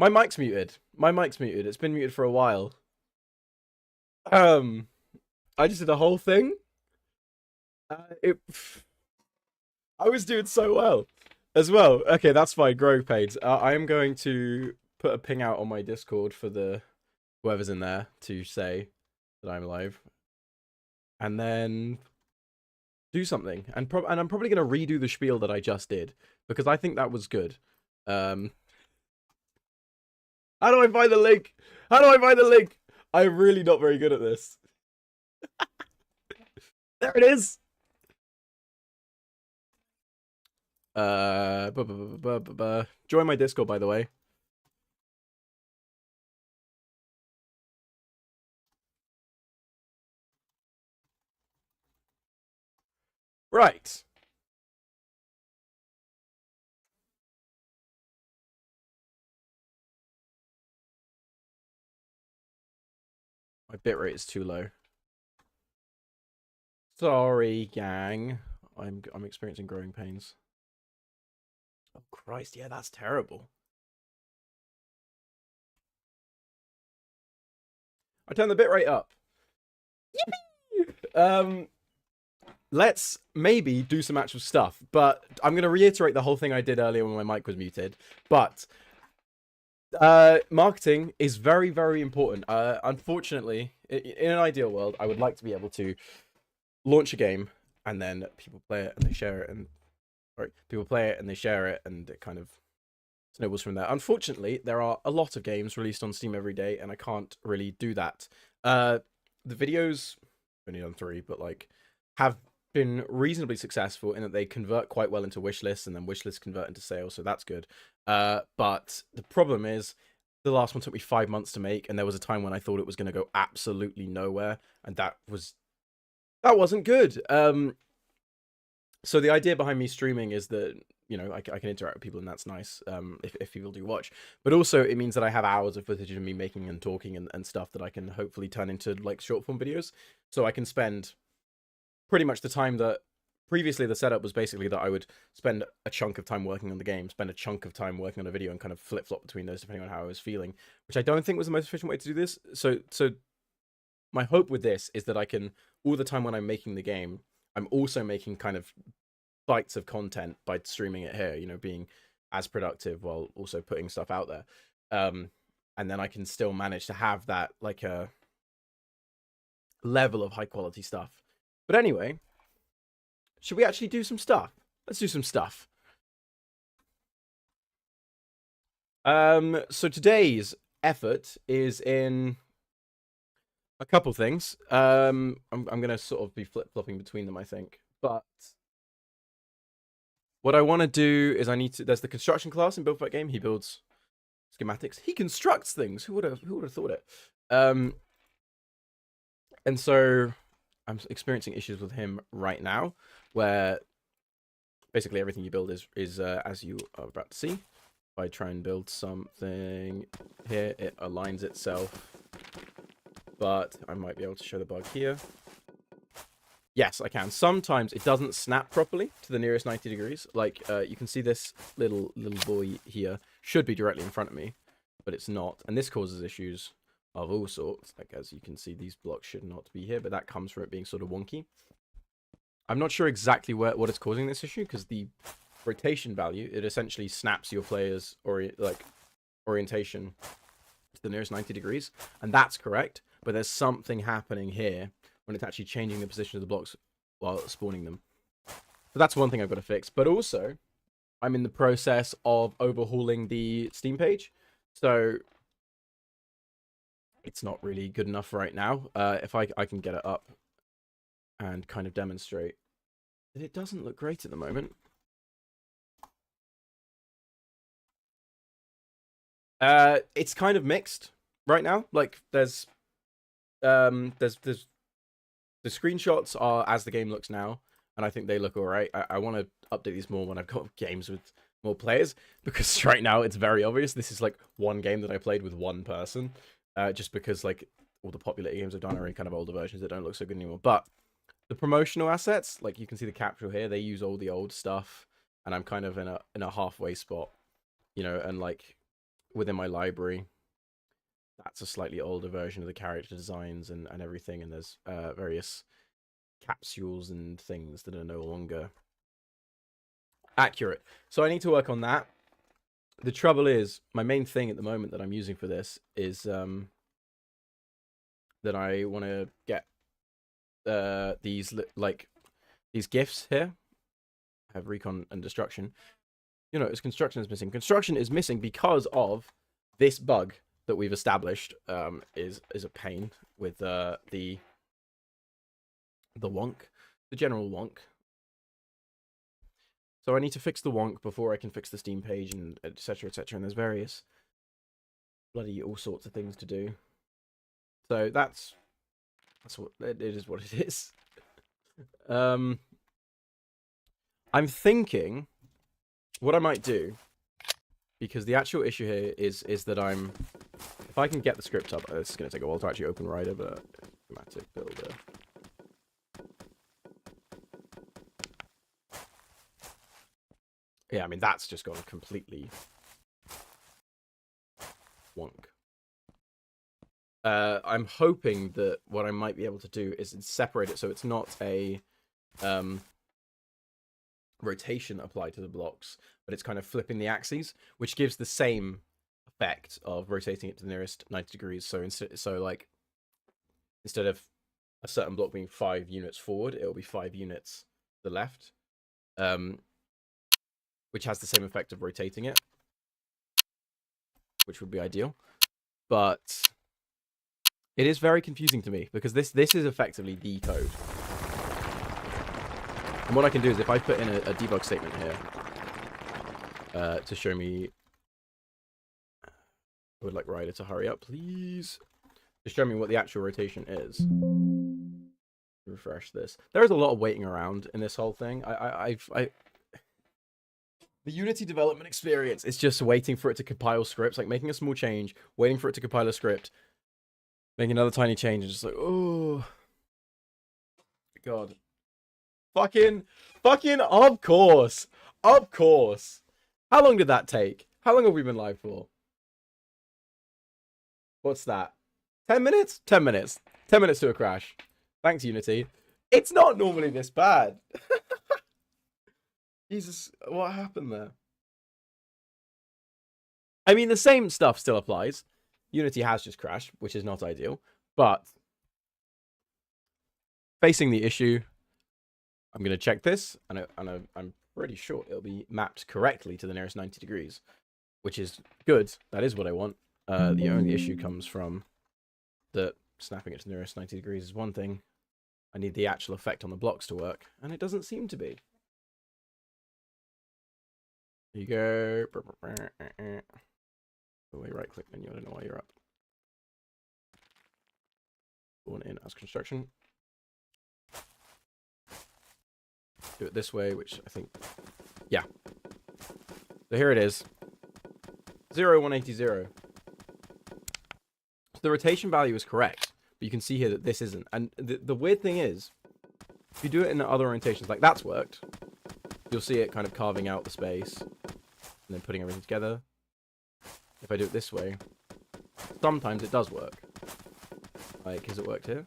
My mic's muted. My mic's muted. It's been muted for a while. I just did the whole thing. I was doing so well as well. Okay, that's fine. Growing pains. I am going to put a ping out on my Discord for the whoever's in there to say that I'm live, and then do something. And I'm probably gonna redo the spiel that I just did because I think that was good. How do I find the link? How do I find the link? I'm really not very good at this. There it is. Join my Discord, by the way. Right. My bitrate is too low. Sorry, gang. I'm experiencing growing pains. Oh Christ, yeah, that's terrible. I turned the bitrate up. Yippee! Let's maybe do some actual stuff, but I'm gonna reiterate the whole thing I did earlier when my mic was muted. But marketing is very, very important. Unfortunately, in an ideal world, I would like to be able to launch a game and then people play it and they share it, and people play it and they share it, and it kind of snowballs from there. Unfortunately, there are a lot of games released on Steam every day, and I can't really do that. The videos, only done 3, but like have been reasonably successful in that they convert quite well into wish lists, and then wish lists convert into sales, so that's good. But the problem is the last one took me 5 months to make, and there was a time when I thought it was going to go absolutely nowhere, and that wasn't good. So the idea behind me streaming is that, you know, I can interact with people, and that's nice, if people do watch. But also it means that I have hours of footage of me making and talking and stuff that I can hopefully turn into like short form videos. So I can spend pretty much the time that previously the setup was basically that I would spend a chunk of time working on the game, spend a chunk of time working on a video, and kind of flip-flop between those depending on how I was feeling, which I don't think was the most efficient way to do this. So my hope with this is that I can, all the time when I'm making the game, I'm also making kind of bites of content by streaming it here, you know, being as productive while also putting stuff out there. And then I can still manage to have that like a level of high quality stuff. But anyway, should we actually do some stuff? Let's do some stuff. So today's effort is in a couple things. I'm gonna sort of be flip-flopping between them, I think. But what I want to do is there's the construction class in Build for That Game. He builds schematics. He constructs things. Who would have thought it? And so I'm experiencing issues with him right now, where basically everything you build is as you are about to see. If I try and build something here, it aligns itself. But I might be able to show the bug here. Yes, I can. Sometimes it doesn't snap properly to the nearest 90 degrees. Like, you can see this little boy here should be directly in front of me, but it's not. And this causes issues of all sorts. Like, as you can see, these blocks should not be here, but that comes from it being sort of wonky. I'm not sure exactly what is causing this issue, because the rotation value, it essentially snaps your player's orientation to the nearest 90 degrees, and that's correct. But there's something happening here when it's actually changing the position of the blocks while spawning them. So that's one thing I've got to fix. But also, I'm in the process of overhauling the Steam page. So it's not really good enough right now. If I can get it up and kind of demonstrate that it doesn't look great at the moment. It's kind of mixed right now. Like, there's the screenshots are as the game looks now, and I think they look all right. I want to update these more when I've got games with more players, because right now it's very obvious this is like one game that I played with one person, just because like all the popular games I've done are in kind of older versions that don't look so good anymore. But the promotional assets, like you can see the capsule here, they use all the old stuff, and I'm kind of in a halfway spot, you know, and like within my library. That's a slightly older version of the character designs and everything, and there's various capsules and things that are no longer accurate. So I need to work on that. The trouble is, my main thing at the moment that I'm using for this is that I want to get these GIFs here. I have recon and destruction. You know, construction is missing. Construction is missing because of this bug that we've established is a pain with the wonk, the general wonk. So I need to fix the wonk before I can fix the Steam page and etc, etc. And there's various bloody all sorts of things to do. So that's what it is. What it is. I'm thinking what I might do, because the actual issue here is that if I can get the script up, it's going to take a while to actually open Rider, but schematic builder. Yeah, I mean, that's just gone completely wonk. I'm hoping that what I might be able to do is separate it so it's not a rotation applied to the blocks, but it's kind of flipping the axes, which gives the same effect of rotating it to the nearest 90 degrees. So instead of a certain block being 5 units forward, it'll be 5 units to the left, which has the same effect of rotating it, which would be ideal. But it is very confusing to me because this is effectively the code. And what I can do is if I put in a debug statement here to show me, I would like Ryder to hurry up, please, to show me what the actual rotation is. Refresh this. There is a lot of waiting around in this whole thing. The Unity development experience is just waiting for it to compile scripts, like making a small change, waiting for it to compile a script, making another tiny change, and just like, oh, God. Fucking, of course. Of course. How long did that take? How long have we been live for? What's that? 10 minutes? 10 minutes. 10 minutes to a crash. Thanks, Unity. It's not normally this bad. Jesus, what happened there? I mean, the same stuff still applies. Unity has just crashed, which is not ideal. But facing the issue, I'm going to check this, and I'm pretty sure it'll be mapped correctly to the nearest 90 degrees, which is good. That is what I want. The only issue comes from that snapping it to the nearest 90 degrees is one thing. I need the actual effect on the blocks to work, and it doesn't seem to be. There you go. Oh, wait, right-click menu. I don't know why you're up. One in as construction. Do it this way, which I think, yeah. So here it is. 180. So the rotation value is correct, but you can see here that this isn't. And the weird thing is, if you do it in other orientations, like that's worked, you'll see it kind of carving out the space and then putting everything together. If I do it this way, sometimes it does work. Like, has it worked here?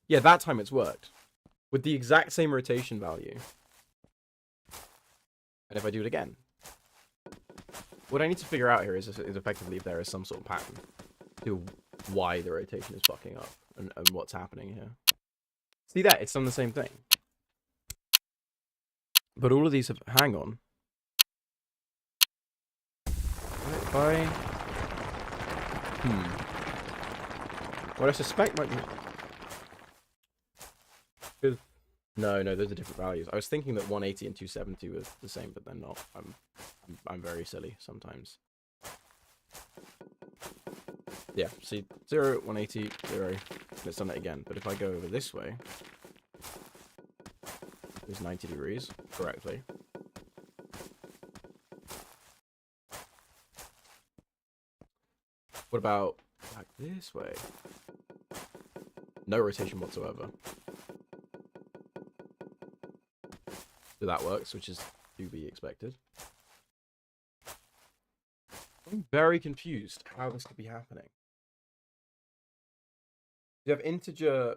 Yeah, that time it's worked. With the exact same rotation value. And if I do it again. What I need to figure out here is effectively if there is some sort of pattern to why the rotation is fucking up and what's happening here. See that? It's done the same thing. But all of these have... Hang on. If I... What I suspect might be... No, those are different values. I was thinking that 180 and 270 were the same, but they're not. I'm very silly sometimes. Yeah, see, 0, 180, 0. Let's done it again. But if I go over this way, there's 90 degrees correctly. What about back this way? No rotation whatsoever. So that works, which is to be expected. I'm very confused how this could be happening. You have integer.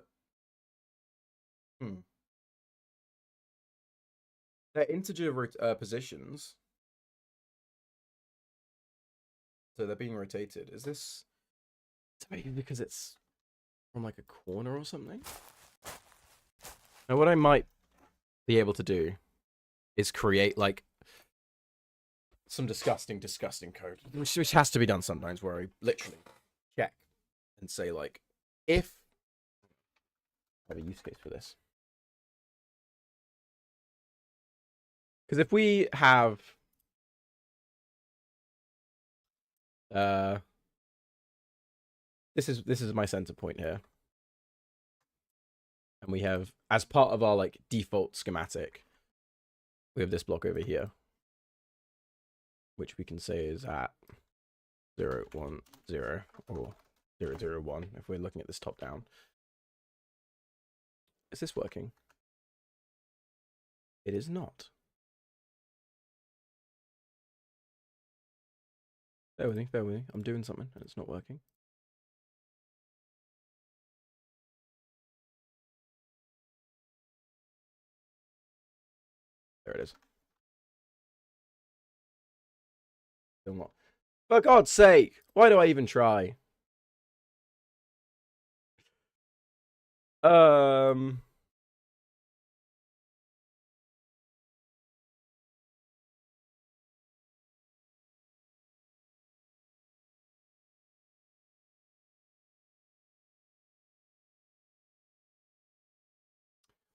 They're integer positions. So they're being rotated. Is this maybe because it's from like a corner or something? Now what I might be able to do is create like some disgusting code, which has to be done sometimes, where I literally check and say like, if I have a use case for this. Because if we have this is my center point here. And we have, as part of our like default schematic, we have this block over here, which we can say is at 0, 1, 0 or 0, 0, 1 if we're looking at this top down. Is this working? It is not. Bear with me, bear with me. I'm doing something and it's not working. There it is. Still not. For God's sake, why do I even try? We're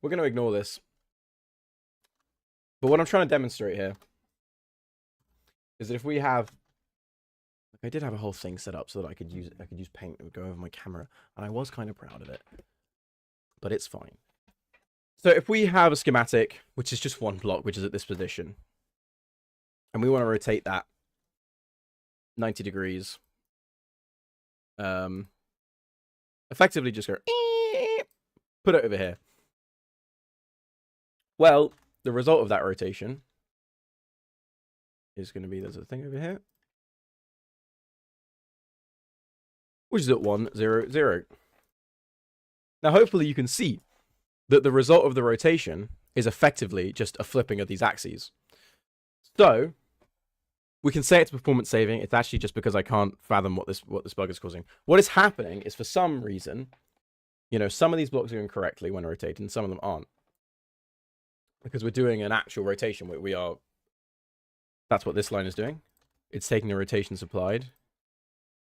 going to ignore this. But what I'm trying to demonstrate here is that if we have, like, I did have a whole thing set up so that I could use paint that would go over my camera, and I was kind of proud of it. But it's fine. So if we have a schematic, which is just one block, which is at this position, and we want to rotate that 90 degrees, effectively just go, put it over here. Well, the result of that rotation is going to be, there's a thing over here, which is at 1, 0, 0. Now, hopefully you can see that the result of the rotation is effectively just a flipping of these axes. So we can say it's performance saving. It's actually just because I can't fathom what this bug is causing. What is happening is, for some reason, you know, some of these blocks are going correctly when rotated and some of them aren't. Because we're doing an actual rotation. That's what this line is doing. It's taking the rotation supplied,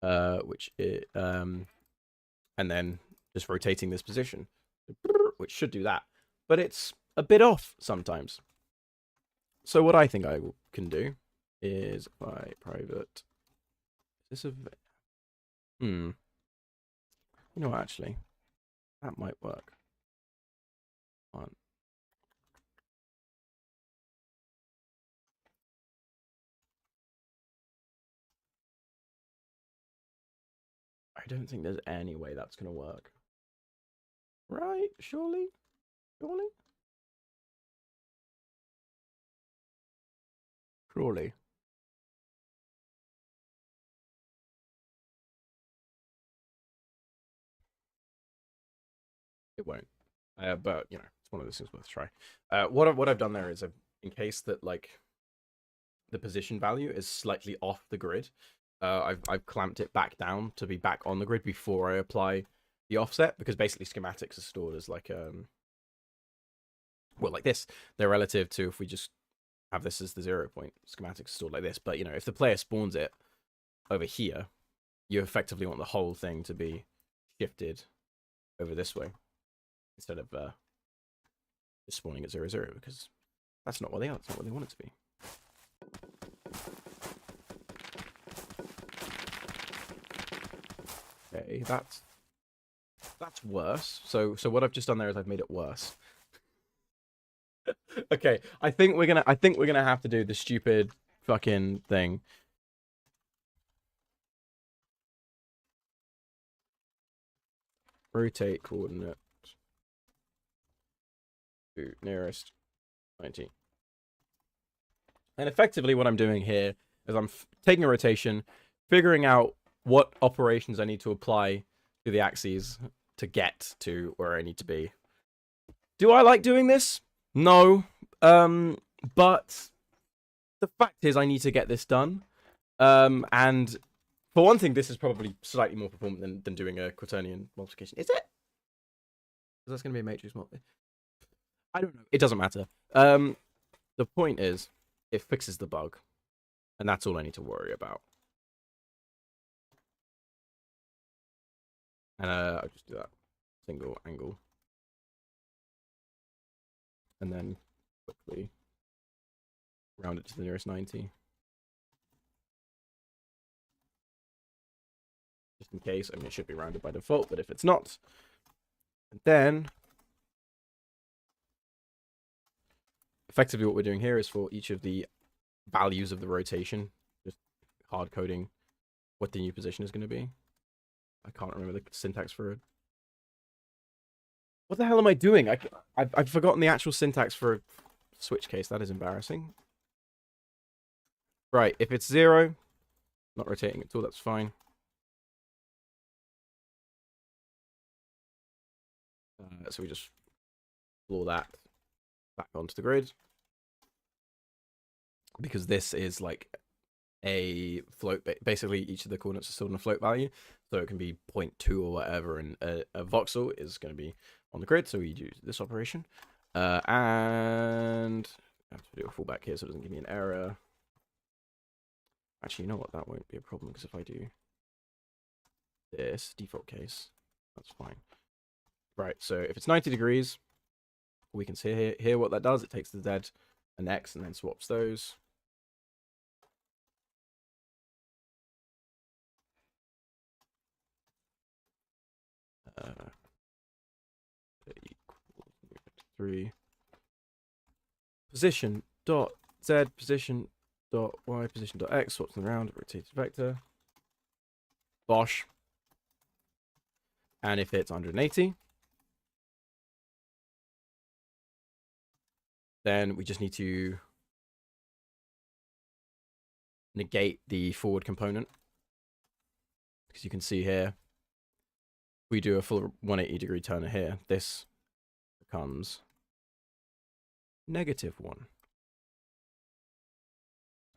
and then just rotating this position, which should do that. But it's a bit off sometimes. So what I think I can do is by private. Is this a? You know, actually, that might work. One. I don't think there's any way that's going to work. Right? Surely? Surely? Surely. It won't. But, you know, it's one of those things worth a try. What I've done there is, in case that, like, the position value is slightly off the grid, I've clamped it back down to be back on the grid before I apply the offset, because basically schematics are stored as like well, like this. They're relative to, if we just have this as the 0 point, schematics are stored like this. But, you know, if the player spawns it over here, you effectively want the whole thing to be shifted over this way instead of just spawning at 0, 0, because that's not what they are. That's not what they want it to be. Okay, that's worse. So what I've just done there is I've made it worse. Okay, I think we're gonna have to do the stupid fucking thing. Rotate coordinate to nearest 90. And effectively what I'm doing here is I'm taking a rotation, figuring out what operations I need to apply to the axes to get to where I need to be. Do I like doing this? No. But the fact is I need to get this done. And for one thing, this is probably slightly more performant than doing a quaternion multiplication. Is it? That's going to be a matrix multi. I don't know. It doesn't matter. The point is, it fixes the bug. And that's all I need to worry about. And I'll just do that. Single angle. And then quickly round it to the nearest 90. Just in case. I mean, it should be rounded by default, but if it's not. And then effectively what we're doing here is for each of the values of the rotation, just hard coding what the new position is going to be. I can't remember the syntax for it. What the hell am I doing? I've forgotten the actual syntax for a switch case. That is embarrassing. Right, if it's 0, not rotating at all, that's fine. So we just floor that back onto the grid. Because this is like a float, basically each of the coordinates are stored in a float value, so it can be 0.2 or whatever, and a voxel is going to be on the grid, so we use this operation. And I have to do a fallback here so it doesn't give me an error. Actually, you know what, that won't be a problem, because if I do this default case, that's fine. Right, so if it's 90 degrees, we can see here what that does. It takes the Z and X and then swaps those. Equals 3 position dot Z position dot Y position dot X swaps them around, rotated vector. Bosh. And if it's 180, then we just need to negate the forward component. Because you can see here, we do a full 180 degree turn here. This becomes -1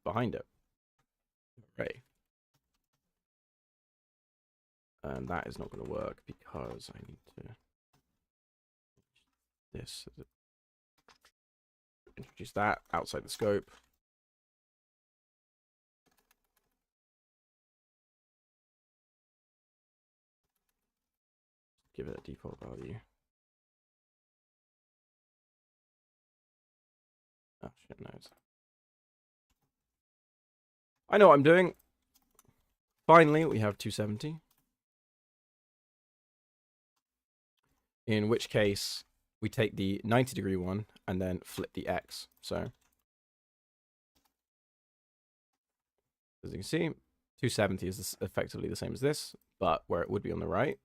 behind it. Right. And that is not going to work because I need to this introduce that outside the scope. Give it a default value. Oh shit, no. I know what I'm doing. Finally, we have 270. In which case, we take the 90 degree one and then flip the X. So, as you can see, 270 is effectively the same as this, but where it would be on the right,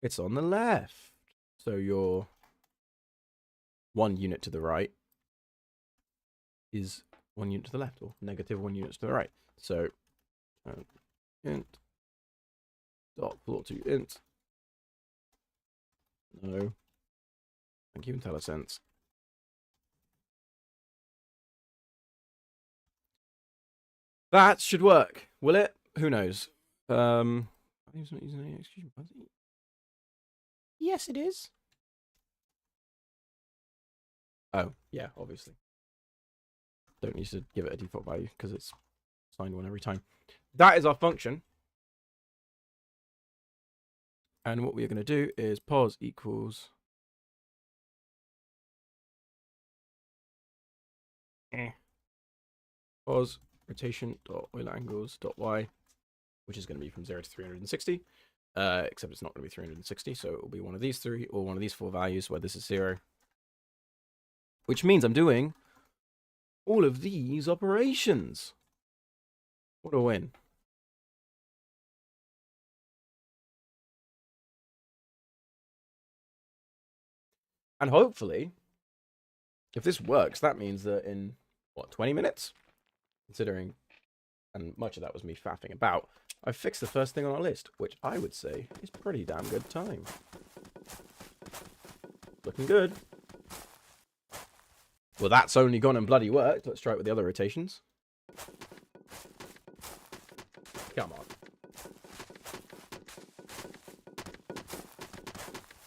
it's on the left. So your 1 unit to the right is 1 unit to the left, or -1 unit to the right. So int dot floor to int. No. Thank you, IntelliSense. That should work. Will it? Who knows? He's not using any execution fuzzy. Yes, it is. Oh, yeah, obviously. Don't need to give it a default value because it's assigned one every time. That is our function. And what we're going to do is pos equals pos rotation dot Euler angles dot y, which is going to be from 0 to 360. Except it's not going to be 360, so it will be one of these 3 or one of these 4 values where this is 0. Which means I'm doing all of these operations. What a win. And hopefully, if this works, that means that in what, 20 minutes? Considering, and much of that was me faffing about, I fixed the first thing on our list, which I would say is pretty damn good time. Looking good. Well, that's only gone and bloody worked. Let's try it with the other rotations. Come on.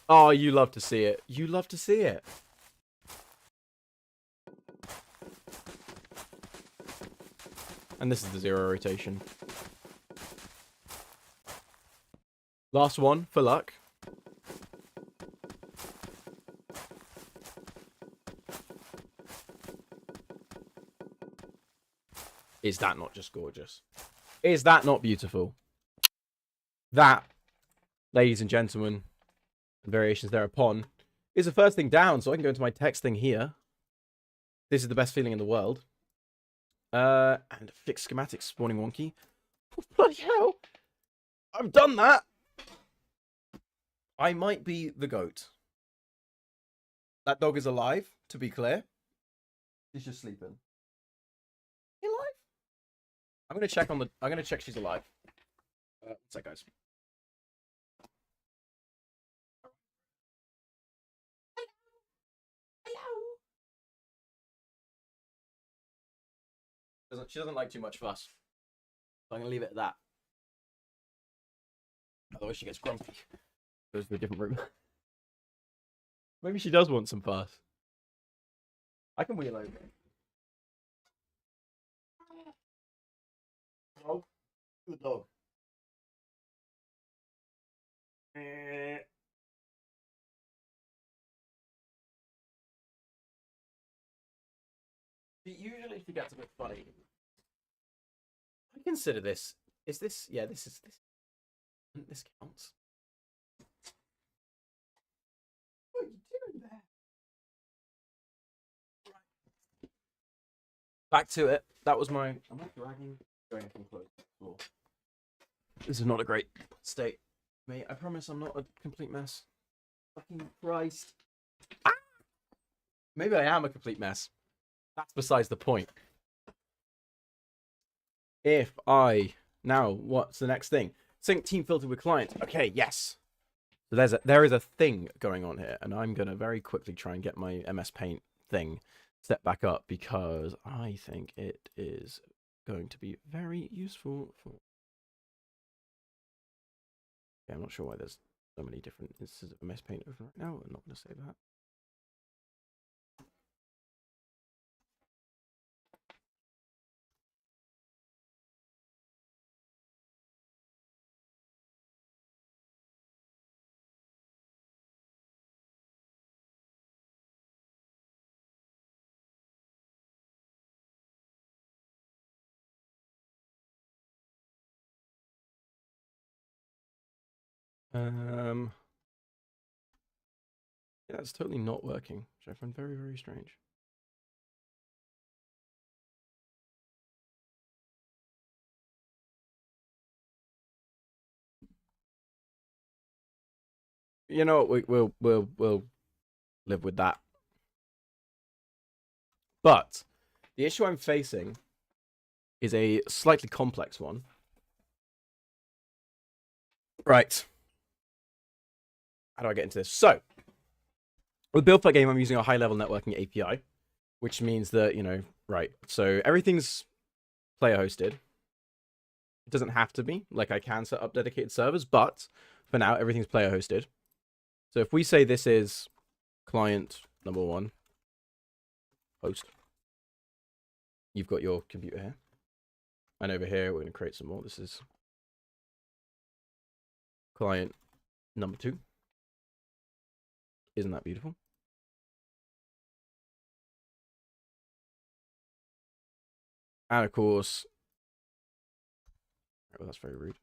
Oh, you love to see it. You love to see it. And this is the 0 rotation. Last one for luck. Is that not just gorgeous? Is that not beautiful? That, ladies and gentlemen, and variations thereupon, is the first thing down, so I can go into my text thing here. This is the best feeling in the world. And fix schematics spawning wonky. Oh, bloody hell! I've done that! I might be the goat. That dog is alive, to be clear. She's just sleeping. She alive? I'm gonna check on the. I'm gonna check she's alive. One sec, guys. She doesn't like too much fuss. So I'm gonna leave it at that. Otherwise she gets grumpy. Goes to a different room. Maybe she does want some fuss. I can wheel over. Dog. Good dog. Usually she gets a bit funny. I consider this. Is this? Yeah, this is this. This counts. What are you doing there? Right. Back to it. That was my. I'm not dragging. Going anything close to the floor. This is not a great state. Me, I promise I'm not a complete mess. Fucking Christ. Ah! Maybe I am a complete mess. That's besides the point. If I now, what's the next thing? Sync team filter with client. Okay, yes. So there is a thing going on here, and I'm gonna very quickly try and get my MS Paint thing set back up because I think it is going to be very useful for. Yeah, I'm not sure why there's so many different instances of MS Paint open right now. I'm not gonna say that. Yeah, it's totally not working, which I find very, very strange. You know what? We'll live with that. But the issue I'm facing is a slightly complex one. Right. How do I get into this? So, with Build Game, I'm using a high-level networking API, which means that, you know, right. So everything's player-hosted. It doesn't have to be. Like, I can set up dedicated servers, but for now, everything's player-hosted. So if we say this is client number 1, host, you've got your computer here. And over here, we're going to create some more. This is client number 2. Isn't that beautiful? And of course, oh, that's very rude.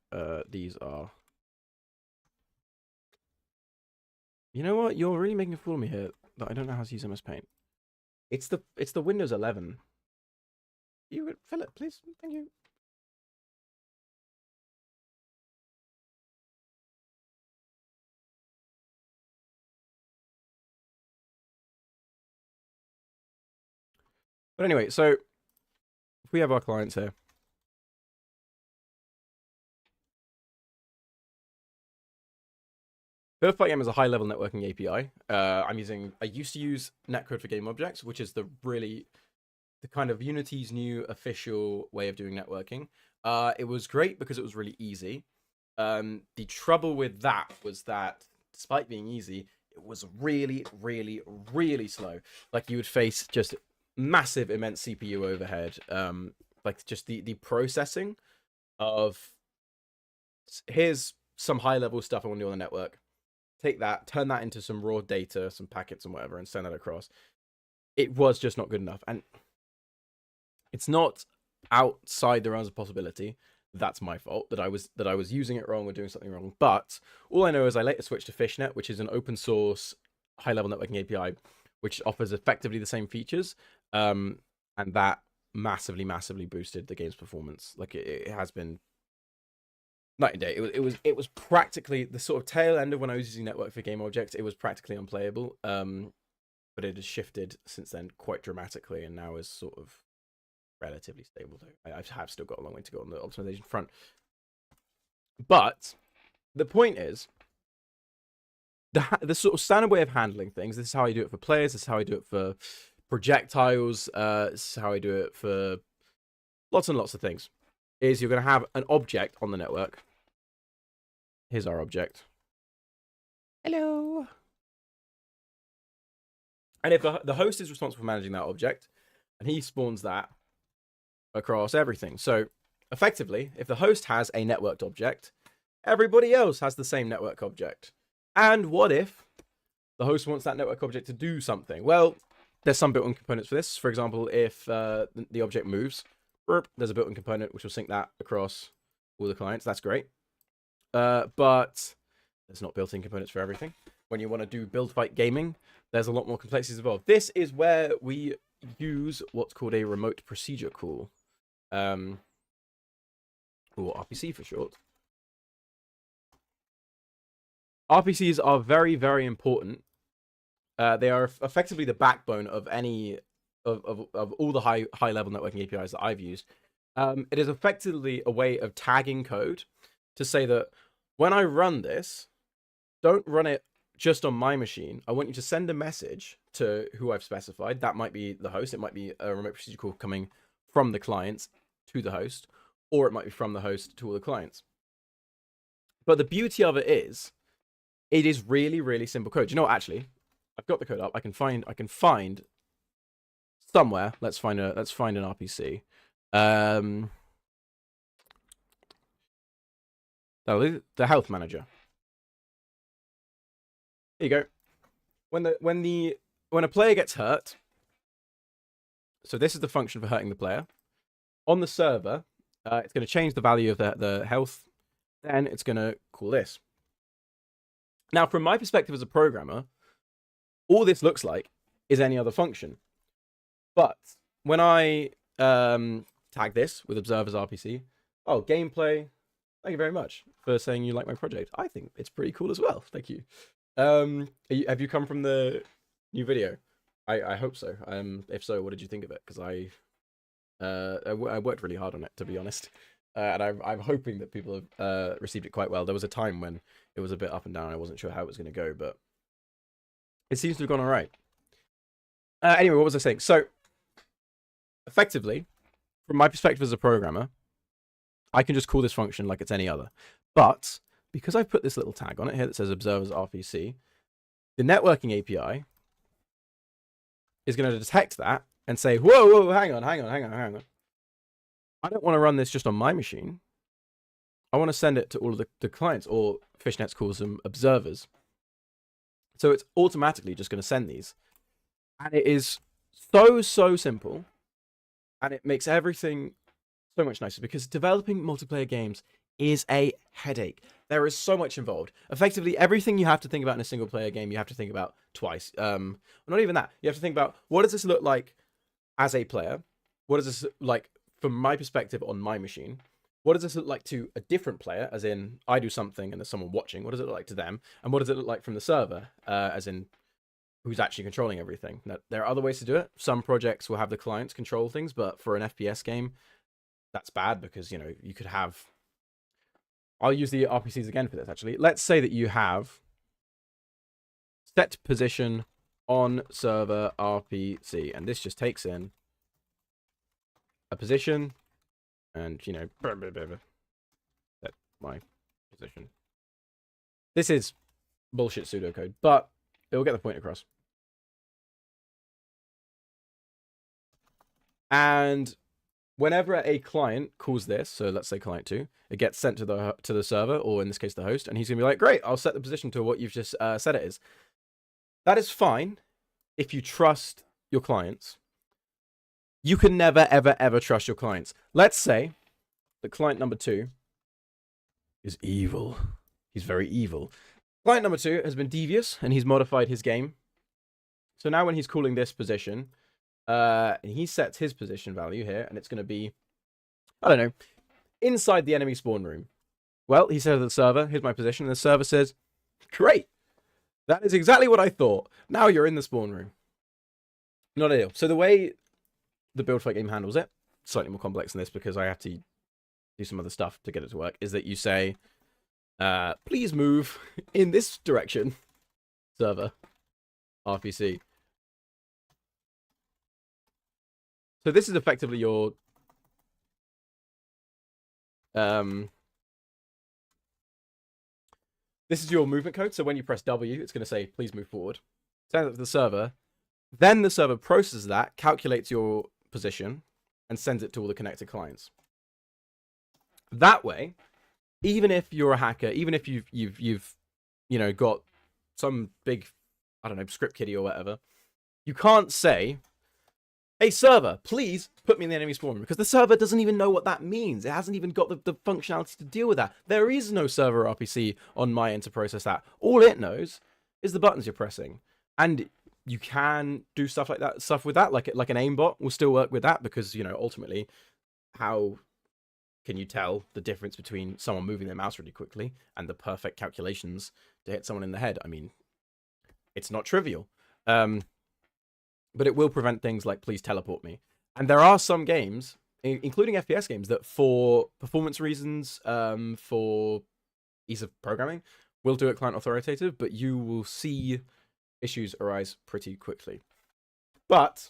These are. You know what? You're really making a fool of me here. That I don't know how to use MS Paint. It's the Windows 11. You would fill it, please. Thank you. But anyway, so if we have our clients here, Perfect Game is a high-level networking API. I used to use netcode for game objects, which is the kind of Unity's new official way of doing networking. It was great because it was really easy. The trouble with that was that, despite being easy, it was really, really, really slow. Like, you would face just massive, immense CPU overhead. Like, just the processing of, here's some high-level stuff I want to do on the network. Take that, turn that into some raw data, some packets and whatever, and send that across. It was just not good enough. And it's not outside the realms of possibility. That's my fault that I was using it wrong or doing something wrong. But all I know is I later switched to Fishnet, which is an open source high-level networking API, which offers effectively the same features. And that massively, massively boosted the game's performance. Like, it has been night and day. It was practically the sort of tail end of when I was using network for game objects. It was practically unplayable. But it has shifted since then quite dramatically, and now is sort of relatively stable. I have still got a long way to go on the optimization front. But the point is, the sort of standard way of handling things. This is how I do it for players. This is how I do it for projectiles. This is how I do it for lots and lots of things. Is you're going to have an object on the network. Here's our object. Hello. And if the host is responsible for managing that object, and he spawns that across everything. So effectively, if the host has a networked object, everybody else has the same network object. And what if the host wants that network object to do something? Well, there's some built-in components for this. For example, if the object moves, there's a built-in component which will sync that across all the clients. That's great. But there's not built-in components for everything. When you want to do build fight gaming, there's a lot more complexities involved. This is where we use what's called a remote procedure call, or RPC for short. RPCs are very, very important. They are effectively the backbone of any of all the high level networking APIs that I've used. It is effectively a way of tagging code to say that when I run this, don't run it just on my machine. I want you to send a message to who I've specified. That might be the host. It might be a remote procedure call coming from the clients to the host, or it might be from the host to all the clients. But the beauty of it is really, really simple code. You know what? Actually, I've got the code up. I can find somewhere. Let's find an RPC. The health manager. There you go. When a player gets hurt, so this is the function for hurting the player. On the server, it's going to change the value of the health. Then it's going to call this. Now, from my perspective as a programmer, all this looks like is any other function. But when I tag this with observers RPC, oh, gameplay, thank you very much for saying you like my project. I think it's pretty cool as well. Thank you. Have you come from the new video? I hope so. If so, what did you think of it? Because I worked really hard on it, to be honest. And I'm hoping that people have received it quite well. There was a time when it was a bit up and down. I wasn't sure how it was going to go, but it seems to have gone all right. Anyway, what was I saying? So, effectively, from my perspective as a programmer, I can just call this function like it's any other. But because I've put this little tag on it here that says observers RPC, the networking API is going to detect that and say, whoa, hang on. I don't want to run this just on my machine. I want to send it to all of the clients, or Fishnet calls them observers. So it's automatically just going to send these. And it is so simple. And it makes everything so much nicer, because developing multiplayer games is a headache. There is so much involved. Effectively, everything you have to think about in a single player game, you have to think about twice. Not even that. You have to think about, what does this look like as a player? What does this like from my perspective on my machine? What does this look like to a different player, as in I do something and there's someone watching? What does it look like to them? And what does it look like from the server, as in who's actually controlling everything. Now, there are other ways to do it. Some projects will have the clients control things, but for an FPS game, that's bad because, you know, you could have... I'll use the RPCs again for this, actually. Let's say that you have set position on server RPC, and this just takes in a position, and, you know, set my position. This is bullshit pseudocode, but it will get the point across. And whenever a client calls this, so let's say client 2, it gets sent to the server, or in this case the host, and he's gonna be like, great, I'll set the position to what you've just said it is. That is fine if you trust your clients. You can never, ever, ever trust your clients. Let's say that client number 2 is evil. He's very evil. Client number 2 has been devious, and he's modified his game. So now when he's calling this position, and he sets his position value here, and it's going to be, I don't know, inside the enemy spawn room. Well, he says to the server, here's my position, and the server says, great, that is exactly what I thought. Now you're in the spawn room. Not ideal. So the way the build fight game handles it, slightly more complex than this because I have to do some other stuff to get it to work, is that you say, please move in this direction, server, RPC. So this is effectively your this is your movement code. So when you press W, it's going to say, please move forward. Send it to the server. Then the server processes that, calculates your position, and sends it to all the connected clients. That way, even if you're a hacker, even if you've you know, got some big, I don't know, script kiddie or whatever, you can't say, hey, server, please put me in the enemy spawn room, because the server doesn't even know what that means. It hasn't even got the functionality to deal with that. There is no server RPC on my end to process that. All it knows is the buttons you're pressing. And you can do stuff like that, stuff with that, like an aimbot will still work with that, because, you know, ultimately, how can you tell the difference between someone moving their mouse really quickly and the perfect calculations to hit someone in the head? I mean, it's not trivial. But it will prevent things like please teleport me. And there are some games, including FPS games, that for performance reasons, for ease of programming, will do it client authoritative, but you will see issues arise pretty quickly. But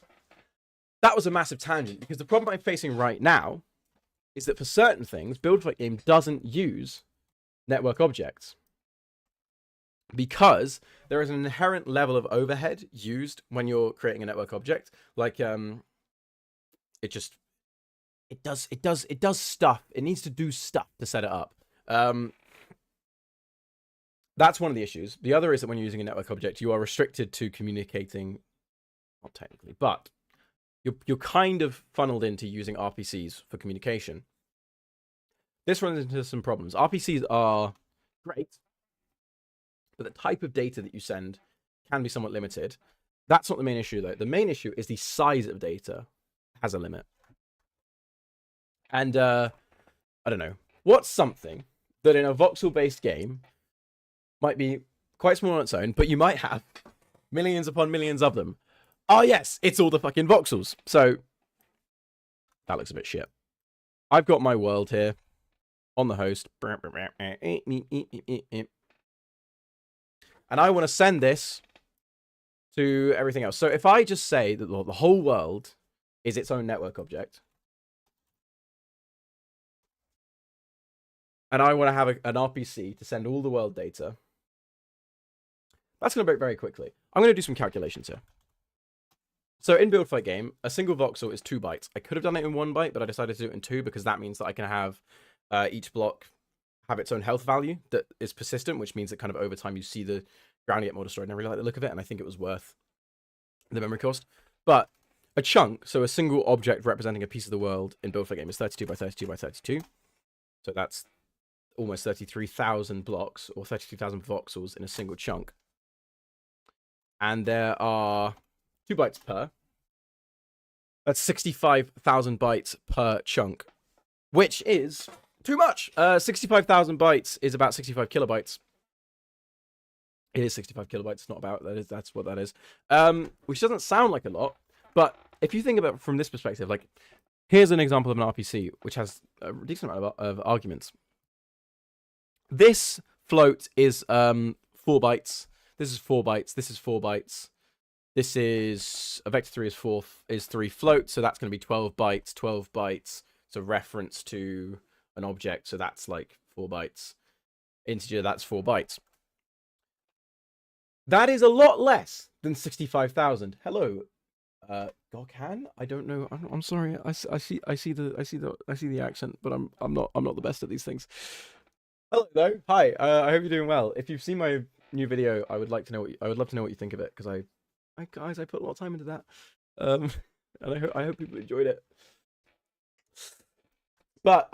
that was a massive tangent, because the problem I'm facing right now is that for certain things, Build Fight Game doesn't use network objects, because there is an inherent level of overhead used when you're creating a network object. Like, it does stuff. It needs to do stuff to set it up. That's one of the issues. The other is that when you're using a network object, you are restricted to communicating, not technically, but you're kind of funneled into using RPCs for communication. This runs into some problems. RPCs are great, but the type of data that you send can be somewhat limited. That's not the main issue, though. The main issue is the size of data has a limit. And, I don't know. What's something that in a voxel-based game might be quite small on its own, but you might have millions upon millions of them? Oh, yes, it's all the fucking voxels. So, that looks a bit shit. I've got my world here on the host. And I want to send this to everything else. So if I just say that the whole world is its own network object, and I want to have an RPC to send all the world data, that's going to break very quickly. I'm going to do some calculations here. So in Build Fight Game, a single voxel is 2 bytes. I could have done it in 1 byte, but I decided to do it in 2 because that means that I can have each block have its own health value that is persistent, which means that kind of over time you see the ground get more destroyed, and I really like the look of it, and I think it was worth the memory cost. But a chunk, so a single object representing a piece of the world in Build Fight Game, is 32 by 32 by 32. So that's almost 33,000 blocks, or 32,000 voxels in a single chunk. And there are 2 bytes per. That's 65,000 bytes per chunk, which is too much. 65,000 bytes is about 65 kilobytes It is 65 kilobytes, not about that. That's what that is. Which doesn't sound like a lot, but if you think about it from this perspective, like here's an example of an RPC which has a decent amount of arguments. This float is 4 bytes. This is 4 bytes. This is 4 bytes. This is a vector 3 is 3 float, so that's going to be 12 bytes. 12 bytes. So reference to an object, so that's like 4 bytes. Integer, that's 4 bytes. That is a lot less than 65,000. Hello, Gokhan. I don't know. I'm sorry. I see the accent, but I'm not the best at these things. Hello though. Hi. I hope you're doing well. If you've seen my new video, I would love to know what you think of it, because I put a lot of time into that. And I hope people enjoyed it. But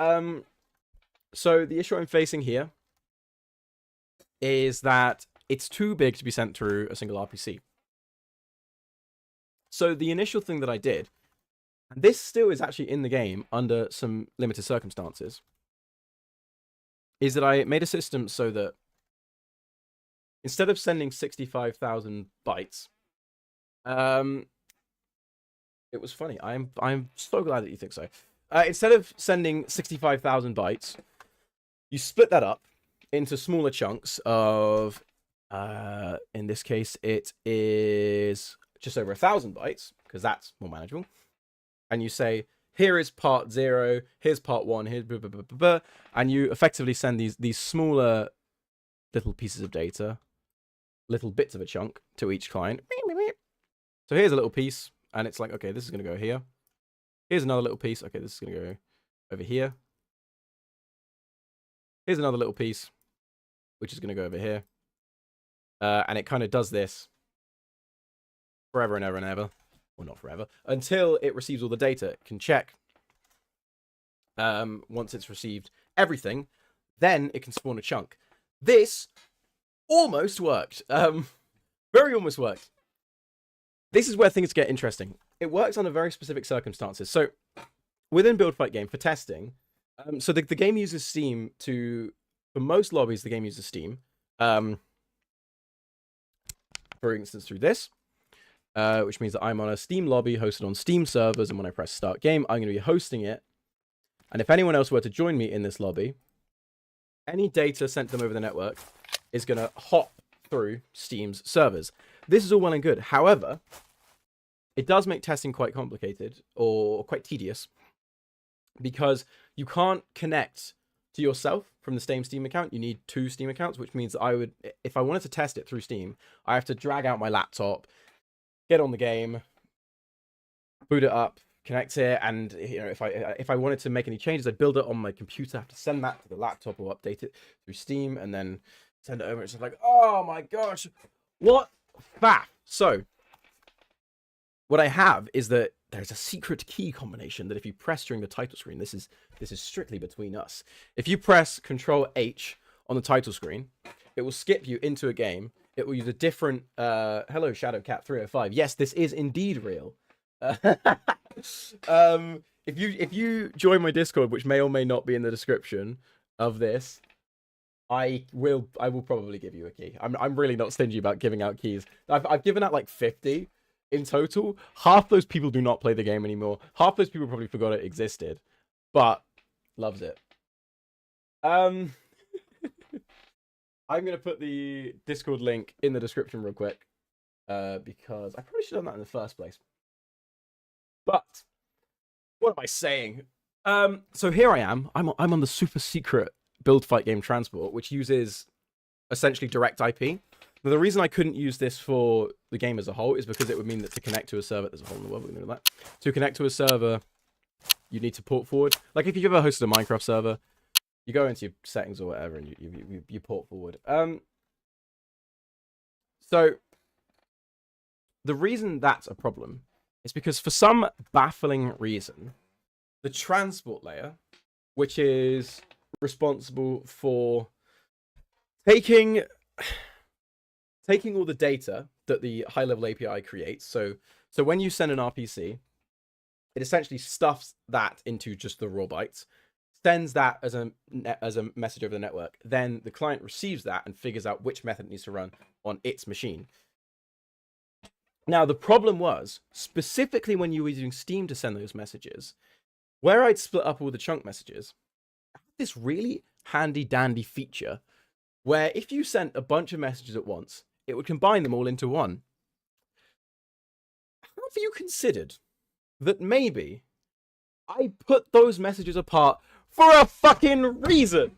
so the issue I'm facing here is that it's too big to be sent through a single RPC. So the initial thing that I did, and this still is actually in the game under some limited circumstances, is that I made a system so that instead of sending 65,000 bytes, it was funny. I'm so glad that you think so. Instead of sending 65,000 bytes, you split that up into smaller chunks of, in this case, it is just over 1,000 bytes, because that's more manageable. And you say, here is part 0, here's part 1, here's blah, blah, blah, blah, blah, and you effectively send these smaller little pieces of data, little bits of a chunk to each client. So here's a little piece, and it's like, okay, this is going to go here. Here's another little piece. Okay, this is going to go over here. Here's another little piece, which is going to go over here. And it kind of does this forever and ever and ever. Well, not forever. Until it receives all the data. It can check. Once it's received everything, then it can spawn a chunk. This almost worked. Very almost worked. This is where things get interesting. It works under very specific circumstances. So within Build Fight Game, for testing, so the game uses Steam to, for most lobbies, the game uses Steam. For instance, through this, which means that I'm on a Steam lobby hosted on Steam servers, and when I press Start Game, I'm going to be hosting it. And if anyone else were to join me in this lobby, any data sent to them over the network is going to hop through Steam's servers. This is all well and good. However, it does make testing quite complicated or quite tedious, because you can't connect to yourself from the same Steam account. You need 2 Steam accounts, which means that if I wanted to test it through Steam, I have to drag out my laptop, get on the game, boot it up, connect it, and if I wanted to make any changes, I'd build it on my computer, I have to send that to the laptop or update it through Steam, and then send it over. It's just like, oh my gosh, what faff. So what I have is that there's a secret key combination that if you press during the title screen, this is strictly between us. If you press Control H on the title screen, it will skip you into a game. It will use a different hello Shadowcat 305. Yes, this is indeed real. If you join my Discord, which may or may not be in the description of this, I will probably give you a key. I'm really not stingy about giving out keys. I've given out like 50 in total. Half those people do not play the game anymore. Half those people probably forgot it existed, but loves it. I'm gonna put the Discord link in the description real quick, because I probably should have done that in the first place. But what am I saying? So here I am. I'm on the super secret Build Fight Game transport, which uses essentially direct IP. Now, the reason I couldn't use this for the game as a whole is because it would mean that to connect to a server, there's a hole in the world, we know that. To connect to a server, you need to port forward. Like if you've ever hosted a Minecraft server, you go into your settings or whatever, and you port forward. So the reason that's a problem is because for some baffling reason, the transport layer, which is responsible for taking all the data that the high-level API creates. So when you send an RPC, it essentially stuffs that into just the raw bytes, sends that as a message over the network. Then the client receives that and figures out which method it needs to run on its machine. Now, the problem was, specifically when you were using Steam to send those messages, where I'd split up all the chunk messages, I had this really handy dandy feature where if you sent a bunch of messages at once, it would combine them all into one. Have you considered that maybe I put those messages apart for a fucking reason?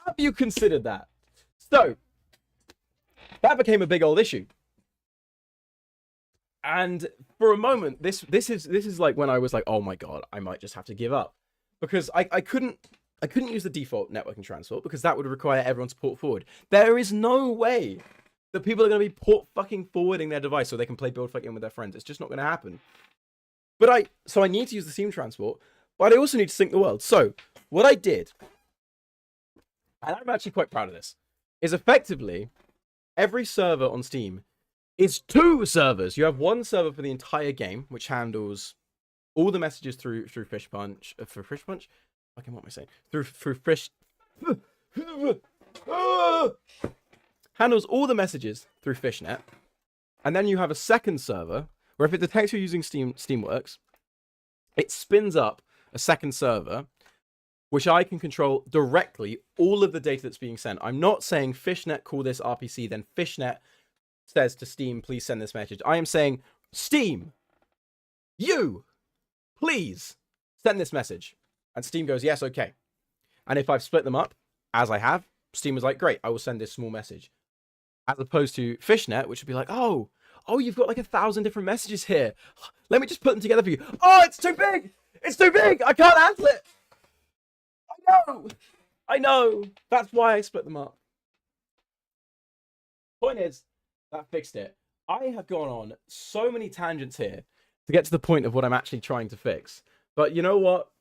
Have you considered that? So, that became a big old issue. And for a moment, this is like when I was like, oh my god, I might just have to give up. Because I couldn't use the default networking transport because that would require everyone to port forward. There is no way that people are going to be port fucking forwarding their device so they can play build fucking with their friends. It's just not going to happen. So I need to use the Steam transport, but I also need to sync the world. So what I did, and I'm actually quite proud of this, is effectively every server on Steam is 2 servers. You have one server for the entire game, which handles all the messages through Fish Punch. For Fish Punch? Fucking what am I saying? Through Fish... handles all the messages through Fishnet. And then you have a second server, where if it detects you're using Steamworks, it spins up a second server, which I can control directly all of the data that's being sent. I'm not saying Fishnet call this RPC, then Fishnet says to Steam, please send this message. I am saying, Steam, you, please send this message. And Steam goes, yes, okay. And if I've split them up, as I have, Steam is like, great, I will send this small message. As opposed to Fishnet, which would be like, oh, you've got like 1,000 different messages here. Let me just put them together for you. Oh, it's too big. It's too big. I can't handle it. I know. That's why I split them up. Point is, that fixed it. I have gone on so many tangents here to get to the point of what I'm actually trying to fix. But you know what?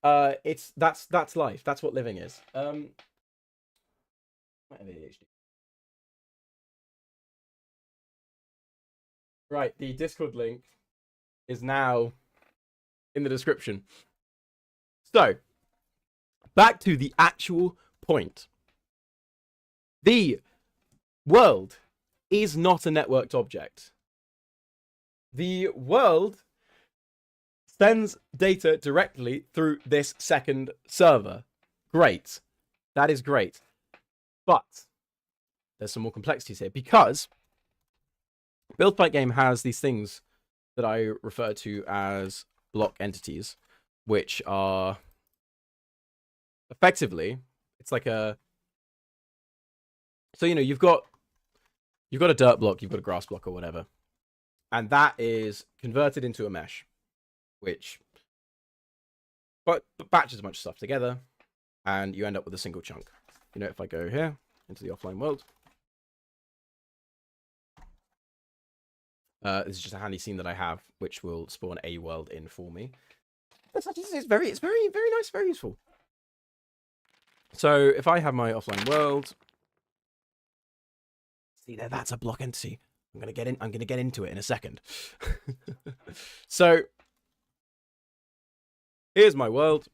That's life. That's what living is. I have ADHD. Right, the Discord link is now in the description. So, back to the actual point. The world is not a networked object. The world sends data directly through this second server. Great. That is great. But there's some more complexities here because Build Fight Game has these things that I refer to as block entities, which are effectively, it's like a, so, you know, you've got a dirt block, you've got a grass block or whatever, and that is converted into a mesh, which batches a bunch of stuff together, and you end up with a single chunk. You know, if I go here into the offline world, this is just a handy scene that I have, which will spawn a world in for me. It's very nice, very useful. So if I have my offline world, see there, that's a block entity. I'm gonna get into it in a second. So here's my world,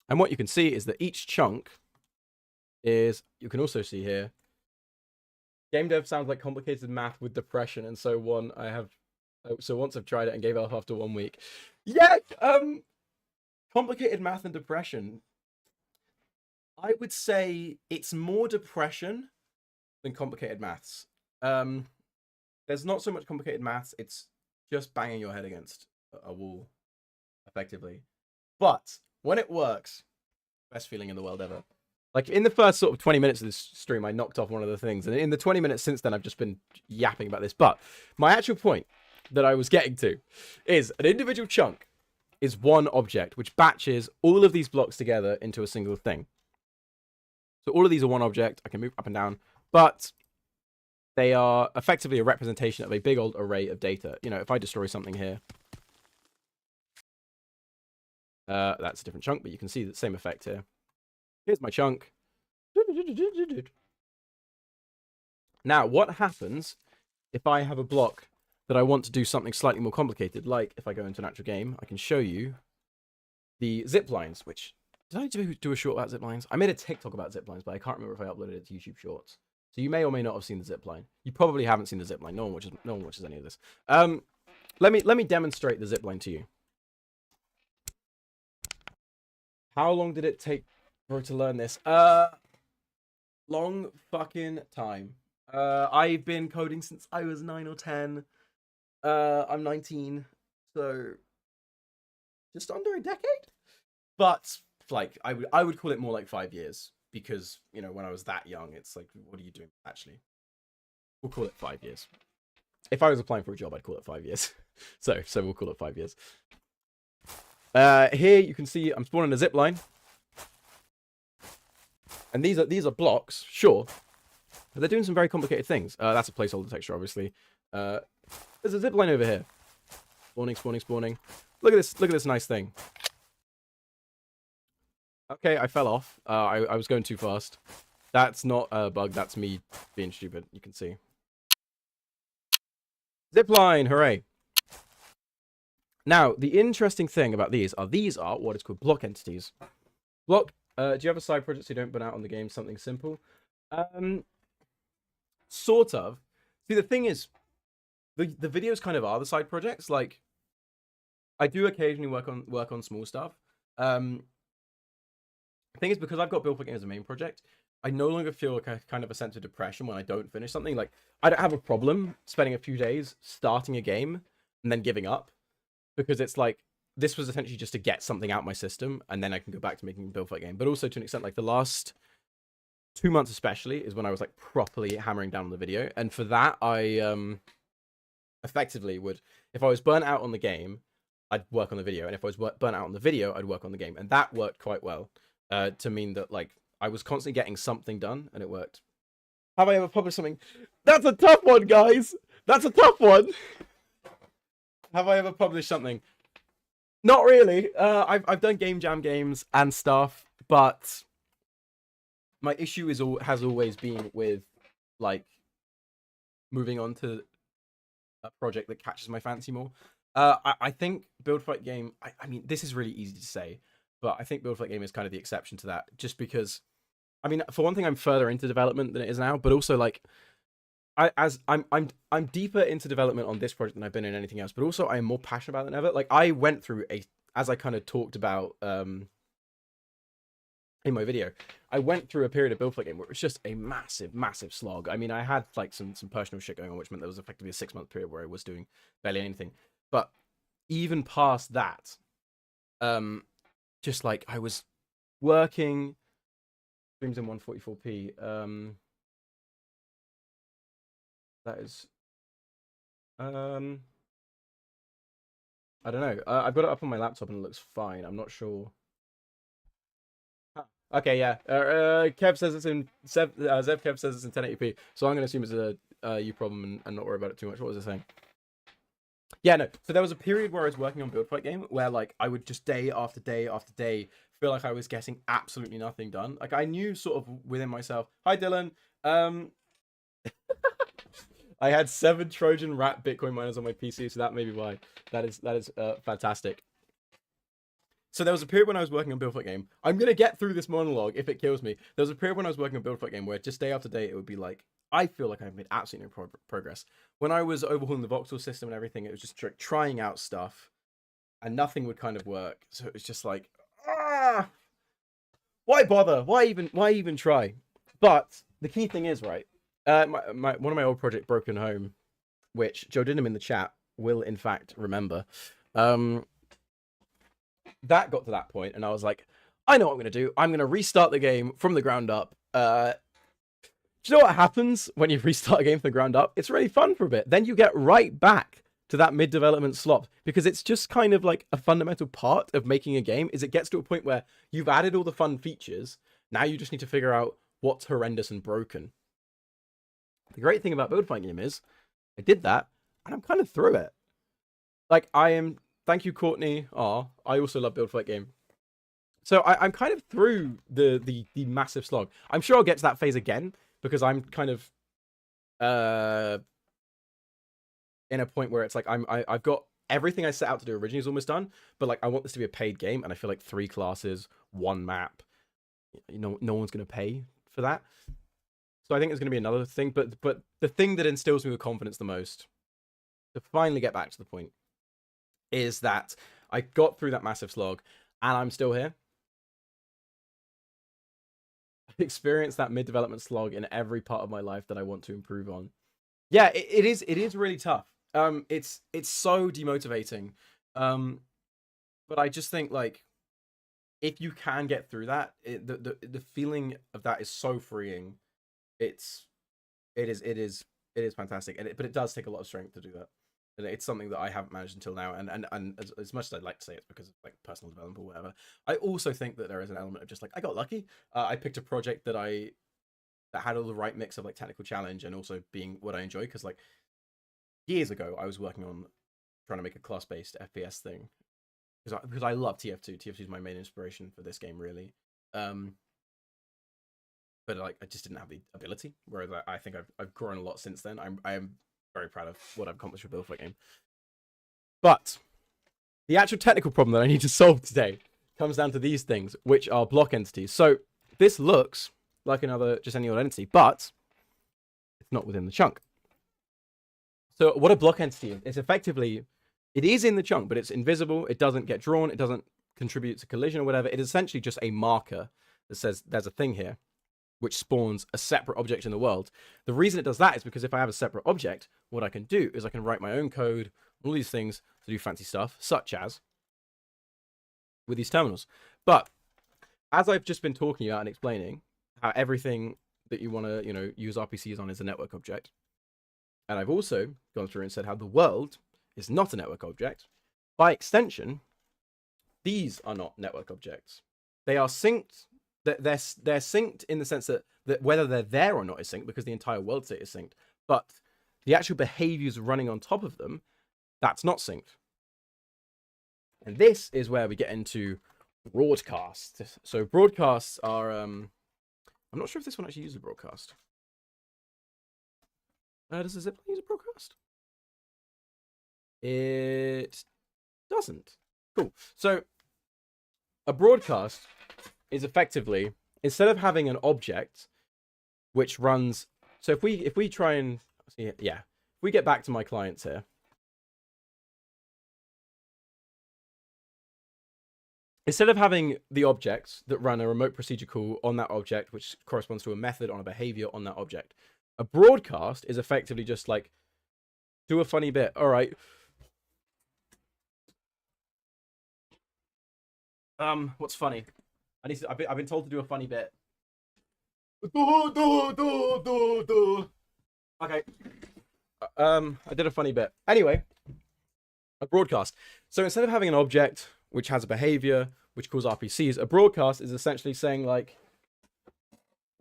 and what you can see is that each chunk is, you can also see here, game dev sounds like complicated math with depression, and so once I've tried it and gave up after 1 week. Yeah, complicated math and depression. I would say it's more depression than complicated maths. There's not so much complicated maths, it's just banging your head against a wall, effectively. But when it works, best feeling in the world ever. Like, in the first sort of 20 minutes of this stream, I knocked off one of the things. And in the 20 minutes since then, I've just been yapping about this. But my actual point that I was getting to is an individual chunk is one object, which batches all of these blocks together into a single thing. So all of these are one object. I can move up and down. But they are effectively a representation of a big old array of data. You know, if I destroy something here, that's a different chunk, but you can see the same effect here. Here's my chunk. Now, what happens if I have a block that I want to do something slightly more complicated? Like, if I go into an actual game, I can show you the zip lines, which did I do a short about zip lines? I made a TikTok about zip lines, but I can't remember if I uploaded it to YouTube Shorts. So you may or may not have seen the zip line. You probably haven't seen the zip line. No one watches any of this. Let me demonstrate the zip line to you. How long did it take for her to learn this? Long fucking time. I've been coding since I was 9 or 10. I'm 19, so just under a decade. But like, I would call it more like 5 years, because you know, when I was that young, it's like, what are you doing actually? We'll call it 5 years. If I was applying for a job, I'd call it 5 years. so we'll call it 5 years. Here you can see I'm spawning a zip line, and these are blocks, sure, but they're doing some very complicated things. That's a placeholder texture, obviously. There's a zip line over here. Spawning. Look at this nice thing. Okay, I fell off. I was going too fast. That's not a bug. That's me being stupid. You can see. Zipline, hooray! Now, the interesting thing about these are what is called block entities. Block. Do you have a side project so you don't burn out on the game? Something simple. Sort of. See, the thing is, the videos kind of are the side projects. Like, I do occasionally work on small stuff. The thing is, because I've got Build for Game as a main project, I no longer feel like a kind of a sense of depression when I don't finish something. Like, I don't have a problem spending a few days starting a game and then giving up, because it's like, this was essentially just to get something out my system, and then I can go back to making a Build for Game. But also, to an extent, like the last 2 months especially is when I was like properly hammering down on the video, and for that I effectively would, if I was burnt out on the game, I'd work on the video, and if I was burnt out on the video, I'd work on the game, and that worked quite well. To mean that like I was constantly getting something done, and it worked. Have I ever published something? That's a tough one, guys. That's a tough one. Have I ever published something? Not really. I've done game jam games and stuff, but my issue has always been with like moving on to a project that catches my fancy more. I think Build Fight Game. I mean, this is really easy to say, but I think Build Fight Game is kind of the exception to that, just because, I mean, for one thing, I'm further into development than it is now, but also like, I'm deeper into development on this project than I've been in anything else, but also I am more passionate about it than ever. Like, I went through as I kind of talked about in my video, I went through a period of Build Fight Game where it was just a massive slog. I mean, I had like some personal shit going on, which meant there was effectively a 6-month period where I was doing barely anything. But even past that, just like I was working, streams in 144p. That is, I don't know. I've got it up on my laptop and it looks fine. I'm not sure. Huh. Okay, yeah. Kev says it's in Zev Kev says it's in 1080p, so I'm gonna assume it's a you problem and not worry about it too much. What was I saying? Yeah, no. So there was a period where I was working on Build Fight Game where like I would just day after day after day feel like I was getting absolutely nothing done. Like I knew sort of within myself. Hi Dylan. I had 7 Trojan rat Bitcoin miners on my PC, so that may be why. That is fantastic. So there was a period when I was working on Build Fight Game. I'm gonna get through this monologue if it kills me. There was a period when I was working on Build Fight Game where just day after day it would be like, I feel like I've made absolutely no progress. When I was overhauling the voxel system and everything, it was just trying out stuff, and nothing would kind of work. So it was just like, why bother? Why even try? But the key thing is, right? One of my old project, Broken Home, which Joe Dinham in the chat will in fact remember. That got to that point, and I was like, I know what I'm gonna do. I'm gonna restart the game from the ground up. Do you know what happens when you restart a game from the ground up? It's really fun for a bit. Then you get right back to that mid-development slop, because it's just kind of like a fundamental part of making a game, is it gets to a point where you've added all the fun features. Now you just need to figure out what's horrendous and broken. The great thing about Build Fight Game is I did that and I'm kind of through it. Like thank you, Courtney. I also love Build Fight Game. So I'm kind of through the massive slog. I'm sure I'll get to that phase again, because I'm kind of in a point where it's like I've got everything I set out to do originally is almost done, but like I want this to be a paid game, and I feel like 3 classes, 1 map, no one's gonna pay for that. So I think it's gonna be another thing. But the thing that instills me with confidence the most, to finally get back to the point, is that I got through that massive slog, and I'm still here. I've experienced that mid-development slog in every part of my life that I want to improve on. Yeah, it is really tough. It's so demotivating. But I just think, like, if you can get through that, the feeling of that is so freeing. It is fantastic, but it does take a lot of strength to do that. And it's something that I haven't managed until now. And as much as I'd like to say it's because of like personal development or whatever, I also think that there is an element of just like I got lucky. I picked a project that had all the right mix of like technical challenge and also being what I enjoy. Because like years ago, I was working on trying to make a class-based FPS thing because I love TF2. TF2 is my main inspiration for this game, really. But like I just didn't have the ability. Whereas I think I've grown a lot since then. I am very proud of what I've accomplished with build for that game. But the actual technical problem that I need to solve today comes down to these things, which are block entities. So this looks like just any old entity, but it's not within the chunk. So what a block entity is, effectively, it is in the chunk, but it's invisible. It doesn't get drawn. It doesn't contribute to collision or whatever. It is essentially just a marker that says there's a thing here, which spawns a separate object in the world. The reason it does that is because if I have a separate object, what I can do is I can write my own code, all these things to do fancy stuff, such as with these terminals. But as I've just been talking about and explaining how everything that you want to, use RPCs on is a network object, and I've also gone through and said how the world is not a network object, by extension, these are not network objects. They are synced. They're synced in the sense that whether they're there or not is synced because the entire world state is synced, but the actual behaviors running on top of them, that's not synced. And this is where we get into broadcasts. So broadcasts are, I'm not sure if this one actually uses a broadcast. Does the zip use a broadcast? It doesn't. Cool. So a broadcast is effectively, instead of having an object which runs, so if we try and see, yeah, if we get back to my clients here, instead of having the objects that run a remote procedure call on that object, which corresponds to a method on a behavior on that object, a broadcast is effectively just like, do a funny bit. All right. What's funny? I've been told to do a funny bit. Okay. I did a funny bit. Anyway, a broadcast. So instead of having an object which has a behavior which calls RPCs, a broadcast is essentially saying like,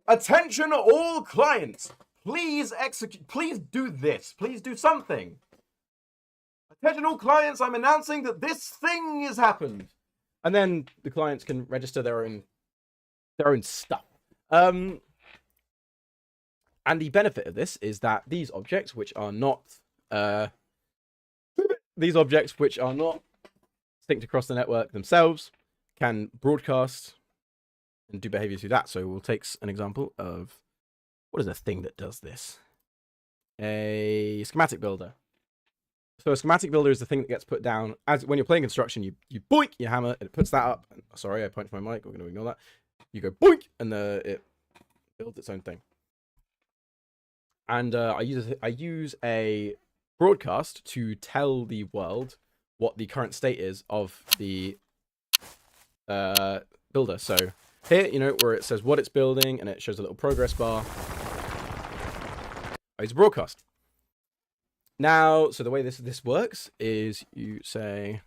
attention all clients, please execute, please do this, please do something. Attention all clients, I'm announcing that this thing has happened. And then the clients can register their own stuff. And the benefit of this is that these objects, which are not synced across the network themselves, can broadcast and do behavior through that. So we'll take an example of what is a thing that does this? A schematic builder. So a schematic builder is the thing that gets put down as when you're playing construction. You boink your hammer and it puts that up. Sorry, I punched my mic. We're going to ignore that. You go boink and it builds its own thing. And I use a broadcast to tell the world what the current state is of the builder. So here, where it says what it's building and it shows a little progress bar. I use a broadcast. Now, so the way this works is you say,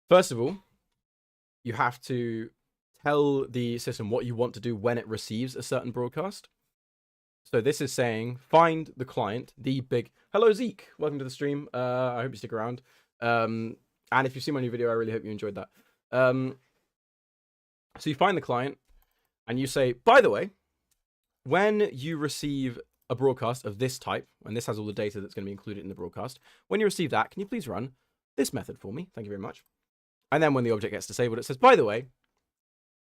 first of all, you have to tell the system what you want to do when it receives a certain broadcast. So this is saying, find the client, the big, hello Zeke, welcome to the stream. I hope you stick around. And if you've seen my new video, I really hope you enjoyed that. So you find the client and you say, by the way, when you receive a broadcast of this type, and this has all the data that's going to be included in the broadcast. When you receive that, can you please run this method for me? Thank you very much. And then when the object gets disabled, it says, by the way,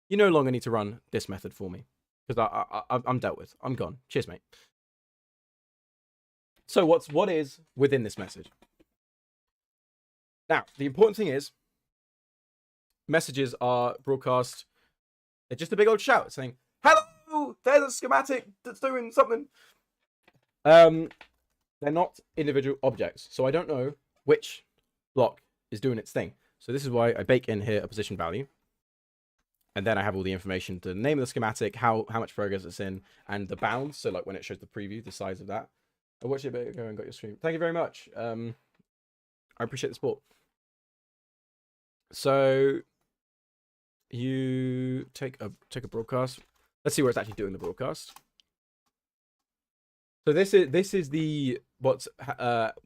you no longer need to run this method for me because I'm dealt with. I'm gone. Cheers, mate. So what is within this message? Now, the important thing is messages are broadcast. They're just a big old shout saying, hello, there's a schematic that's doing something. They're not individual objects. So I don't know which block is doing its thing. So this is why I bake in here a position value. And then I have all the information, the name of the schematic, how much progress it's in, and the bounds. So like when it shows the preview, the size of that. I watched it a bit ago and got your stream. Thank you very much. I appreciate the support. So you take a broadcast. Let's see where it's actually doing the broadcast. So this is the what's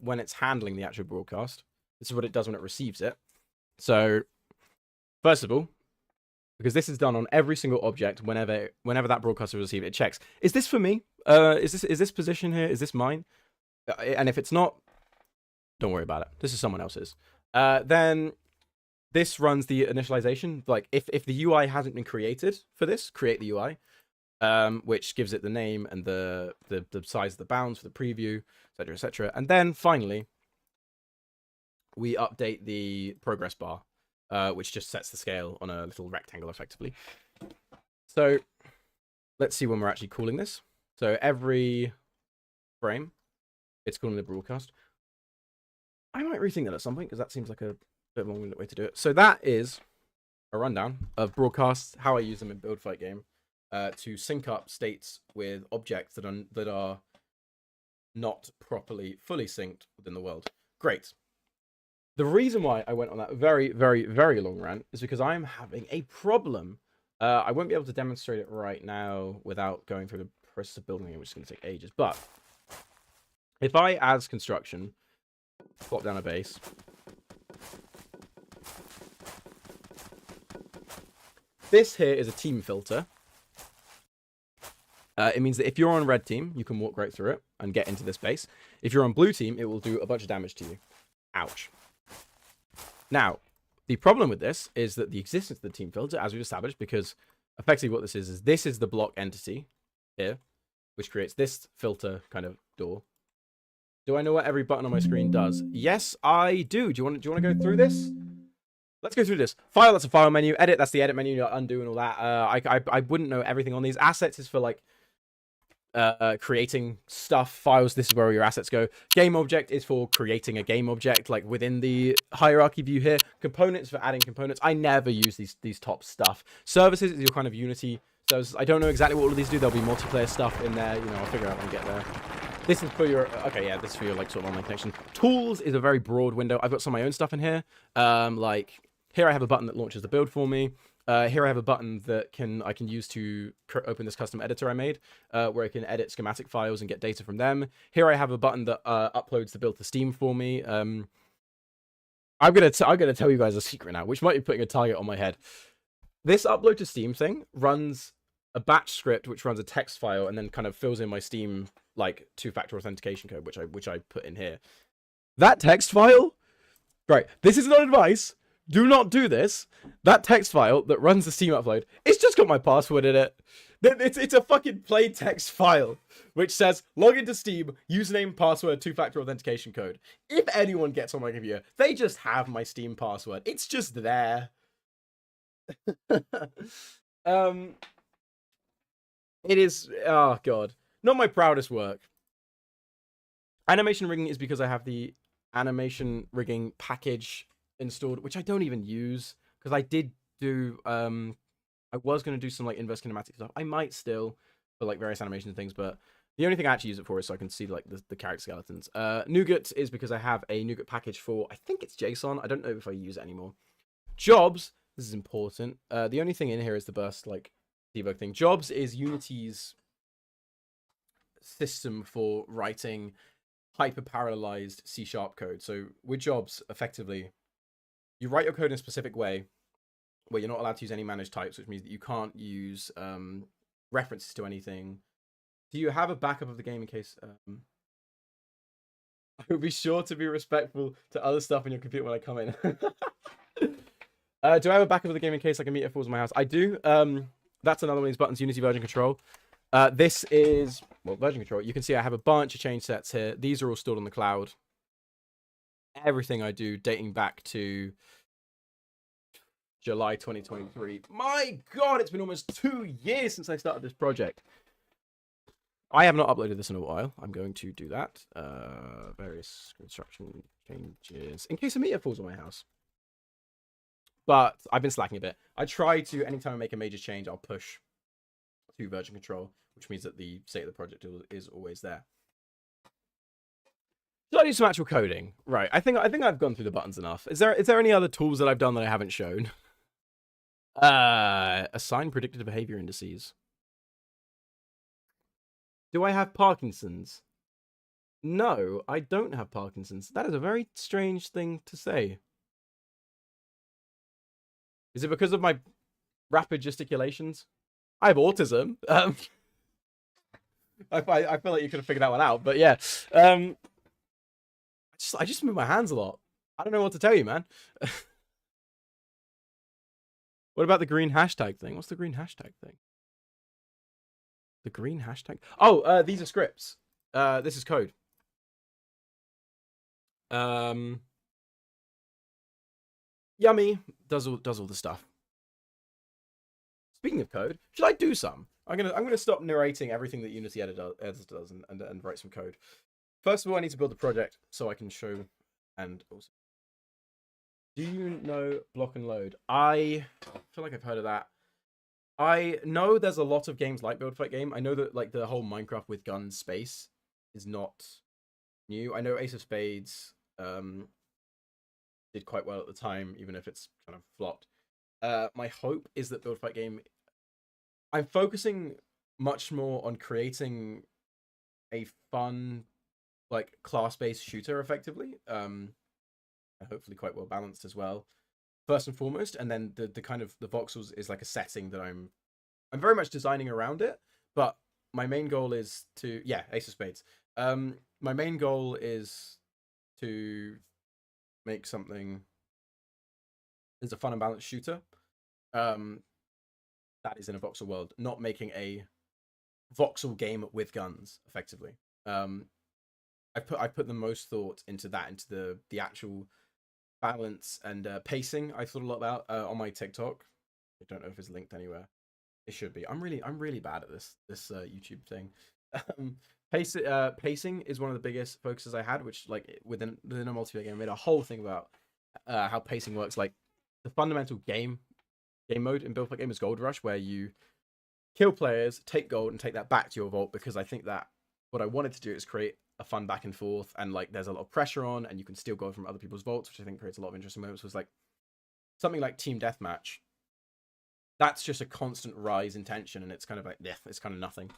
when it's handling the actual broadcast. This is what it does when it receives it. So first of all, because this is done on every single object, whenever that broadcast is received, it checks: is this for me? Is this position here? Is this mine? And if it's not, don't worry about it. This is someone else's. Then this runs the initialization. Like if the UI hasn't been created for this, create the UI, which gives it the name and the size of the bounds for the preview, etc., etc. And then finally, we update the progress bar, which just sets the scale on a little rectangle, effectively. So let's see when we're actually calling this. So every frame, it's calling the broadcast. I might rethink that at some point because that seems like a bit more way to do it. So that is a rundown of broadcasts, how I use them in Build Fight Game to sync up states with objects that are not properly fully synced within the world. Great. The reason why I went on that very, very, very long rant is because I'm having a problem. I won't be able to demonstrate it right now without going through the process of building it, which is going to take ages. But if I, as construction, plop down a base, this here is a team filter. It means that if you're on red team, you can walk right through it and get into this base. If you're on blue team, it will do a bunch of damage to you. Ouch. Now, the problem with this is that the existence of the team filter, as we've established, because effectively what this is the block entity here, which creates this filter kind of door. Do I know what every button on my screen does? Yes, I do. Do you want to go through this? Let's go through this. File, that's a file menu. Edit, that's the edit menu. Undo and all that. I wouldn't know everything on these. Assets is for like creating stuff. Files, this is where your assets go. Game object is for creating a game object, like within the hierarchy view here. Components for adding components. I never use these top stuff. Services is your kind of Unity services. I don't know exactly what all of these do. There'll be multiplayer stuff in there. You know, I'll figure out when I get there. This is for your, okay, yeah, this is for your like sort of online connection. Tools is a very broad window. I've got some of my own stuff in here. Like here I have a button that launches the build for me. Here I have a button that I can use to open this custom editor I made, where I can edit schematic files and get data from them. Here I have a button that uploads the build to Steam for me. I'm gonna tell you guys a secret now, which might be putting a target on my head. This upload to Steam thing runs a batch script which runs a text file and then kind of fills in my Steam like two-factor authentication code, which I put in here. That text file, right? This is not advice. Do not do this. That text file that runs the Steam upload, it's just got my password in it. It's a fucking plain text file which says log into Steam, username, password, two-factor authentication code. If anyone gets on my computer, they just have my Steam password. It's just there. It is, oh god, not my proudest work. Animation rigging is because I have the animation rigging package installed, which I don't even use because I did do I was going to do some like inverse kinematic stuff. I might still for like various animation things, but the only thing I actually use it for is so I can see like the character skeletons. Nougat is because I have a Nougat package for, I think it's JSON. I don't know if I use it anymore. Jobs, this is important. The only thing in here is the burst like debug thing. Jobs is Unity's system for writing hyper-parallelized C# code. So with jobs, effectively, you write your code in a specific way where you're not allowed to use any managed types, which means that you can't use references to anything. Do you have a backup of the game in case? I will be sure to be respectful to other stuff on your computer when I come in. Do I have a backup of the game in case like a meter falls on my house? I do. That's another one of these buttons, Unity version control. This is, well, version control. You can see I have a bunch of change sets here. These are all stored on the cloud. Everything I do dating back to July 2023. My God, it's been almost 2 years since I started this project. I have not uploaded this in a while. I'm going to do that. Various construction changes in case a meter falls on my house. But I've been slacking a bit. I try to, anytime I make a major change, I'll push to version control, which means that the state of the project is always there. Should I do some actual coding? Right. I think I've gone through the buttons enough. Is there any other tools that I've done that I haven't shown? Assign predicted behavior indices. Do I have Parkinson's? No, I don't have Parkinson's. That is a very strange thing to say. Is it because of my rapid gesticulations? I have autism. I feel like you could have figured that one out, but yeah. I just move my hands a lot. I don't know what to tell you, man. What about the green hashtag thing? What's the green hashtag thing? The green hashtag? Oh, these are scripts. This is code. Yummy does all the stuff. Speaking of code, should I do some? I'm gonna stop narrating everything that Unity editor does and write some code. First of all, I need to build a project so I can show and also. Do you know block and load? I feel like I've heard of that. I know there's a lot of games like Build Fight Game. I know that like the whole Minecraft with guns space is not new. I know Ace of Spades did quite well at the time, even if it's kind of flopped. My hope is that Build Fight Game, I'm focusing much more on creating a fun, like class-based shooter effectively. Hopefully quite well balanced as well, first and foremost, and then the kind of the voxels is like a setting that I'm very much designing around it, but my main goal is to Ace of Spades. My main goal is to make something as a fun and balanced shooter that is in a voxel world, not making a voxel game with guns effectively. I put the most thought into that, into the actual balance and pacing. I thought a lot about on my TikTok. I don't know if it's linked anywhere. It should be. I'm really bad at this YouTube thing. Pacing is one of the biggest focuses I had, which like within a multiplayer game, I made a whole thing about how pacing works. Like the fundamental game mode in Build Fight Game is Gold Rush, where you kill players, take gold, and take that back to your vault, because I think that what I wanted to do is create a fun back and forth, and like there's a lot of pressure on, and you can steal gold from other people's vaults, which I think creates a lot of interesting moments. Was like something like Team Deathmatch. That's just a constant rise in tension, and it's kind of like it's kind of nothing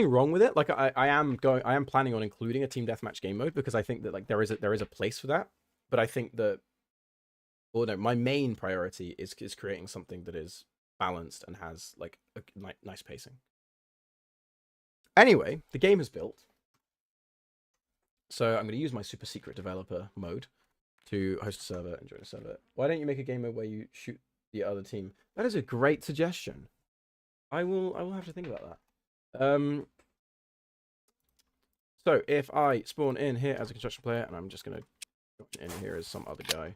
wrong with it. Like I am planning on including a Team Deathmatch game mode, because I think that like there is a place for that. But I think that, well, no, my main priority is creating something that is balanced and has like a nice pacing. Anyway, the game is built. So I'm going to use my super secret developer mode to host a server and join a server. Why don't you make a game mode where you shoot the other team? That is a great suggestion. I will have to think about that. So if I spawn in here as a construction player, and I'm just going to in here as some other guy.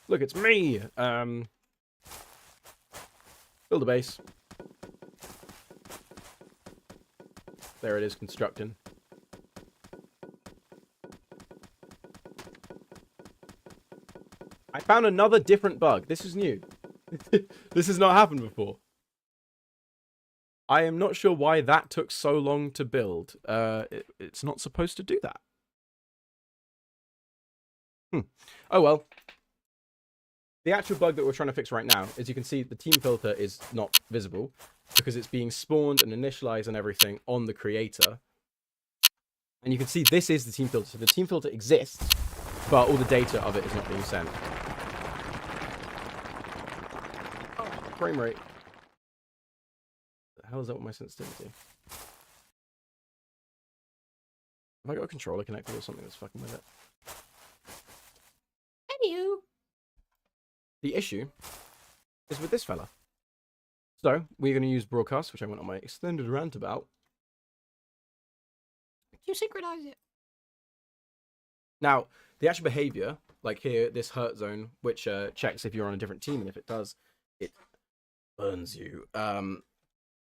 Look, it's me. Build a base. There it is, constructing. I found another different bug. This is new. This has not happened before. I am not sure why that took so long to build. It's not supposed to do that. Oh well. The actual bug that we're trying to fix right now is, you can see the team filter is not visible because it's being spawned and initialized and everything on the creator. And you can see this is the team filter. So the team filter exists, but all the data of it is not being sent. Oh, frame rate. What the hell is that with my sensitivity? Have I got a controller connected or something that's fucking with it? Anywho. The issue is with this fella. So, we're going to use broadcast, which I went on my extended rant about, to synchronize it. Now, the actual behavior, like here, this hurt zone, which checks if you're on a different team, and if it does, it burns you.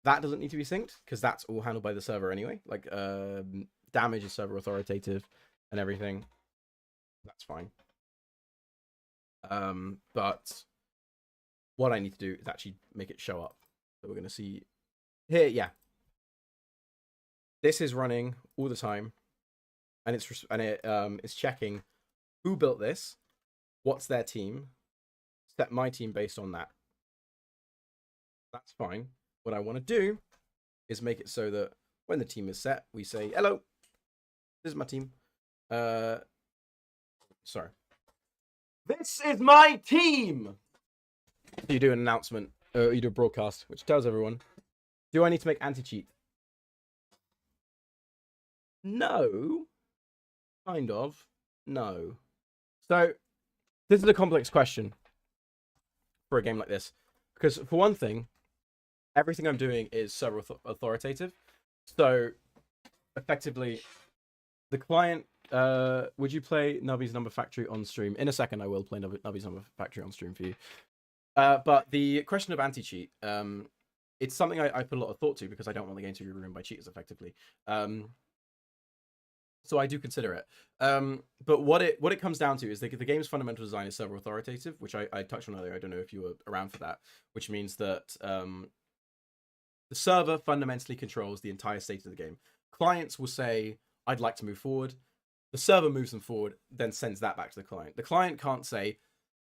That doesn't need to be synced, because that's all handled by the server anyway. Like, damage is server authoritative and everything. That's fine. But what I need to do is actually make it show up. So we're going to see here, yeah. This is running all the time, and it's checking who built this, what's their team, set my team based on that. That's fine. What I want to do is make it so that when the team is set, we say, hello, this is my team. Sorry. This is my team! You do an announcement, you do a broadcast, which tells everyone, do I need to make anti-cheat? No. Kind of. No. So, this is a complex question for a game like this. Because, for one thing, everything I'm doing is server authoritative. So, effectively, the client... would you play Nubby's Number Factory on stream? In a second, I will play Nubby's Number Factory on stream for you. But the question of anti-cheat, it's something I put a lot of thought to because I don't want the game to be ruined by cheaters, effectively. So I do consider it. But what it comes down to is the game's fundamental design is server authoritative, which I touched on earlier. I don't know if you were around for that, which means that the server fundamentally controls the entire state of the game. Clients will say, I'd like to move forward. The server moves them forward, then sends that back to the client. The client can't say,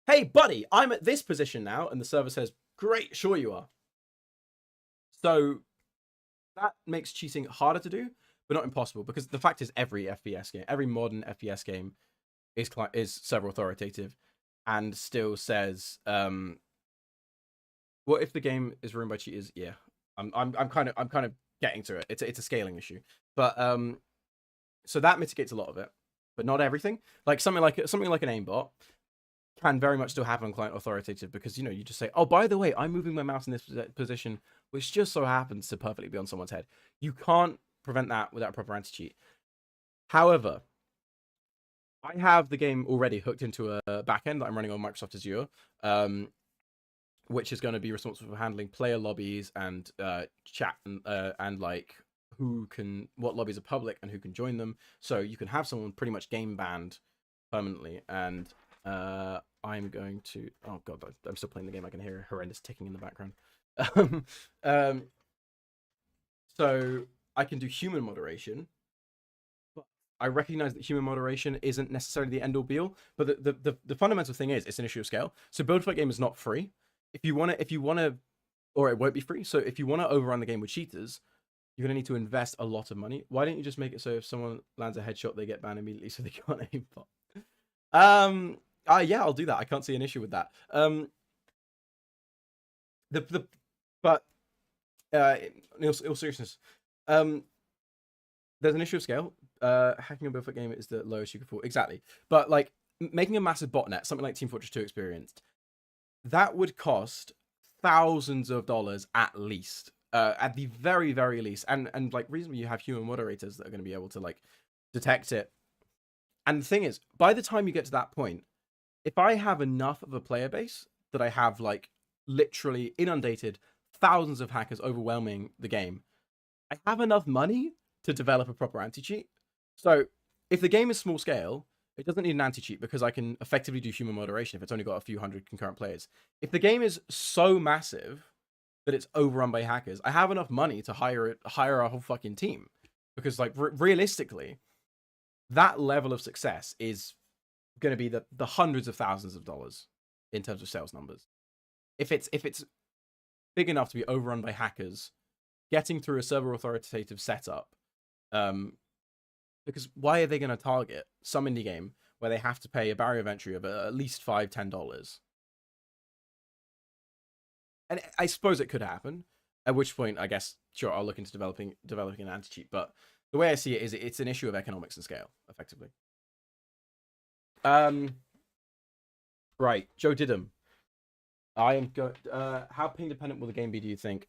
hey, buddy, I'm at this position now. And the server says, great, sure you are. So that makes cheating harder to do, but not impossible. Because the fact is every FPS game, every modern FPS game is server authoritative and still says, what if the game is ruined by cheaters? Yeah, I'm kind of getting to it. It's a scaling issue. But so that mitigates a lot of it, but not everything. Like something like an aimbot can very much still happen on client authoritative because, you know, you just say, oh, by the way, I'm moving my mouse in this position, which just so happens to perfectly be on someone's head. You can't prevent that without a proper anti-cheat. However, I have the game already hooked into a backend that I'm running on Microsoft Azure, which is going to be responsible for handling player lobbies and chat and like what lobbies are public and who can join them. So you can have someone pretty much game banned permanently. And I'm going to, oh god, I'm still playing the game. I can hear horrendous ticking in the background. So I can do human moderation. But I recognize that human moderation isn't necessarily the end all be all. But the fundamental thing is it's an issue of scale. So Build Fight Game is not free. If you want to, or it won't be free. So if you want to overrun the game with cheaters, you're going to need to invest a lot of money. Why don't you just make it so if someone lands a headshot, they get banned immediately so they can't aim bot? Yeah, I'll do that. I can't see an issue with that. But in all seriousness, there's an issue of scale. Hacking a Build Fight Game is the lowest you can fall. Exactly. But like making a massive botnet, something like Team Fortress 2 experienced, that would cost thousands of dollars at least. At the very, very least. And like reasonably you have human moderators that are going to be able to like detect it. And the thing is, by the time you get to that point, if I have enough of a player base that I have like literally inundated thousands of hackers overwhelming the game, I have enough money to develop a proper anti-cheat. So if the game is small scale, it doesn't need an anti-cheat because I can effectively do human moderation if it's only got a few hundred concurrent players. If the game is so massive that it's overrun by hackers, I have enough money to hire a whole fucking team. Because like realistically, that level of success is going to be the hundreds of thousands of dollars in terms of sales numbers. If it's big enough to be overrun by hackers, getting through a server authoritative setup, because why are they going to target some indie game where they have to pay a barrier of entry of at least $5-10? And I suppose it could happen, At which point, I guess, sure, I'll look into developing an anti-cheat. But the way I see it is it's an issue of economics and scale, effectively. Right, Joe Didham. I am going. How ping dependent will the game be? Do you think?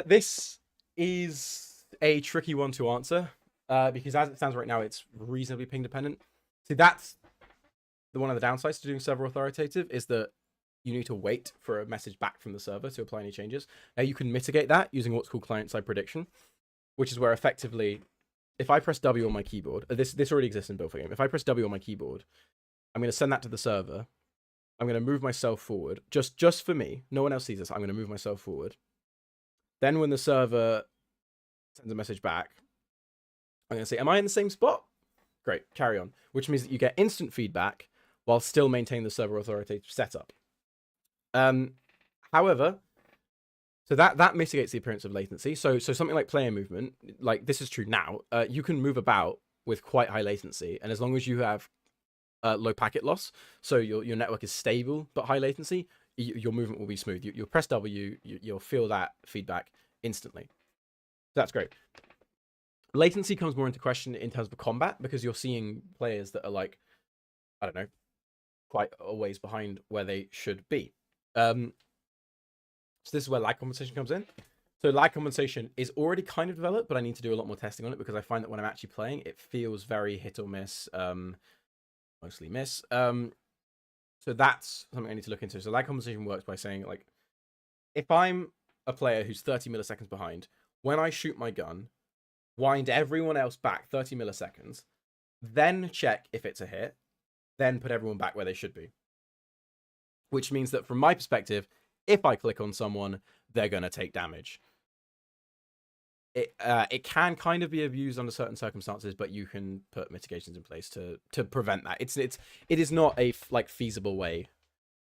This is a tricky one to answer. Because as it stands right now, it's reasonably ping dependent. See, that's one of the downsides to doing server authoritative is that you need to wait for a message back from the server to apply any changes. Now you can mitigate that using what's called client-side prediction, which is where effectively, if I press W on my keyboard, this already exists in Build4Game. If I press W on my keyboard, I'm going to send that to the server. I'm going to move myself forward, just for me. No one else sees this. I'm going to move myself forward. Then when the server sends a message back, I'm going to say, am I in the same spot? Great, carry on. Which means that you get instant feedback while still maintaining the server authoritative setup. However, so that mitigates the appearance of latency. So something like player movement, like this is true now, you can move about with quite high latency. And as long as you have low packet loss, so your network is stable but high latency, your movement will be smooth. You'll press W, you'll feel that feedback instantly. That's great. Latency comes more into question in terms of combat because you're seeing players that are like, I don't know, quite a ways behind where they should be. So this is where lag compensation comes in. So lag compensation is already kind of developed, but I need to do a lot more testing on it because I find that when I'm actually playing, it feels very hit or miss, mostly miss. So that's something I need to look into. So lag compensation works by saying, like, if I'm a player who's 30 milliseconds behind, when I shoot my gun, wind everyone else back 30 milliseconds, then check if it's a hit, then put everyone back where they should be. Which means that from my perspective, if I click on someone, they're going to take damage. It can kind of be abused under certain circumstances, but you can put mitigations in place to prevent that. It is not a feasible way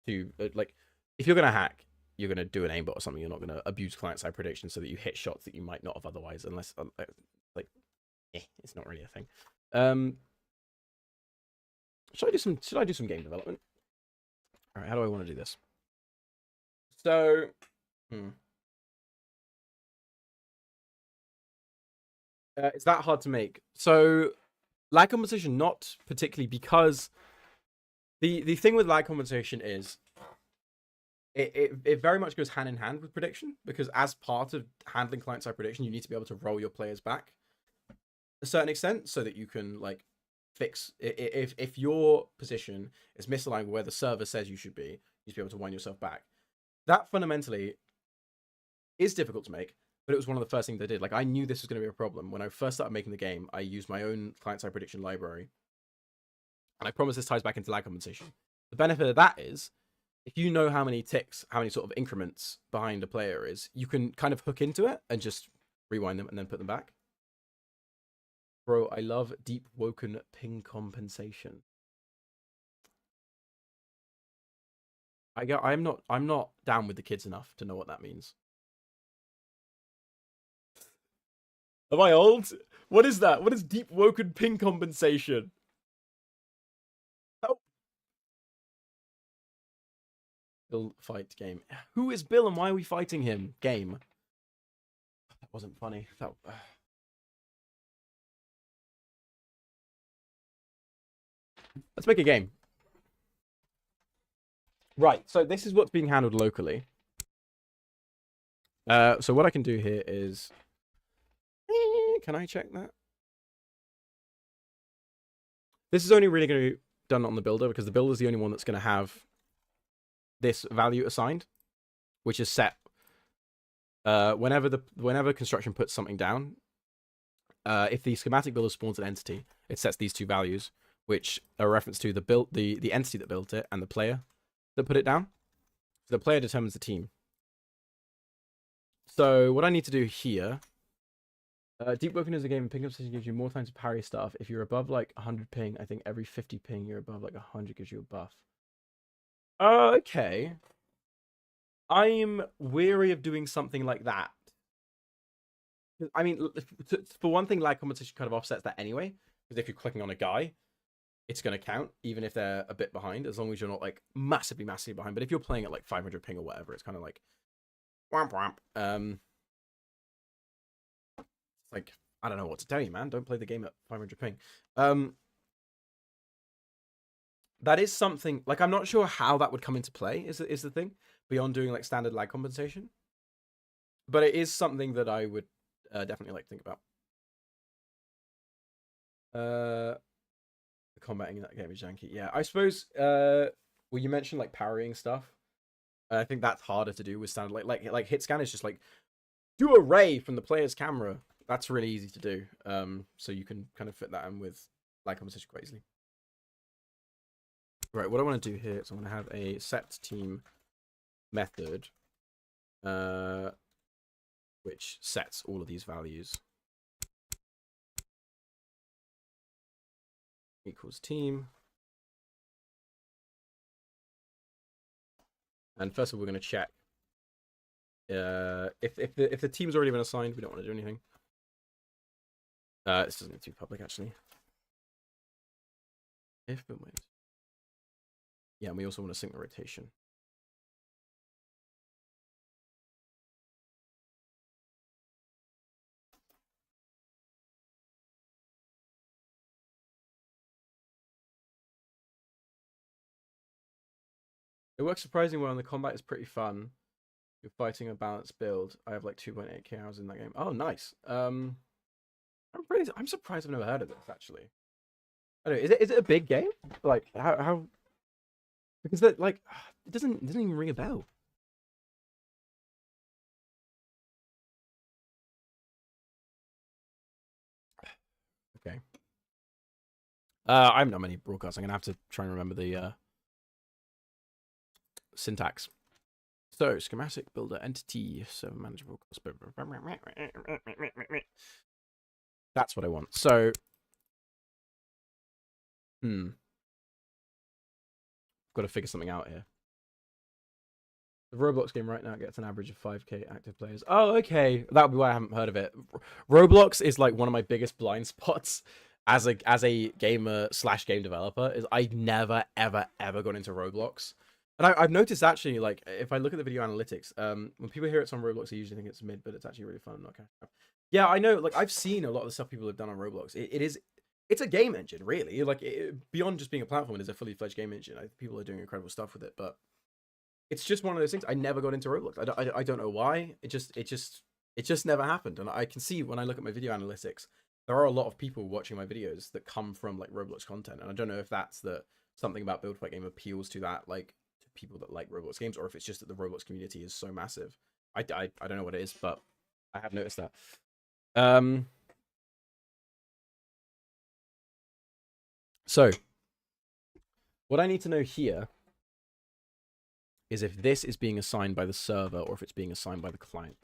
to like, if you're going to hack, you're going to do an aimbot or something. You're not going to abuse client-side prediction so that you hit shots that you might not have otherwise, unless it's not really a thing. Should I do some game development? All right, how do I want to do this? So, it's that hard to make. So, lag compensation, not particularly, because the thing with lag compensation is it very much goes hand in hand with prediction, because as part of handling client-side prediction, you need to be able to roll your players back a certain extent so that you can like fix if your position is misaligned with where the server says you should be, you need to be able to wind yourself back. That fundamentally is difficult to make, but it was one of the first things I did. Like, I knew this was going to be a problem. When I first started making the game, I used my own client-side prediction library. And I promise this ties back into lag compensation. The benefit of that is, if you know how many ticks, how many sort of increments behind a player is, you can kind of hook into it and just rewind them and then put them back. Bro, I love deep woken ping compensation. I'm not down with the kids enough to know what that means. Am I old? What is that? What is deep woken ping compensation? Oh. Bill fight game. Who is Bill and why are we fighting him? Game. That wasn't funny. Let's make a game. Right, so this is what's being handled locally. So what I can do here is... Can I check that? This is only really going to be done on the builder, because the builder is the only one that's going to have this value assigned, which is set whenever construction puts something down. If the schematic builder spawns an entity, it sets these two values, which are a reference to the entity that built it and the player that put it down. So the player determines the team. So what I need to do here, Deep Woken is a game, ping compensation gives you more time to parry stuff. If you're above like 100 ping, I think every 50 ping you're above like 100 gives you a buff. Okay. I'm weary of doing something like that. I mean, for one thing, lag compensation kind of offsets that anyway. Because if you're clicking on a guy, it's going to count, even if they're a bit behind, as long as you're not like massively behind. But if you're playing at like 500 ping or whatever, it's kind of like Womp womp. Like, I don't know what to tell you, man. Don't play the game at 500 ping. That is something, like, I'm not sure how that would come into play, is the thing, beyond doing, like, standard lag compensation. But it is something that I would definitely like to think about. The combating in that game is janky. Yeah, I suppose, well, you mentioned, like, parrying stuff. I think that's harder to do with standard, like hit scan is just, like, do a ray from the player's camera. That's really easy to do. So you can kind of fit that in with lag compensation quite easily. Right, what I want to do here is I'm going to have a set team method, which sets all of these values. Equals team. And first of all, we're going to check if the team's already been assigned. We don't want to do anything. This doesn't need to be public, actually. If but wait. Yeah, and we also want to sync the rotation. It works surprisingly well, and the combat is pretty fun. You're fighting a balanced build. I have like 2.8k hours in that game. Oh, nice. I'm surprised I've never heard of this, actually. I don't know, is it a big game? Like how because that, like, it doesn't even ring a bell. Okay. I haven't done many broadcasts. I'm gonna have to try and remember the syntax. So, schematic builder entity server manager broadcast. That's what I want. So, got to figure something out here. The Roblox game right now gets an average of 5k active players. Oh, okay. That would be why I haven't heard of it. Roblox is like one of my biggest blind spots as a gamer / game developer. Is I never ever got into Roblox. And I've noticed, actually, like, if I look at the video analytics, when people hear it's on Roblox, they usually think it's mid, but it's actually really fun. Okay. Yeah, I know. Like, I've seen a lot of the stuff people have done on Roblox. It's a game engine, really. Like, beyond just being a platform, it is a fully fledged game engine. People are doing incredible stuff with it, but it's just one of those things. I never got into Roblox. I don't know why. It just never happened. And I can see when I look at my video analytics, there are a lot of people watching my videos that come from like Roblox content, and I don't know if that's something about Build Fight Game appeals to that, like, to people that like Roblox games, or if it's just that the Roblox community is so massive. I don't know what it is, but I have noticed that. So what I need to know here is if this is being assigned by the server or if it's being assigned by the client.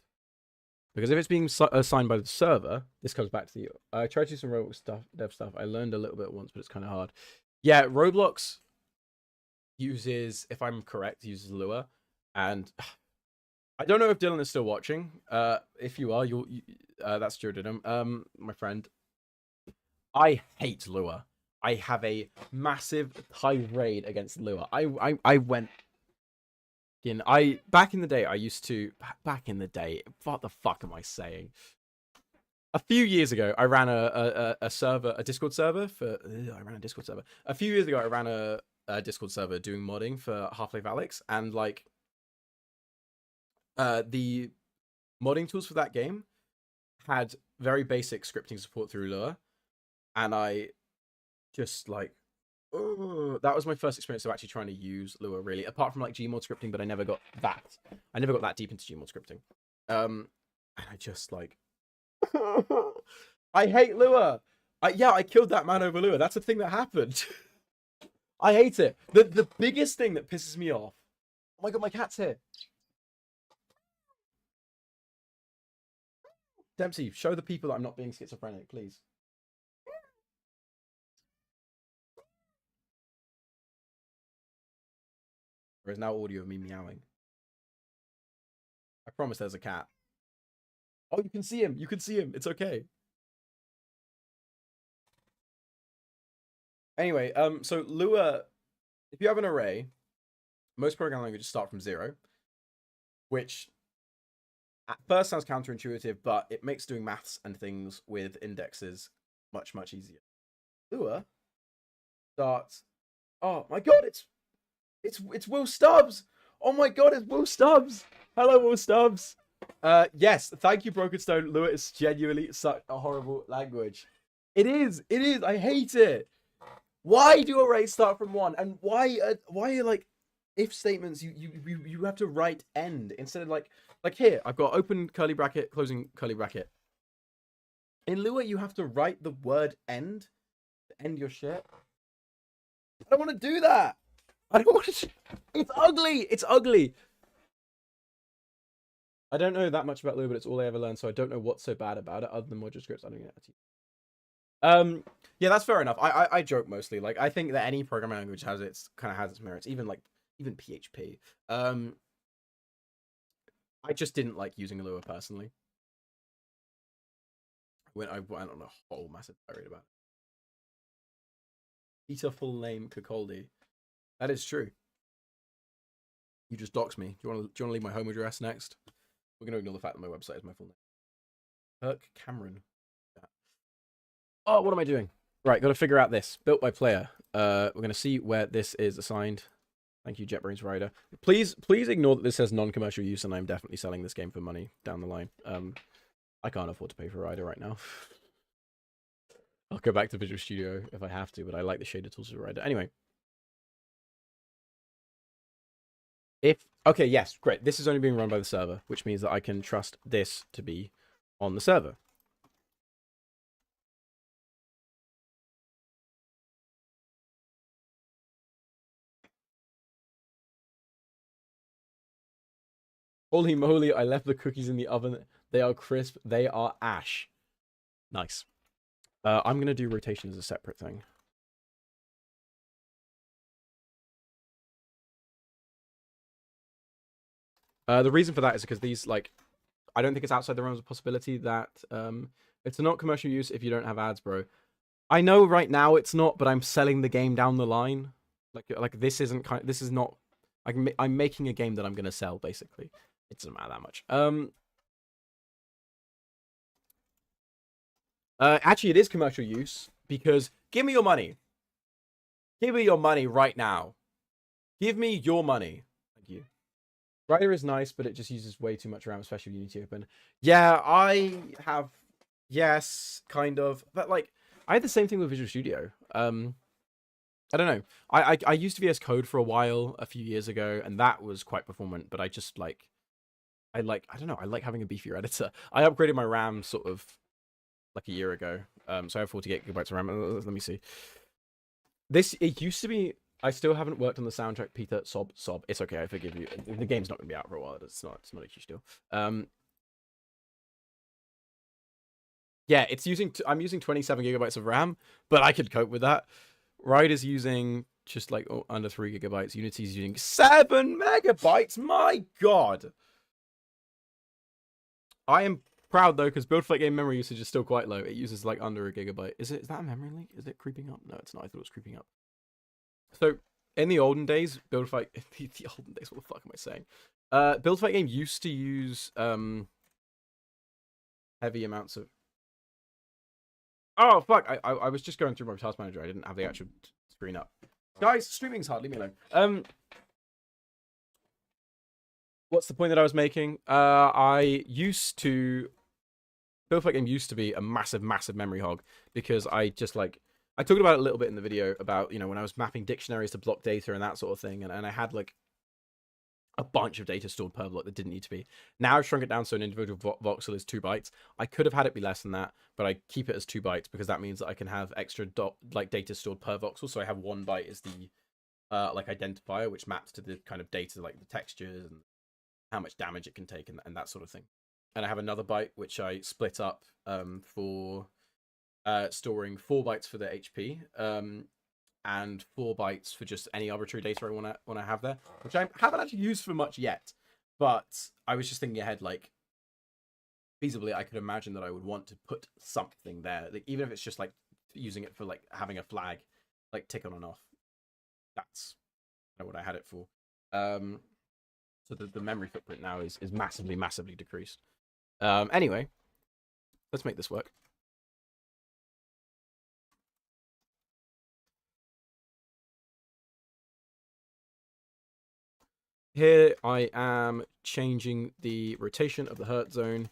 Because if it's being assigned by the server, this comes back to you. I tried to do some Roblox dev stuff. I learned a little bit once, but it's kind of hard. Yeah, Roblox uses, if I'm correct, uses Lua. And I don't know if Dylan is still watching. If you are, that's Jordan, my friend. I hate Lua. I have a massive tirade against Lua. I went back in the day, what the fuck am I saying? A few years ago, I ran a Discord server for. I ran a Discord server. A few years ago, I ran a Discord server doing modding for Half-Life Alyx, and like, the modding tools for that game had very basic scripting support through Lua, and I just like. That was my first experience of actually trying to use Lua, really, apart from like Gmod scripting, but I never got that deep into Gmod scripting. And I just like I hate Lua. I killed that man over Lua. That's a thing that happened. I hate it. The biggest thing that pisses me off. Oh my god, my cat's here. Dempsey, show the people that I'm not being schizophrenic, please. There is now audio of me meowing. I promise there's a cat. Oh, you can see him. You can see him. It's okay. Anyway, so Lua, if you have an array, most programming languages start from 0, which at first sounds counterintuitive, but it makes doing maths and things with indexes much, much easier. Lua starts. Oh my god, it's Will Stubbs. Oh my god, it's Will Stubbs. Hello, Will Stubbs. Yes, thank you, Broken Stone. Lua is genuinely such a horrible language. It is. It is. I hate it. Why do arrays start from 1? And why are like if statements you have to write end instead of like here I've got open curly bracket, closing curly bracket. In Lua you have to write the word end to end your shit. I don't want to do that. I don't want to. It's ugly. It's ugly. I don't know that much about Lua, but it's all I ever learned, so I don't know what's so bad about it other than module scripts. I don't know. Yeah, that's fair enough. I joke mostly. Like I think that any programming language has its merits, even PHP. I just didn't like using Lua personally. I went on a whole massive tirade about it. Peter full name Kakoldi. That is true. You just doxed me. Do you want to leave my home address next? We're gonna ignore the fact that my website is my full name. Kirk Cameron. Oh, what am I doing? Right, got to figure out this. Built by player. We're gonna see where this is assigned. Thank you, JetBrains Rider. Please ignore that this says non-commercial use, and I'm definitely selling this game for money down the line. I can't afford to pay for Rider right now. I'll go back to Visual Studio if I have to, but I like the shader tools for Rider. Anyway. Okay, yes, great. This is only being run by the server, which means that I can trust this to be on the server. Holy moly, I left the cookies in the oven. They are crisp. They are ash. Nice. I'm going to do rotation as a separate thing. The reason for that is because these, like, I don't think it's outside the realms of possibility that it's not commercial use if you don't have ads, bro. I know right now it's not, but I'm selling the game down the line. Like this isn't this is not. I'm making a game that I'm gonna sell. Basically, it doesn't matter that much. Actually, it is commercial use because give me your money. Give me your money right now. Give me your money. Thank you. Rider is nice, but it just uses way too much RAM, especially with Unity open. Yeah, I have. Yes, kind of. But like, I had the same thing with Visual Studio. I don't know. I used VS Code for a while a few years ago, and that was quite performant. But I just I don't know. I like having a beefier editor. I upgraded my RAM sort of like a year ago. So I have 48 gigabytes of RAM. Let me see. It used to be. I still haven't worked on the soundtrack, Peter. Sob. It's okay. I forgive you. The game's not gonna be out for a while. It's not a huge deal. Yeah, I'm using 27 gigabytes of RAM, but I could cope with that. Ryder's using just like under 3 gigabytes. Unity's using 7 megabytes. My god. I am proud though, because build fight game memory usage is still quite low. It uses like under 1 gigabyte. Is that a memory leak? Is it creeping up? No, it's not. I thought it was creeping up. So in the olden days, build fight the olden days, what the fuck am I saying? Build fight game used to use heavy amounts of. Oh fuck! I was just going through my task manager. I didn't have the actual screen up. Guys, streaming's hard. Leave me alone. What's the point that I was making? I used to. Build fight game used to be a massive memory hog because I just like. I talked about it a little bit in the video about, you know, when I was mapping dictionaries to block data and that sort of thing, and I had like a bunch of data stored per block that didn't need to be. Now I've shrunk it down so an individual voxel is 2 bytes. I could have had it be less than that, but I keep it as 2 bytes because that means that I can have extra data stored per voxel. So I have 1 byte as the like identifier, which maps to the kind of data, like the textures and how much damage it can take and that sort of thing. And I have another byte which I split up for storing 4 bytes for the HP. And 4 bytes for just any arbitrary data I want to have there, which I haven't actually used for much yet. But I was just thinking ahead, like feasibly, I could imagine that I would want to put something there, like even if it's just like using it for like having a flag, like tick on and off. That's kind of what I had it for. So the memory footprint now is massively decreased. Anyway, let's make this work. Here I am changing the rotation of the hurt zone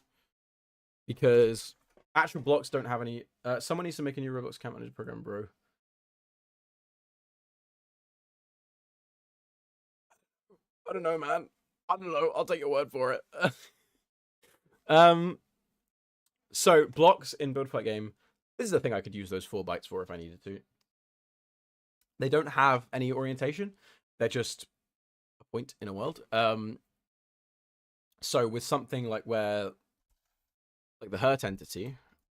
because actual blocks don't have any. Someone needs to make a new Roblox camp manager program, bro. I don't know, man. I don't know. I'll take your word for it. So blocks in Build Fight game. This is the thing I could use those 4 bytes for if I needed to. They don't have any orientation. They're just a point in a world. So with something like where, like the hurt entity,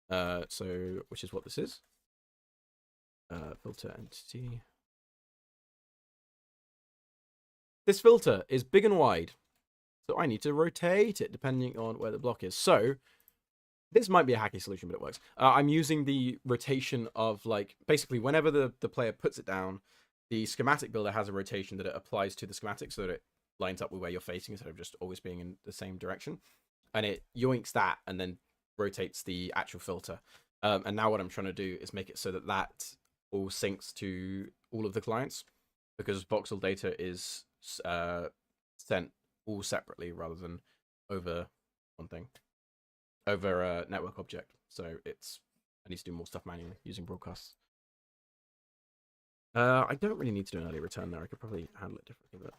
so which is what this is. Filter entity. This filter is big and wide, so I need to rotate it depending on where the block is. So this might be a hacky solution, but it works. I'm using the rotation of, like, basically whenever the player puts it down, the schematic builder has a rotation that it applies to the schematic so that it lines up with where you're facing instead of just always being in the same direction. And it yoinks that and then rotates the actual filter. And now what I'm trying to do is make it so that that all syncs to all of the clients, because voxel data is sent all separately rather than over one thing, over a network object. So I need to do more stuff manually using broadcasts. I don't really need to do an early return there. I could probably handle it differently, but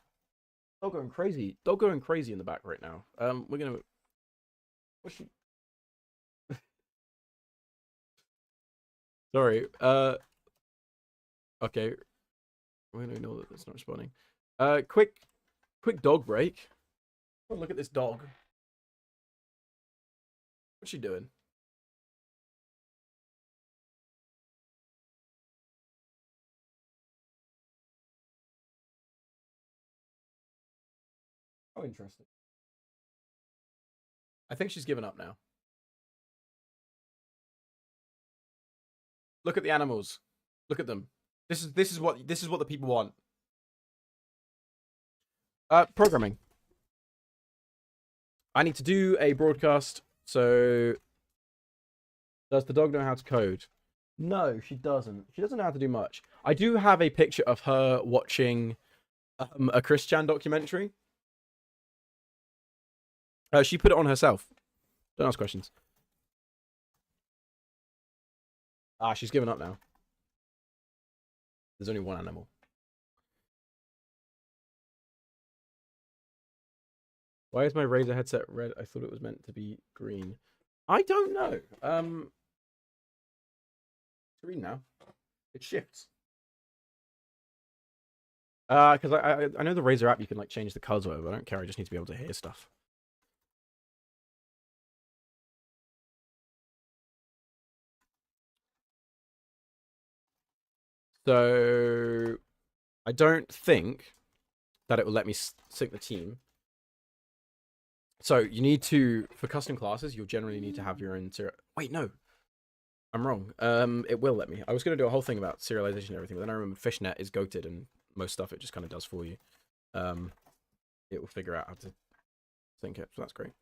dog going crazy. Dog going crazy in the back right now. We're gonna. What's she? Sorry. Okay. We're gonna ignore that it's not responding. Quick dog break. Oh, look at this dog. What's she doing? Oh, interesting. I think she's given up now. Look at the animals. Look at them. This is what the people want. Programming. I need to do a broadcast. So, does the dog know how to code? No, she doesn't. She doesn't know how to do much. I do have a picture of her watching a Chris Chan documentary. She put it on herself. Don't ask questions. She's given up now. There's only one animal. Why is my Razer headset red? I thought it was meant to be green. I don't know. It's green now. It shifts. Because I know the Razer app you can like change the colors or whatever. I don't care. I just need to be able to hear stuff. So I don't think that it will let me sync the team. So you need to, for custom classes, you'll generally need to have your own Wait, no. I'm wrong. It will let me. I was going to do a whole thing about serialization and everything, but then I remember Fishnet is goated and most stuff it just kind of does for you. It will figure out how to sync it, so that's great.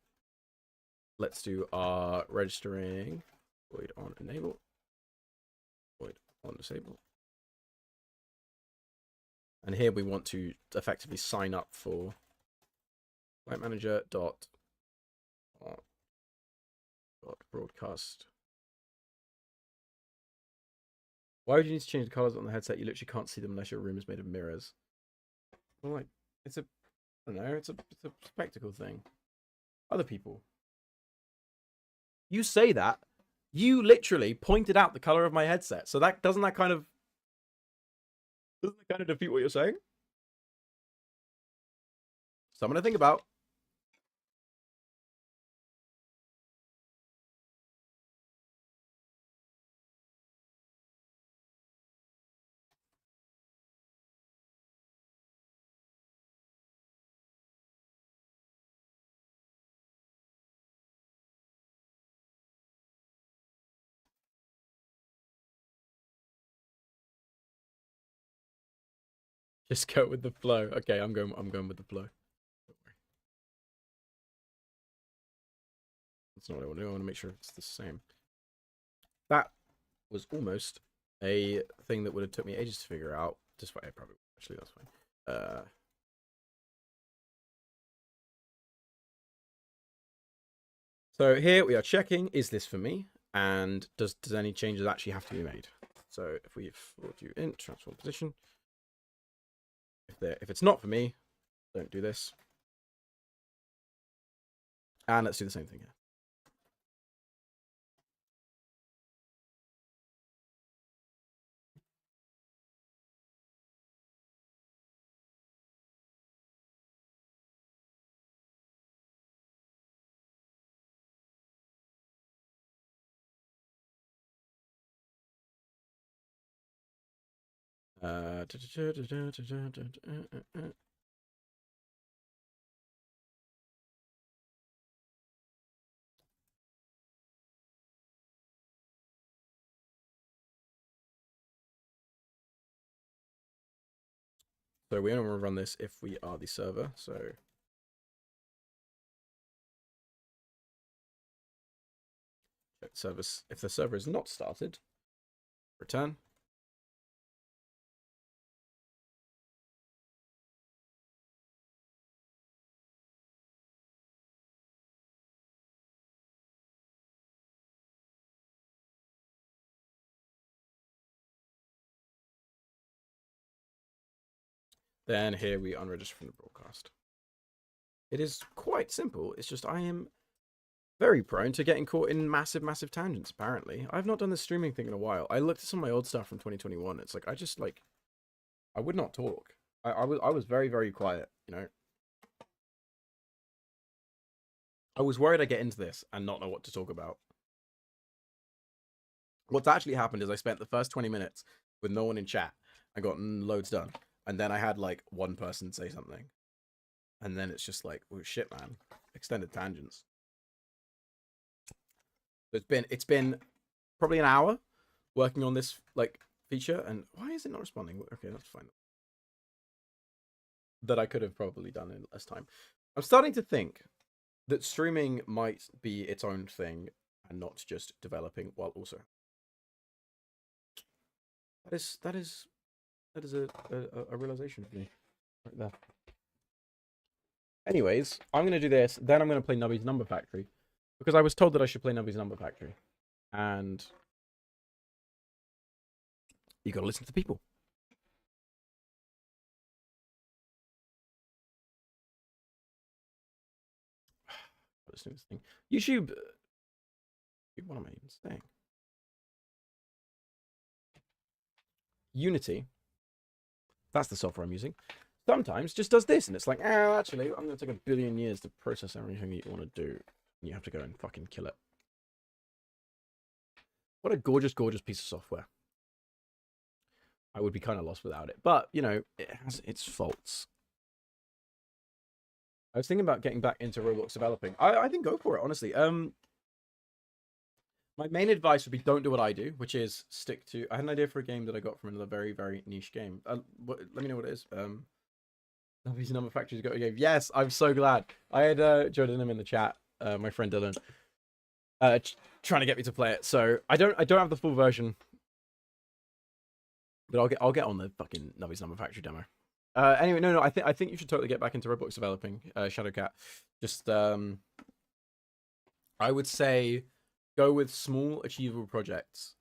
Let's do our registering. Void on enable. Void on disable. And here we want to effectively sign up for client manager dot broadcast. Why would you need to change the colors on the headset? You literally can't see them unless your room is made of mirrors. Well, like, it's a, I don't know, it's a spectacle thing. Other people. You say that. You literally pointed out the color of my headset. So doesn't that kind of defeat what you're saying? Something to think about. Just go with the flow. Okay, I'm going with the flow. That's not what I want to do. I want to make sure it's the same. That was almost a thing that would have took me ages to figure out. Despite it probably actually that's fine. So here we are checking, is this for me? And does any changes actually have to be made? So if we forward you in transform position, if it's not for me, don't do this. And let's do the same thing here. So we only want to run this if we are the server. So check service. If the server is not started, return. Then here we unregister from the broadcast. It is quite simple. It's just I am very prone to getting caught in massive, massive tangents, apparently. I've not done the streaming thing in a while. I looked at some of my old stuff from 2021. It's like, I would not talk. I was very, very quiet, you know. I was worried I'd get into this and not know what to talk about. What's actually happened is I spent the first 20 minutes with no one in chat and got loads done. And then I had like one person say something. And then it's just like, oh shit, man. Extended tangents. So it's been probably an hour working on this like feature, and why is it not responding? Okay, that's fine. That I could have probably done in less time. I'm starting to think that streaming might be its own thing and not just developing while also. That is a realization for me right there. Anyways, I'm gonna do this, then I'm gonna play Nubby's Number Factory. Because I was told that I should play Nubby's Number Factory. And you gotta listen to the people. Listening to this thing. YouTube. What am I even saying? Unity. That's the software I'm using. Sometimes just does this, and it's like, oh, actually, I'm gonna take a billion years to process everything that you want to do. And you have to go and fucking kill it. What a gorgeous, gorgeous piece of software. I would be kind of lost without it. But, you know, it has its faults. I was thinking about getting back into Roblox developing. I think go for it, honestly. My main advice would be don't do what I do, which is stick to... I had an idea for a game that I got from another very, very niche game. Let me know what it is. Nubby's Number Factory's got a game. Yes, I'm so glad. I had Joe Denham in the chat, my friend Dylan, trying to get me to play it. So I don't have the full version, but I'll get on the fucking Nubby's Number Factory demo. Anyway, no, I think you should totally get back into Roblox developing, Shadowcat. Just I would say go with small, achievable projects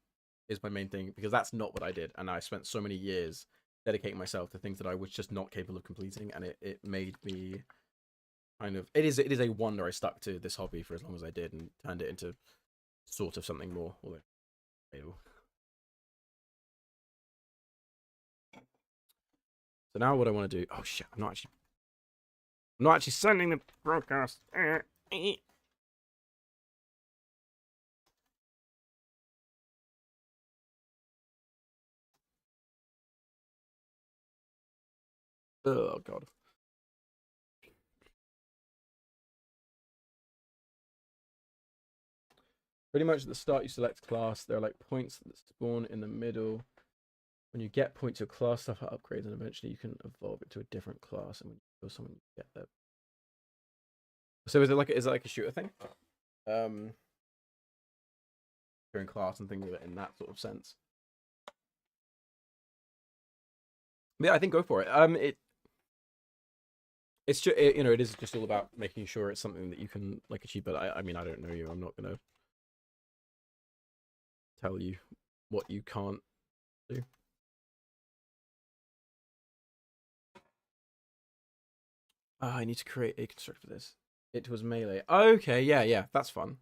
is my main thing, because that's not what I did, and I spent so many years dedicating myself to things that I was just not capable of completing, and it made me kind of... It is a wonder I stuck to this hobby for as long as I did and turned it into sort of something more. Although, so now what I want to do... Oh shit! I'm not actually sending the broadcast. Oh god. Pretty much at the start you select class. There are like points that spawn in the middle. When you get points, your class stuff are upgraded, and eventually you can evolve it to a different class. And when you kill someone, you get that. So is it like a shooter thing? um during class and things of it in that sort of sense. But yeah, I think go for it. It's just, you know, it is just all about making sure it's something that you can like achieve. But I mean, I don't know you. I'm not gonna tell you what you can't do. I need to create a constructor for this. It was melee. Okay, yeah, that's fun.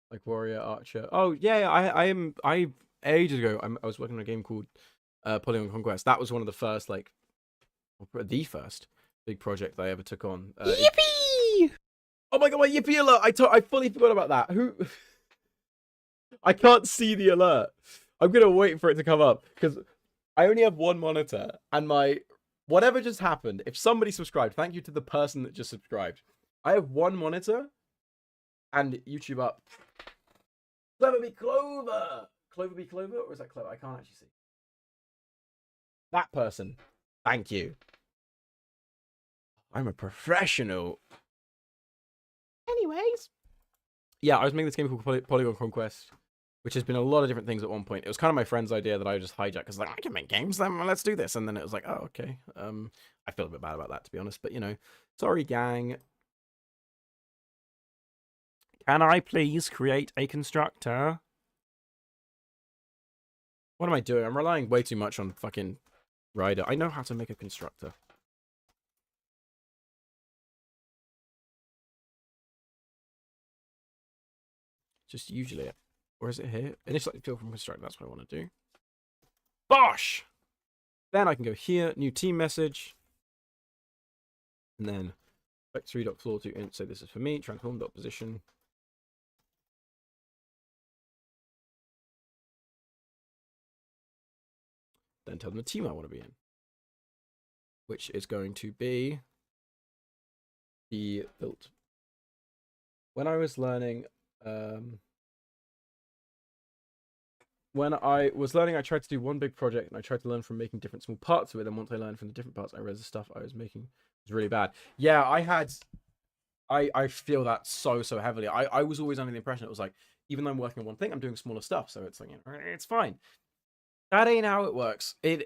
Like warrior, archer. Oh yeah, I ages ago. I was working on a game called Polygon Conquest. That was one of the first, like, the first big project I ever took on. Yippee! Oh my god, my yippee alert! I fully forgot about that. Who? I can't see the alert. I'm gonna wait for it to come up because I only have one monitor and my whatever just happened. If somebody subscribed, thank you to the person that just subscribed. I have one monitor and YouTube up. Clover be Clover. Clover be Clover, or is that Clover? I can't actually see. That person. Thank you. I'm a professional. Anyways. Yeah, I was making this game called Polygon Conquest, which has been a lot of different things at one point. It was kind of my friend's idea that I just hijacked because like I can make games, then let's do this. And then it was like, oh, okay. I feel a bit bad about that, to be honest. But you know, sorry, gang. Can I please create a constructor? What am I doing? I'm relying way too much on fucking Ryder. I know how to make a constructor. Just usually it. Or is it here? Initialize field from constructor. That's what I want to do. Bosh! Then I can go here, new team message. And then vec3.floor to int. So this is for me. Transform.position. Then tell them the team I want to be in, which is going to be the built. When I was learning, I tried to do one big project and I tried to learn from making different small parts of it. And once I learned from the different parts, I realized the stuff I was making was really bad. Yeah, I feel that so heavily. I was always under the impression it was like, even though I'm working on one thing, I'm doing smaller stuff. So it's like, you know, it's fine. That ain't how it works. And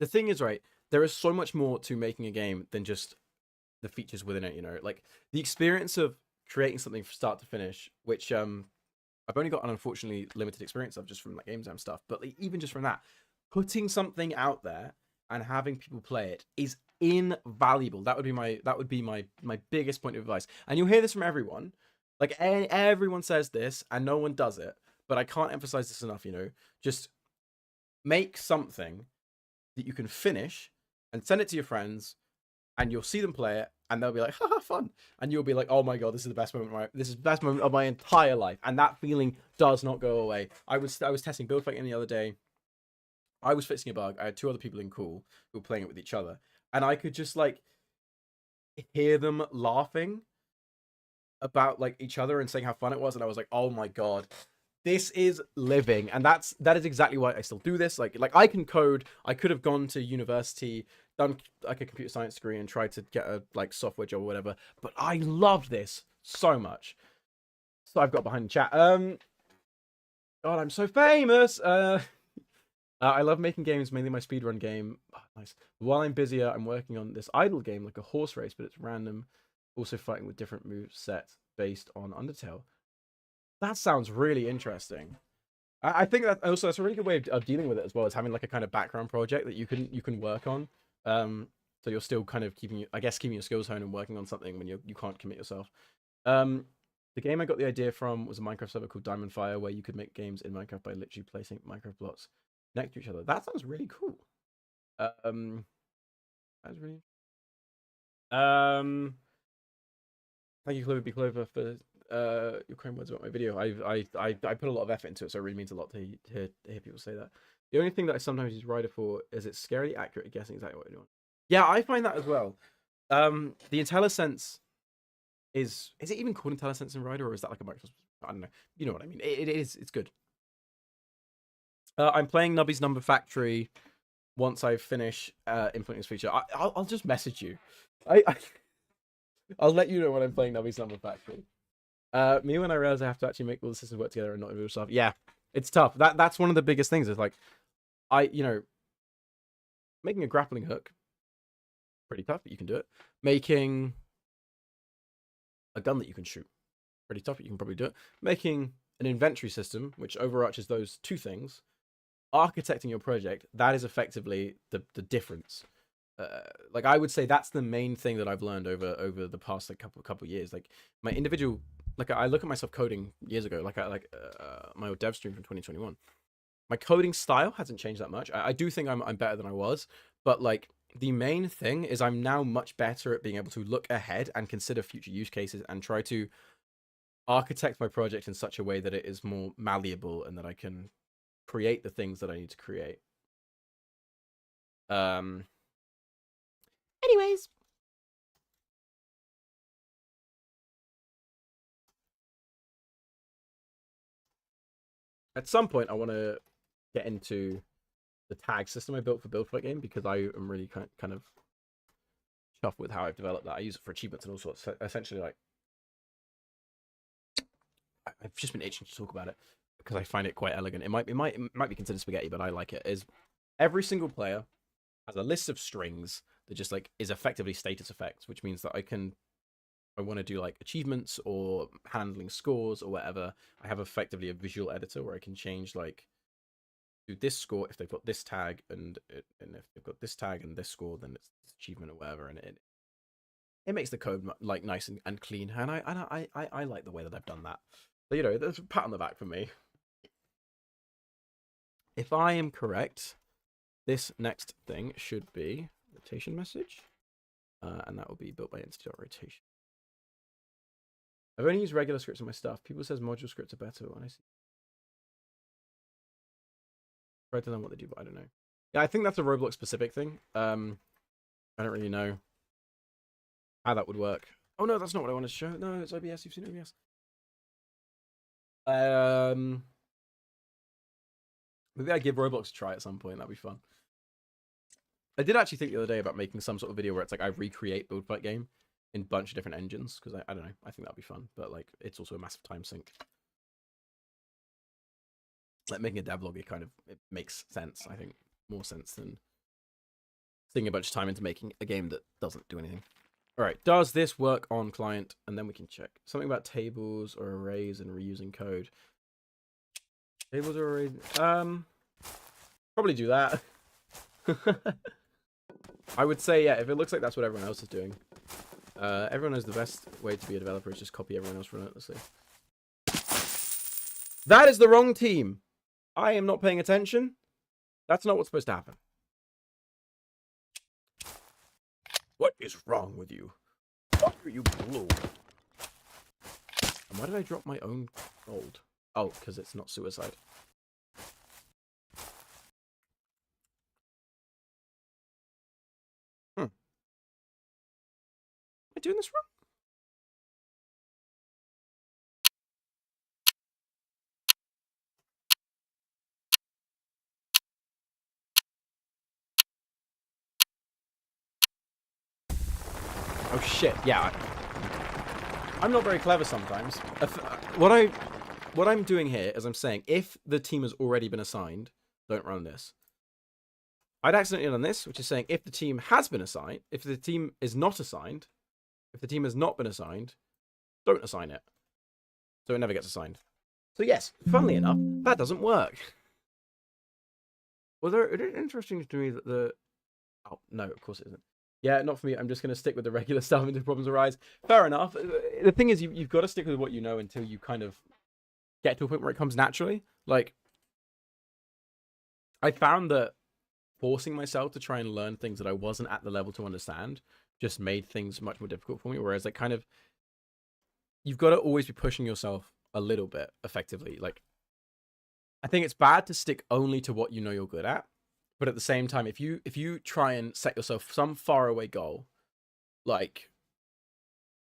the thing is, right, there is so much more to making a game than just the features within it, you know, like the experience of creating something from start to finish, which I've only got an unfortunately limited experience of just from like game jam stuff, but like, even just from that, putting something out there and having people play it is invaluable. That would be my biggest point of advice. And you'll hear this from everyone. Like everyone says this and no one does it, but I can't emphasize this enough, you know, just make something that you can finish and send it to your friends and you'll see them play it and they'll be like, haha, fun. And you'll be like, oh my god, this is the best moment of my entire life. And that feeling does not go away. I was testing build fighting the other day. I was fixing a bug. I had two other people in call who were playing it with each other. And I could just like hear them laughing about like each other and saying how fun it was. And I was like, oh my god, this is living. And that is exactly why I still do this. Like I can code. I could have gone to university, done like a computer science degree and tried to get a like software job or whatever, but I loved this so much. So I've got behind the chat. God, I'm so famous. I love making games, mainly my speedrun game. Oh, nice. While I'm busier, I'm working on this idle game, like a horse race, but it's random. Also fighting with different move sets based on Undertale. That sounds really interesting. I think that also that's a really good way of dealing with it as well, as having like a kind of background project that you can work on. So you're still kind of keeping your skills honed and working on something when you can't commit yourself. The game I got the idea from was a Minecraft server called Diamond Fire, where you could make games in Minecraft by literally placing Minecraft blocks next to each other. That sounds really cool. That's really. Thank you, Clover B. Clover, for your kind words about my video. I put a lot of effort into it, so it really means a lot to hear people say that. The only thing that I sometimes use Ryder for is it's scarily accurate at guessing exactly what you're doing. Yeah, I find that as well. The IntelliSense is it even called IntelliSense in Ryder, or is that like a Microsoft? I don't know. You know what I mean. It's good. I'm playing Nubby's Number Factory once I finish implementing this feature. I'll just message you. I'll let you know when I'm playing Nubby's Number Factory. Me when I realize I have to actually make all the systems work together and not individual stuff. Yeah, it's tough. That's one of the biggest things. Is like, making a grappling hook, pretty tough, but you can do it. Making a gun that you can shoot, pretty tough, but you can probably do it. Making an inventory system, which overarches those two things. Architecting your project, that is effectively the difference. Like I would say that's the main thing that I've learned over the past like couple years. Like my individual, like I look at myself coding years ago, like my old dev stream from 2021. My coding style hasn't changed that much. I do think I'm better than I was, but like the main thing is I'm now much better at being able to look ahead and consider future use cases and try to architect my project in such a way that it is more malleable and that I can create the things that I need to create. Anyways. At some point, I want to get into the tag system I built for Build Fight Game because I am really kind of chuffed with how I've developed that. I use it for achievements and all sorts. So essentially, like, I've just been itching to talk about it because I find it quite elegant. It might be considered spaghetti, but I like it. Is every single player has a list of strings that just like is effectively status effects, which means that I want to do like achievements or handling scores or whatever. I have effectively a visual editor where I can change like do this score if they've got this tag and if they've got this tag and this score, then it's this achievement or whatever, and it makes the code like nice and clean. And I like the way that I've done that. So there's a pat on the back for me. If I am correct, this next thing should be rotation message, and that will be built by entity.rotation. I've only used regular scripts in my stuff. People says module scripts are better when I see. Try to learn what they do, but I don't know. Yeah, I think that's a Roblox specific thing. I don't really know how that would work. Oh no, that's not what I wanted to show. No, it's OBS. You've seen OBS. Maybe I give Roblox a try at some point. That'd be fun. I did actually think the other day about making some sort of video where it's like I recreate Build Fight Game in a bunch of different engines because I don't know. I think that'd be fun, but like it's also a massive time sink. Like making a devlog, it makes sense. I think more sense than sticking a bunch of time into making a game that doesn't do anything. All right, does this work on client? And then we can check something about tables or arrays and reusing code. Tables or arrays? Probably do that. I would say yeah. If it looks like that's what everyone else is doing, everyone knows the best way to be a developer is just copy everyone else relentlessly. That is the wrong team. I am not paying attention. That's not what's supposed to happen. What is wrong with you? Why are you blue? And why did I drop my own gold? Oh, because it's not suicide. Am I doing this wrong? Oh shit, yeah. I'm not very clever sometimes. What I'm doing here is I'm saying if the team has already been assigned, don't run this. I'd accidentally done this, which is saying if the team has been assigned, if the team is not assigned, if the team has not been assigned, don't assign it. So it never gets assigned. So yes, funnily enough, that doesn't work. Well, it is interesting to me that the... Oh, no, of course it isn't. Yeah, not for me. I'm just going to stick with the regular stuff until problems arise. Fair enough. The thing is, you've got to stick with what you know until you kind of get to a point where it comes naturally. Like, I found that forcing myself to try and learn things that I wasn't at the level to understand just made things much more difficult for me. Whereas, like, kind of, you've got to always be pushing yourself a little bit effectively. Like, I think it's bad to stick only to what you know you're good at. But at the same time, if you try and set yourself some faraway goal, like,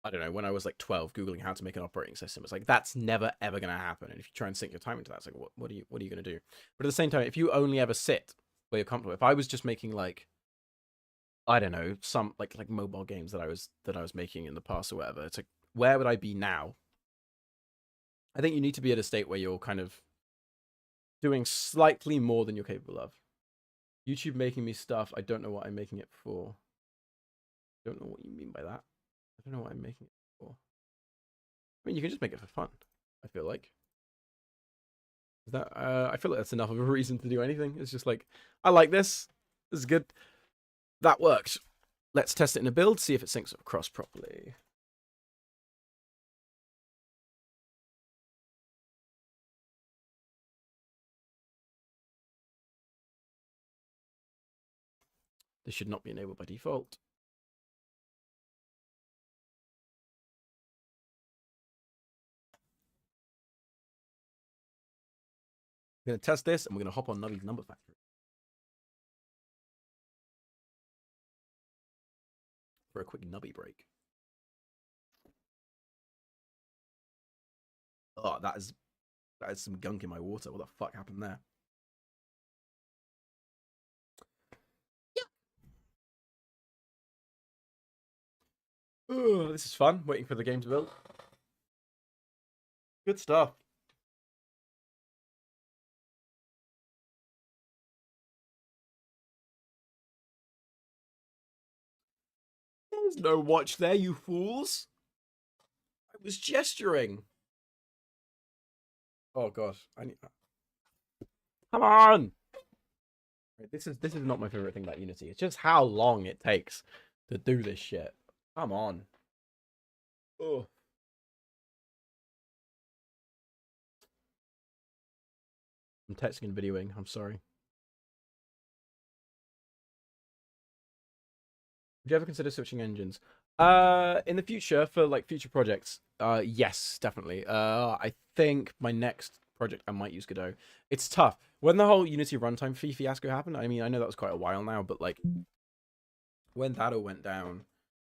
I don't know, when I was like 12, Googling how to make an operating system, it's like, that's never, ever going to happen. And if you try and sink your time into that, it's like, what are you going to do? But at the same time, if you only ever sit where you're comfortable, if I was just making like I don't know, some like mobile games that I was making in the past or whatever. It's like, where would I be now? I think you need to be at a state where you're kind of doing slightly more than you're capable of. YouTube making me stuff. I don't know what I'm making it for. Don't know what you mean by that. I don't know what I'm making it for. I mean, you can just make it for fun, I feel like. Is that I feel like that's enough of a reason to do anything. It's just like, I like this. This is good. That worked. Let's test it in a build, see if it syncs across properly. This should not be enabled by default. I'm going to test this, and we're going to hop on Nubby's Number Factory for a quick Nubby break. Oh, that is some gunk in my water. What the fuck happened there? Yeah. Oh, this is fun. Waiting for the game to build. Good stuff. There's no watch there, you fools. I was gesturing. Oh gosh, I need. Come on. This is not my favorite thing about Unity. It's just how long it takes to do this shit. Come on. Oh. I'm texting and videoing. I'm sorry. Would you ever consider switching engines? In the future, for like future projects, yes, definitely. I think my next project I might use Godot. It's tough. When the whole Unity runtime fee fiasco happened, I mean, I know that was quite a while now, but like when that all went down,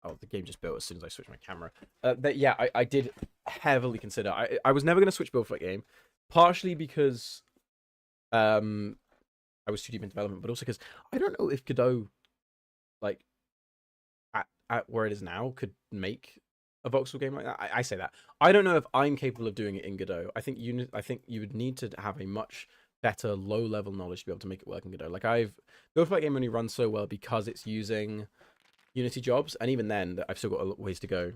oh, the game just built as soon as I switched my camera. But yeah, I did heavily consider. I was never going to switch build for that game, partially because I was too deep in development, but also because I don't know if Godot, like, at where it is now, could make a voxel game like that. I say that. I don't know if I'm capable of doing it in Godot. I think you would need to have a much better low-level knowledge to be able to make it work in Godot. Like, build for that game only runs so well because it's using Unity jobs, and even then, I've still got a ways to go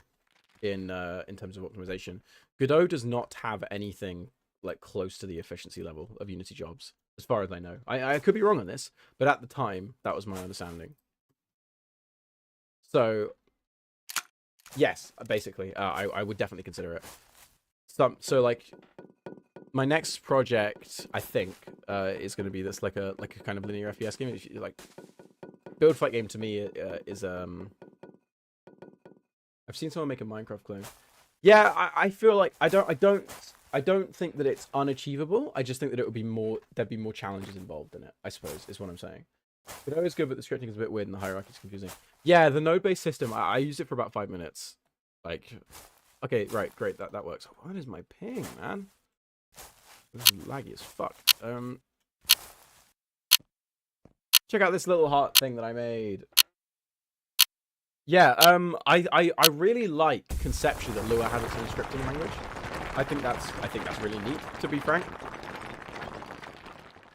in terms of optimization. Godot does not have anything like close to the efficiency level of Unity jobs, as far as I know. I could be wrong on this, but at the time, that was my understanding. So, yes, basically, I would definitely consider it. So like, my next project, I think, is going to be this like a kind of linear FPS game. Like, build fight game to me is I've seen someone make a Minecraft clone. Yeah, I feel like I don't think that it's unachievable. I just think that it would be there'd be more challenges involved in it, I suppose, is what I'm saying. Godot is good, but the scripting is a bit weird and the hierarchy is confusing. Yeah, the node-based system, I used it for about 5 minutes. Like, okay, right, great, that works. What is my ping, man? This is laggy as fuck. Check out this little heart thing that I made. Yeah, I really like conceptually that Lua has its own scripting language. I think that's really neat, to be frank.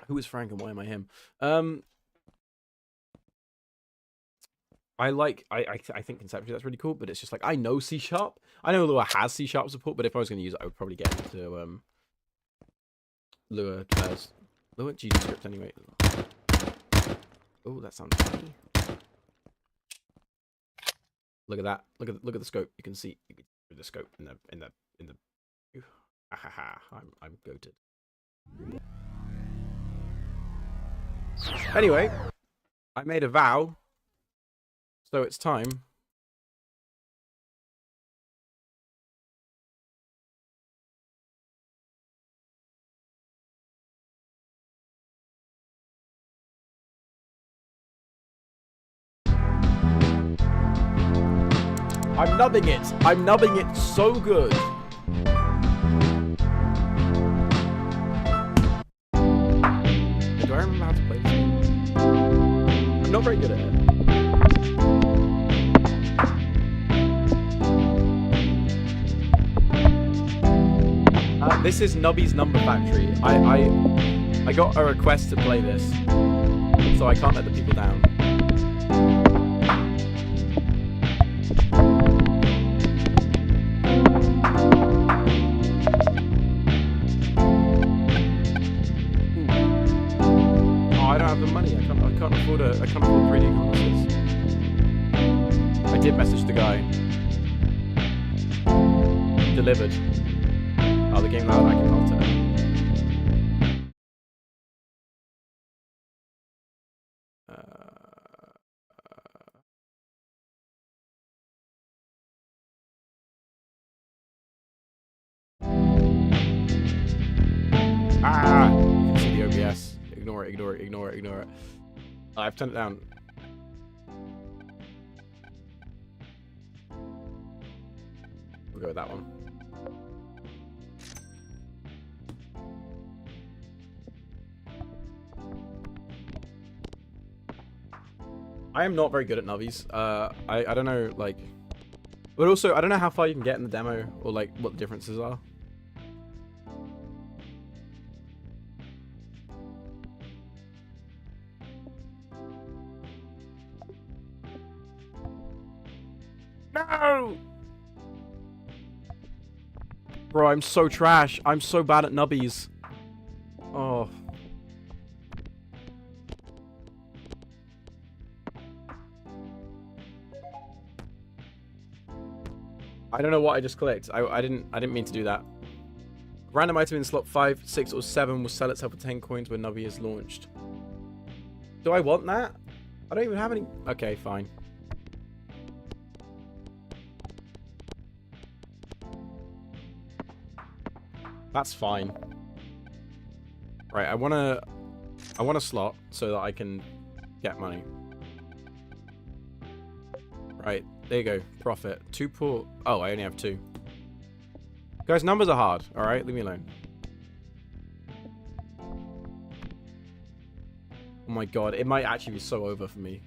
Who is Frank and why am I him? I think conceptually that's really cool, but it's just like, I know C#. I know Lua has C# support, but if I was going to use it, I would probably get into Lua GD script anyway. Oh, that sounds funny. Look at that. Look at the scope. You can see the scope in the. I'm goated. Anyway, I made a vow. So it's time. I'm nubbing it. I'm nubbing it so good. Do I remember how to play this game? I'm not very good at it. This is Nubby's Number Factory. I got a request to play this, so I can't let the people down. I can't afford 3D glasses. I did message the guy. Delivered. Oh, the game loud, I can alter you can see the OBS. Ignore it, ignore it, ignore it, ignore it. I've turned it down. We'll go with that one. I am not very good at nubbies. I don't know, like... But also, I don't know how far you can get in the demo, or like, what the differences are. No! Bro, I'm so trash. I'm so bad at nubbies. Oh. I don't know what I just clicked. I didn't mean to do that. Random item in slot 5, 6, or 7 will sell itself for 10 coins when Nubby is launched. Do I want that? I don't even have any. Okay, fine. That's fine. Right, I want a slot so that I can get money. Right, there you go. Profit. 2 poor. Oh, I only have 2. Guys, numbers are hard. All right, leave me alone. Oh my god, it might actually be so over for me.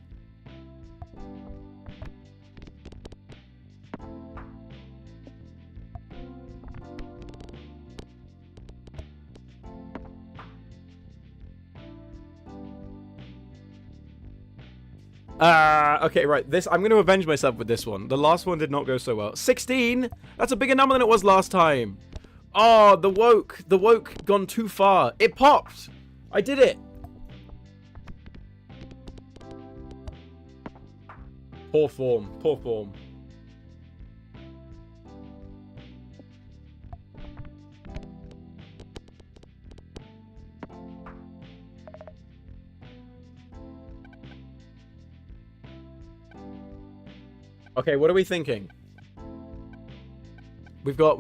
Okay, right. I'm going to avenge myself with this one. The last one did not go so well. 16? That's a bigger number than it was last time. Oh, the woke gone too far. It popped. I did it. Poor form. Poor form. Okay, what are we thinking? We've got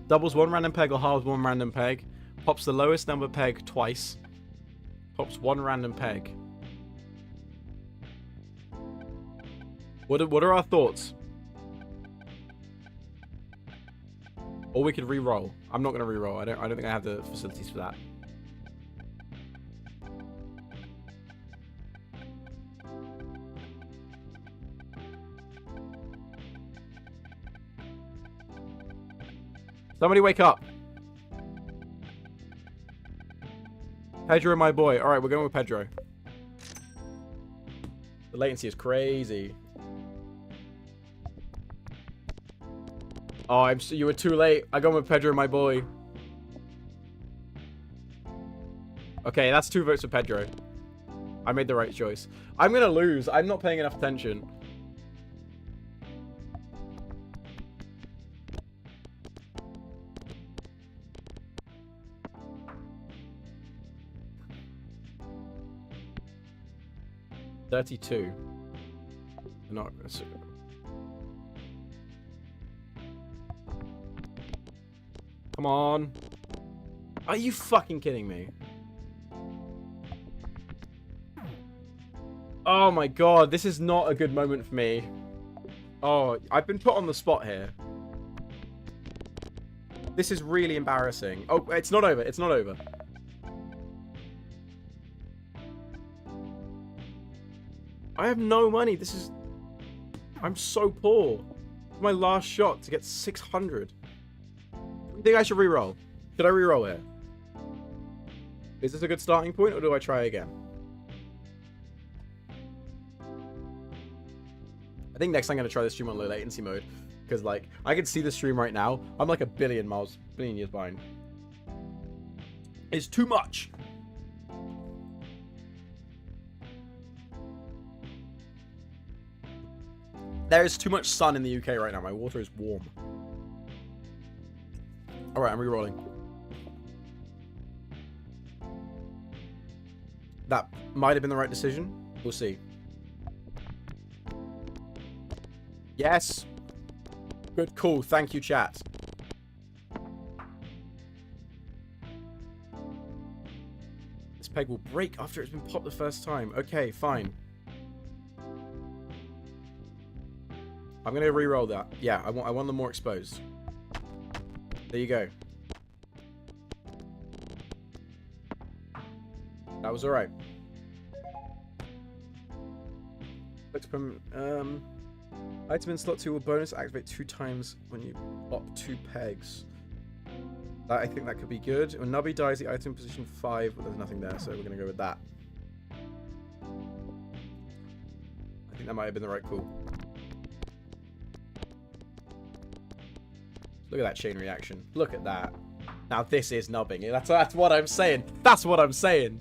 doubles 1 random peg or halves 1 random peg. Pops the lowest number peg twice. Pops 1 random peg. What are our thoughts? Or we could re-roll. I'm not gonna re-roll. I don't think I have the facilities for that. Somebody wake up. Pedro, my boy. All right, we're going with Pedro. The latency is crazy. Oh, you were too late. I go with Pedro, my boy. Okay, that's 2 votes for Pedro. I made the right choice. I'm gonna lose. I'm not paying enough attention. $32. Not. Come on. Are you fucking kidding me? Oh my god, this is not a good moment for me. Oh, I've been put on the spot here. This is really embarrassing. Oh, it's not over. It's not over. I have no money. This is... I'm so poor. It's my last shot to get 600. You think I should re-roll? Should I re-roll here? Is this a good starting point, or do I try again? I think next I'm going to try the stream on low latency mode. Because, like, I can see the stream right now. I'm like a billion years behind. It's too much. There is too much sun in the UK right now. My water is warm. Alright, I'm re-rolling. That might have been the right decision. We'll see. Yes. Good call. Thank you, chat. This peg will break after it's been popped the first time. Okay, fine. I'm going to re-roll that. Yeah, I want them more exposed. There you go. That was alright. Item in slot 2 will bonus activate 2 times when you pop 2 pegs. I think that could be good. When Nubby dies, the item in position 5, but there's nothing there, so we're going to go with that. I think that might have been the right call. Look at that chain reaction. Look at that. Now this is nubbing. That's what I'm saying. That's what I'm saying.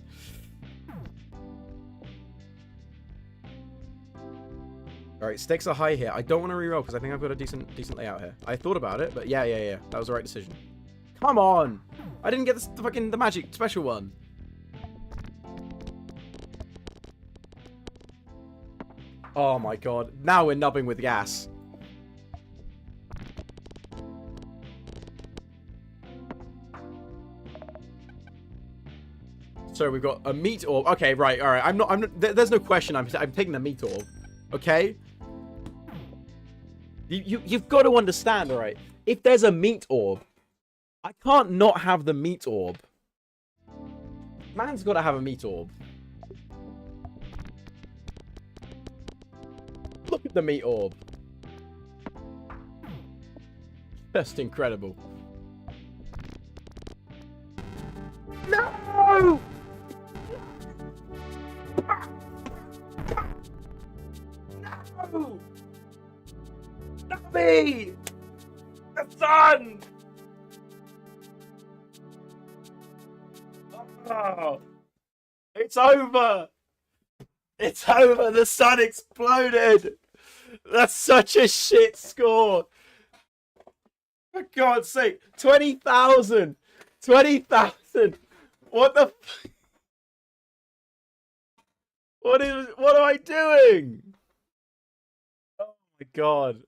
Alright, stakes are high here. I don't want to reroll because I think I've got a decent layout here. I thought about it, but yeah. That was the right decision. Come on! I didn't get the magic special one. Oh my god. Now we're nubbing with gas. So we've got a meat orb. Okay, right, alright. I'm not there's no question I'm taking the meat orb. Okay? You've got to understand, alright? If there's a meat orb, I can't not have the meat orb. Man's got to have a meat orb. Look at the meat orb. Just incredible. No! No! Not me! The sun! Oh, it's over! It's over! The sun exploded! That's such a shit score! For God's sake! 20,000! 20,000! What the f... What am I doing? Oh my god.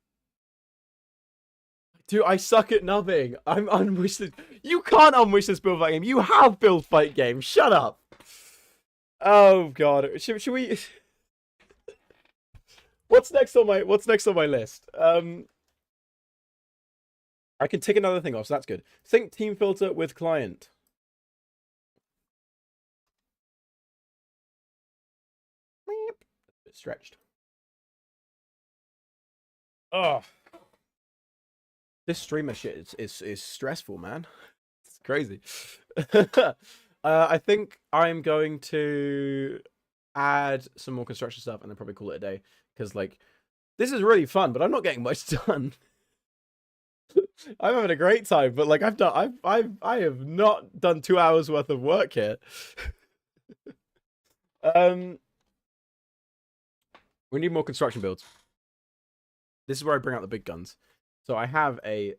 Dude, I suck at nubbing. I'm unwished. You can't unwish this build fight game. You have build fight game. Shut up. Oh god. Should we? What's next on my list? I can tick another thing off, so that's good. Sync team filter with client. Bit stretched. Oh. This streamer shit is stressful, man. It's crazy. I think I'm going to add some more construction stuff and then probably call it a day. Because, like, this is really fun, but I'm not getting much done. I'm having a great time, but like I have not done 2 hours worth of work here. We need more construction builds. This is where I bring out the big guns. So I have a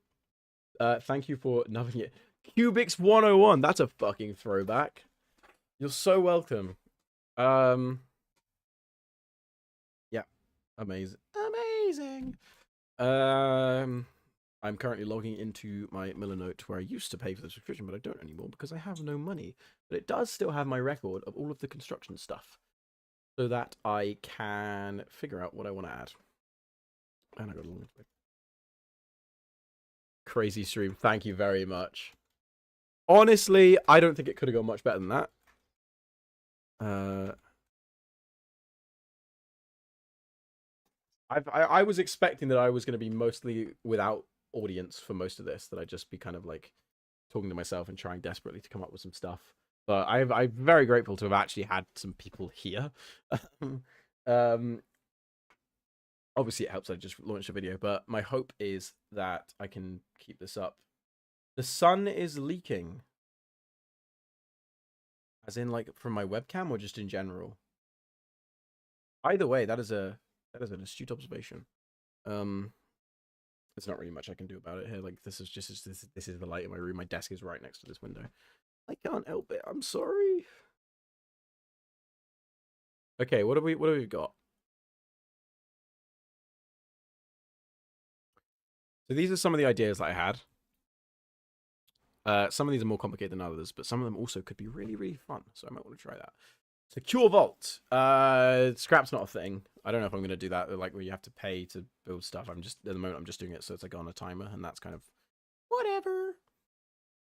thank you for nubbing it. Cubics 101. That's a fucking throwback. You're so welcome. Yeah. Amazing. Amazing. I'm currently logging into my Milanote where I used to pay for the subscription, but I don't anymore because I have no money. But it does still have my record of all of the construction stuff so that I can figure out what I want to add. And I got a long way. Crazy stream. Thank you very much. Honestly, I don't think it could have gone much better than that. I was expecting that I was going to be mostly without audience for most of this, that I'd just be kind of like talking to myself and trying desperately to come up with some stuff. But I'm very grateful to have actually had some people here. um, obviously, it helps I just launched a video, but my hope is that I can keep this up. The sun is leaking. As in, like, from my webcam or just in general? Either way, that is an astute observation. There's not really much I can do about it here. Like, this is just this is the light in my room. My desk is right next to this window. I can't help it. I'm sorry. Okay, what have we got? So these are some of the ideas that I had. Some of these are more complicated than others, but some of them also could be really, really fun. So I might want to try that. Secure Vault. Scrap's not a thing. I don't know if I'm going to do that. Like, where you have to pay to build stuff. At the moment, I'm just doing it so it's like on a timer, and that's kind of whatever.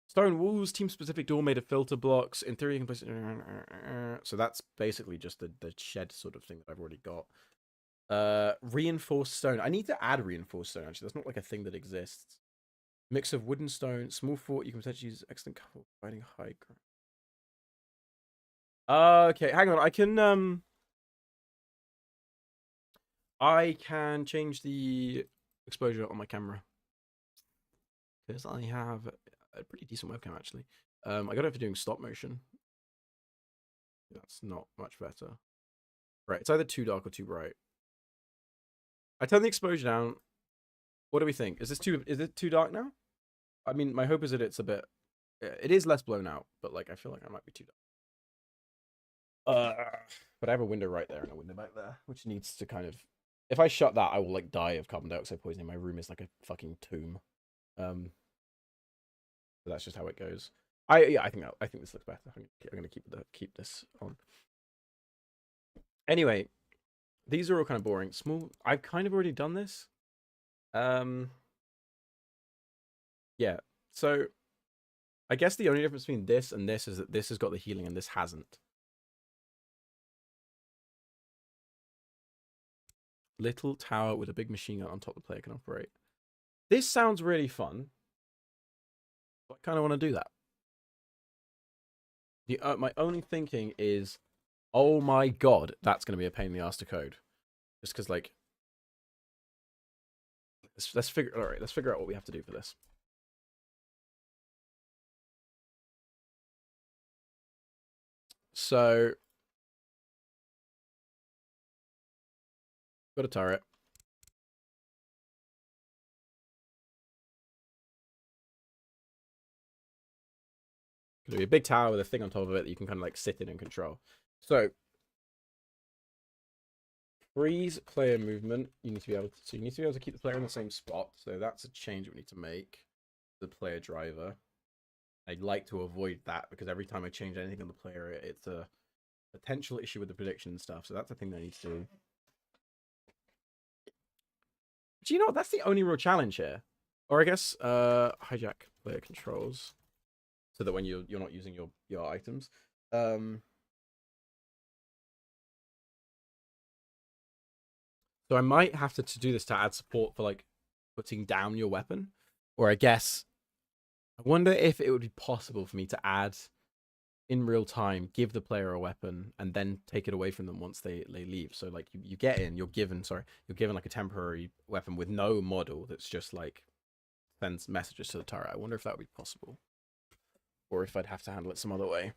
Stone walls, team-specific door made of filter blocks. In theory, you can place it. So that's basically just the shed sort of thing that I've already got. Reinforced stone. I need to add reinforced stone, actually. That's not like a thing that exists. Mix of wood and stone. Small fort. You can potentially use excellent cover providing high ground. Okay, hang on. I can change the exposure on my camera. Because I have a pretty decent webcam, actually. I got it for doing stop motion. That's not much better. Right, it's either too dark or too bright. I turn the exposure down. What do we think? Is it too dark now? I mean, my hope is that it's a bit... It is less blown out, but like I feel like I might be too dark. But I have a window right there and a window back there, which needs to kind of... If I shut that, I will like die of carbon dioxide poisoning. My room is like a fucking tomb. So that's just how it goes. I think this looks better. I'm gonna keep this on. Anyway, these are all kind of boring. Small. I've kind of already done this. Yeah. So I guess the only difference between this and this is that this has got the healing and this hasn't. Little tower with a big machine gun on top the player can operate. This sounds really fun. I kind of want to do that. My only thinking is, oh my god, that's going to be a pain in the ass to code. Just because, like, let's figure out what we have to do for this. So, got a turret. Gonna be a big tower with a thing on top of it that you can kind of like sit in and control. So, freeze player movement. You need to be able to keep the player in the same spot. So that's a change we need to make. The player driver. I'd like to avoid that because every time I change anything on the player, it's a potential issue with the prediction and stuff. So that's the thing that I need to do. Do you know what? That's the only real challenge here. Or I guess hijack player controls. So that when you're not using your items. So I might have to do this to add support for like putting down your weapon. Or I guess I wonder if it would be possible for me to add in real time, give the player a weapon and then take it away from them once they leave. So like you get in, you're given like a temporary weapon with no model that's just like sends messages to the turret. I wonder if that would be possible. Or if I'd have to handle it some other way.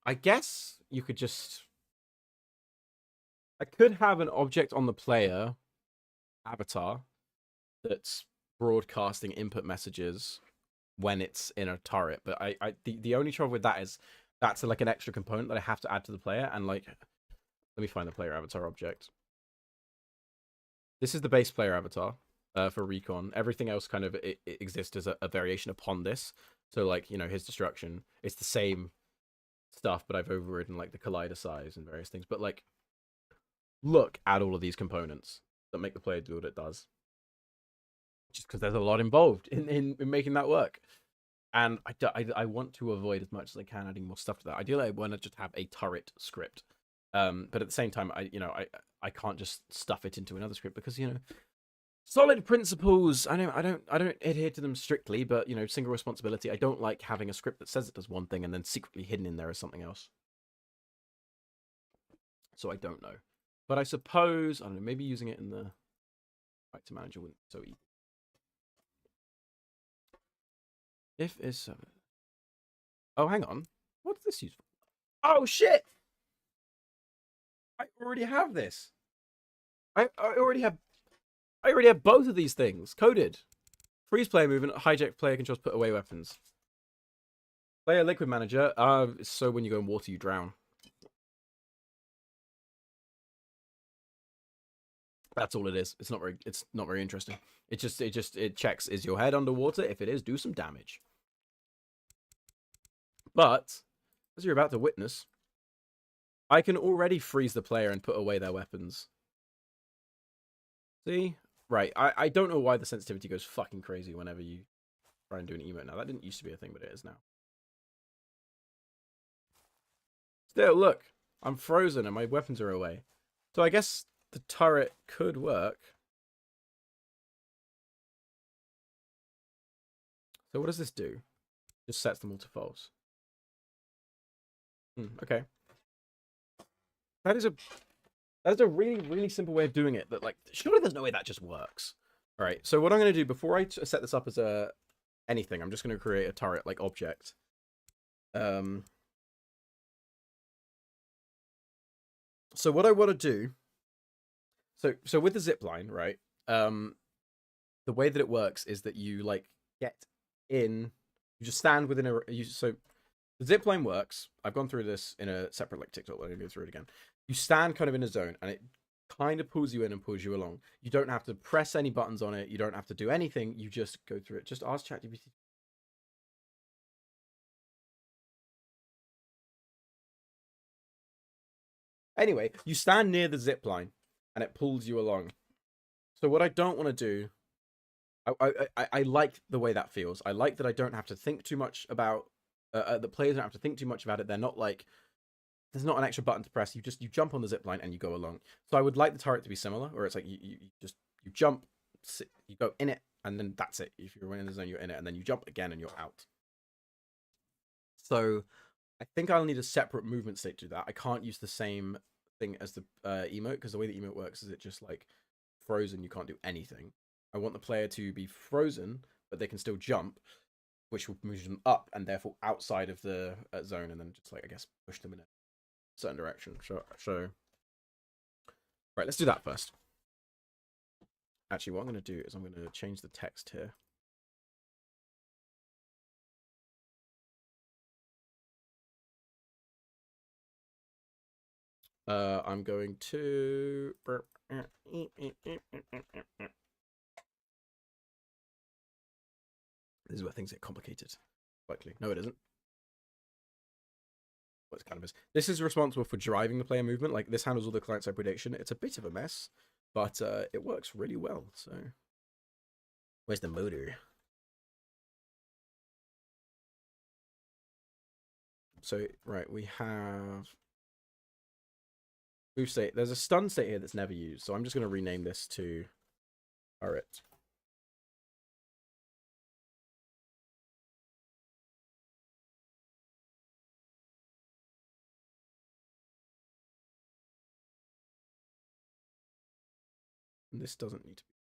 I guess you could just... I could have an object on the player avatar that's broadcasting input messages when it's in a turret. But the only trouble with that is that's like an extra component that I have to add to the player. And like, let me find the player avatar object. This is the base player avatar. For recon, everything else kind of it exists as a variation upon this. So like, you know, his destruction, it's the same stuff, but I've overridden like the collider size and various things. But like, look at all of these components that make the player do what it does. Just because there's a lot involved in making that work. And I want to avoid as much as I can adding more stuff to that. Ideally, I want to just have a turret script. But at the same time, I can't just stuff it into another script because, you know, Solid principles. I don't adhere to them strictly, but you know, single responsibility. I don't like having a script that says it does one thing and then secretly hidden in there is something else. So I don't know. But I suppose, I don't know, maybe using it in the right to manager wouldn't be so easy. If is 7. Oh, hang on. What's this useful? Oh shit! I already have this. I already have both of these things coded. Freeze player movement, hijack player controls, put away weapons. Player liquid manager. So when you go in water, you drown. That's all it is. It's not very interesting. It checks, is your head underwater? If it is, do some damage. But as you're about to witness, I can already freeze the player and put away their weapons. See? Right. I don't know why the sensitivity goes fucking crazy whenever you try and do an emote now. That didn't used to be a thing, but it is now. Still, look. I'm frozen and my weapons are away. So I guess the turret could work. So what does this do? Just sets them all to false. Okay. That is a really, really simple way of doing it. That, like, surely there's no way that just works. All right. So what I'm going to do before I set this up as anything, I'm just going to create a turret like object. So what I want to do. So with the zip line, right? The way that it works is that you like get in. You just stand within a. So the zip line works. I've gone through this in a separate like TikTok. Let me go through it again. You stand kind of in a zone, and it kind of pulls you in and pulls you along. You don't have to press any buttons on it. You don't have to do anything. You just go through it. Just ask ChatGPT. Anyway, you stand near the zip line, and it pulls you along. So what I don't want to do, I like the way that feels. I like that I don't have to think too much about. The players don't have to think too much about it. They're not like there's not an extra button to press. You jump on the zip line and you go along. So I would like the turret to be similar, or it's like you jump, you go in it, and then that's it. If you're in the zone, you're in it, and then you jump again and you're out. So I think I'll need a separate movement state to do that. I can't use the same thing as the emote, because the way the emote works is it just like frozen. You can't do anything. I want the player to be frozen, but they can still jump, which will move them up and therefore outside of the zone, and then just like I guess push them in a certain direction. So right, let's do that first. Actually, what I'm going to do is I'm going to change the text here. I'm going to. This is where things get complicated. Likely, no, it isn't. Well, it kind of is. This is responsible for driving the player movement. Like this handles all the client-side prediction. It's a bit of a mess, but it works really well. So, where's the motor? So right, we have move state. There's a stun state here that's never used, so I'm just going to rename this to turret. And this doesn't need to be.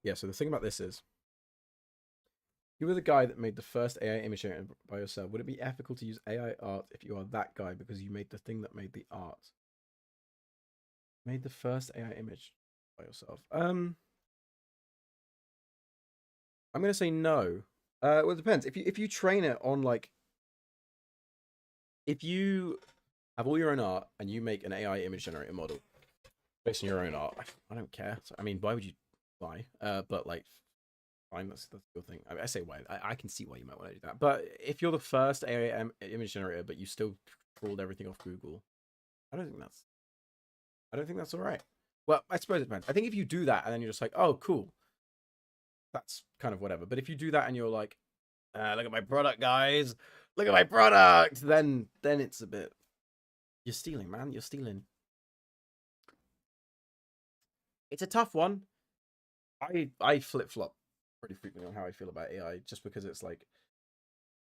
Yeah, so the thing about this is, you were the guy that made the first AI image generator by yourself. Would it be ethical to use AI art if you are that guy because you made the thing that made the art? Made the first AI image by yourself. I'm gonna say no. Well, it depends. If you train it on like, if you have all your own art and you make an AI image generator model based on your own art, I don't care. So, I mean, why would you lie? But like, fine, that's your thing. I say why. I can see why you might want to do that. But if you're the first AI image generator, but you still crawled everything off Google, I don't think that's all right. Well, I suppose it depends. I think if you do that and then you're just like, oh, cool, that's kind of whatever. But if you do that and you're like, look at my product, guys, look at my product, then it's a bit, you're stealing, man. You're stealing. It's a tough one. I flip flop pretty frequently on how I feel about AI, just because it's like,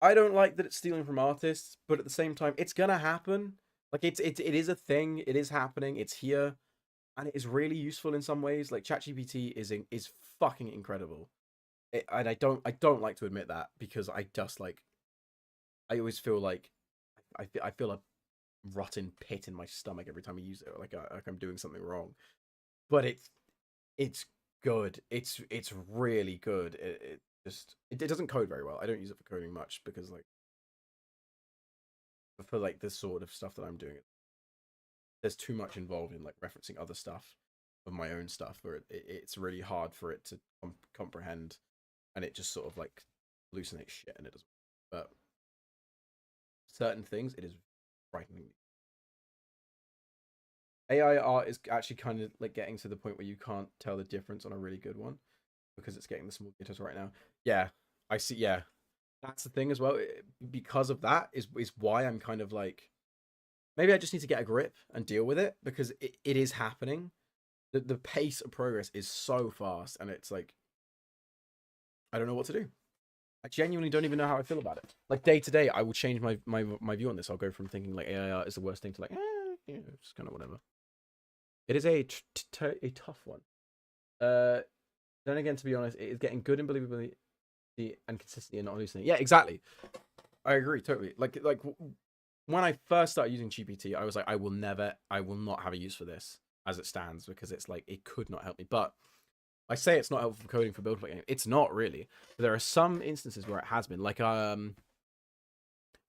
I don't like that it's stealing from artists, but at the same time, it's gonna happen. Like it is a thing. It is happening. It's here, and it is really useful in some ways. Like ChatGPT is fucking incredible, and I don't like to admit that, because I just like, I always feel like I feel a rotten pit in my stomach every time I use it, like I'm doing something wrong. But it's good. It's really good. It doesn't code very well. I don't use it for coding much, because like for like this sort of stuff that I'm doing, there's too much involved in like referencing other stuff of my own stuff, where it's really hard for it to comprehend, and it just sort of like hallucinates shit, and it doesn't. But certain things, it is frightening. AI art is actually kind of like getting to the point where you can't tell the difference on a really good one, because it's getting the small jitters right now. Yeah, I see. Yeah, that's the thing as well. Because of that is why I'm kind of like, maybe I just need to get a grip and deal with it, because it is happening. The pace of progress is so fast, and it's like, I don't know what to do. I genuinely don't even know how I feel about it. Like day to day, I will change my view on this. I'll go from thinking like AI art is the worst thing to like, yeah, just kind of whatever. It is a tough one. Then again, to be honest, it is getting good in believability and consistency and not hallucinating. Yeah, exactly. I agree totally. Like when I first started using GPT, I was like, I will not have a use for this as it stands, because it's like, it could not help me. But I say it's not helpful for coding for build game. It's not really. But there are some instances where it has been, like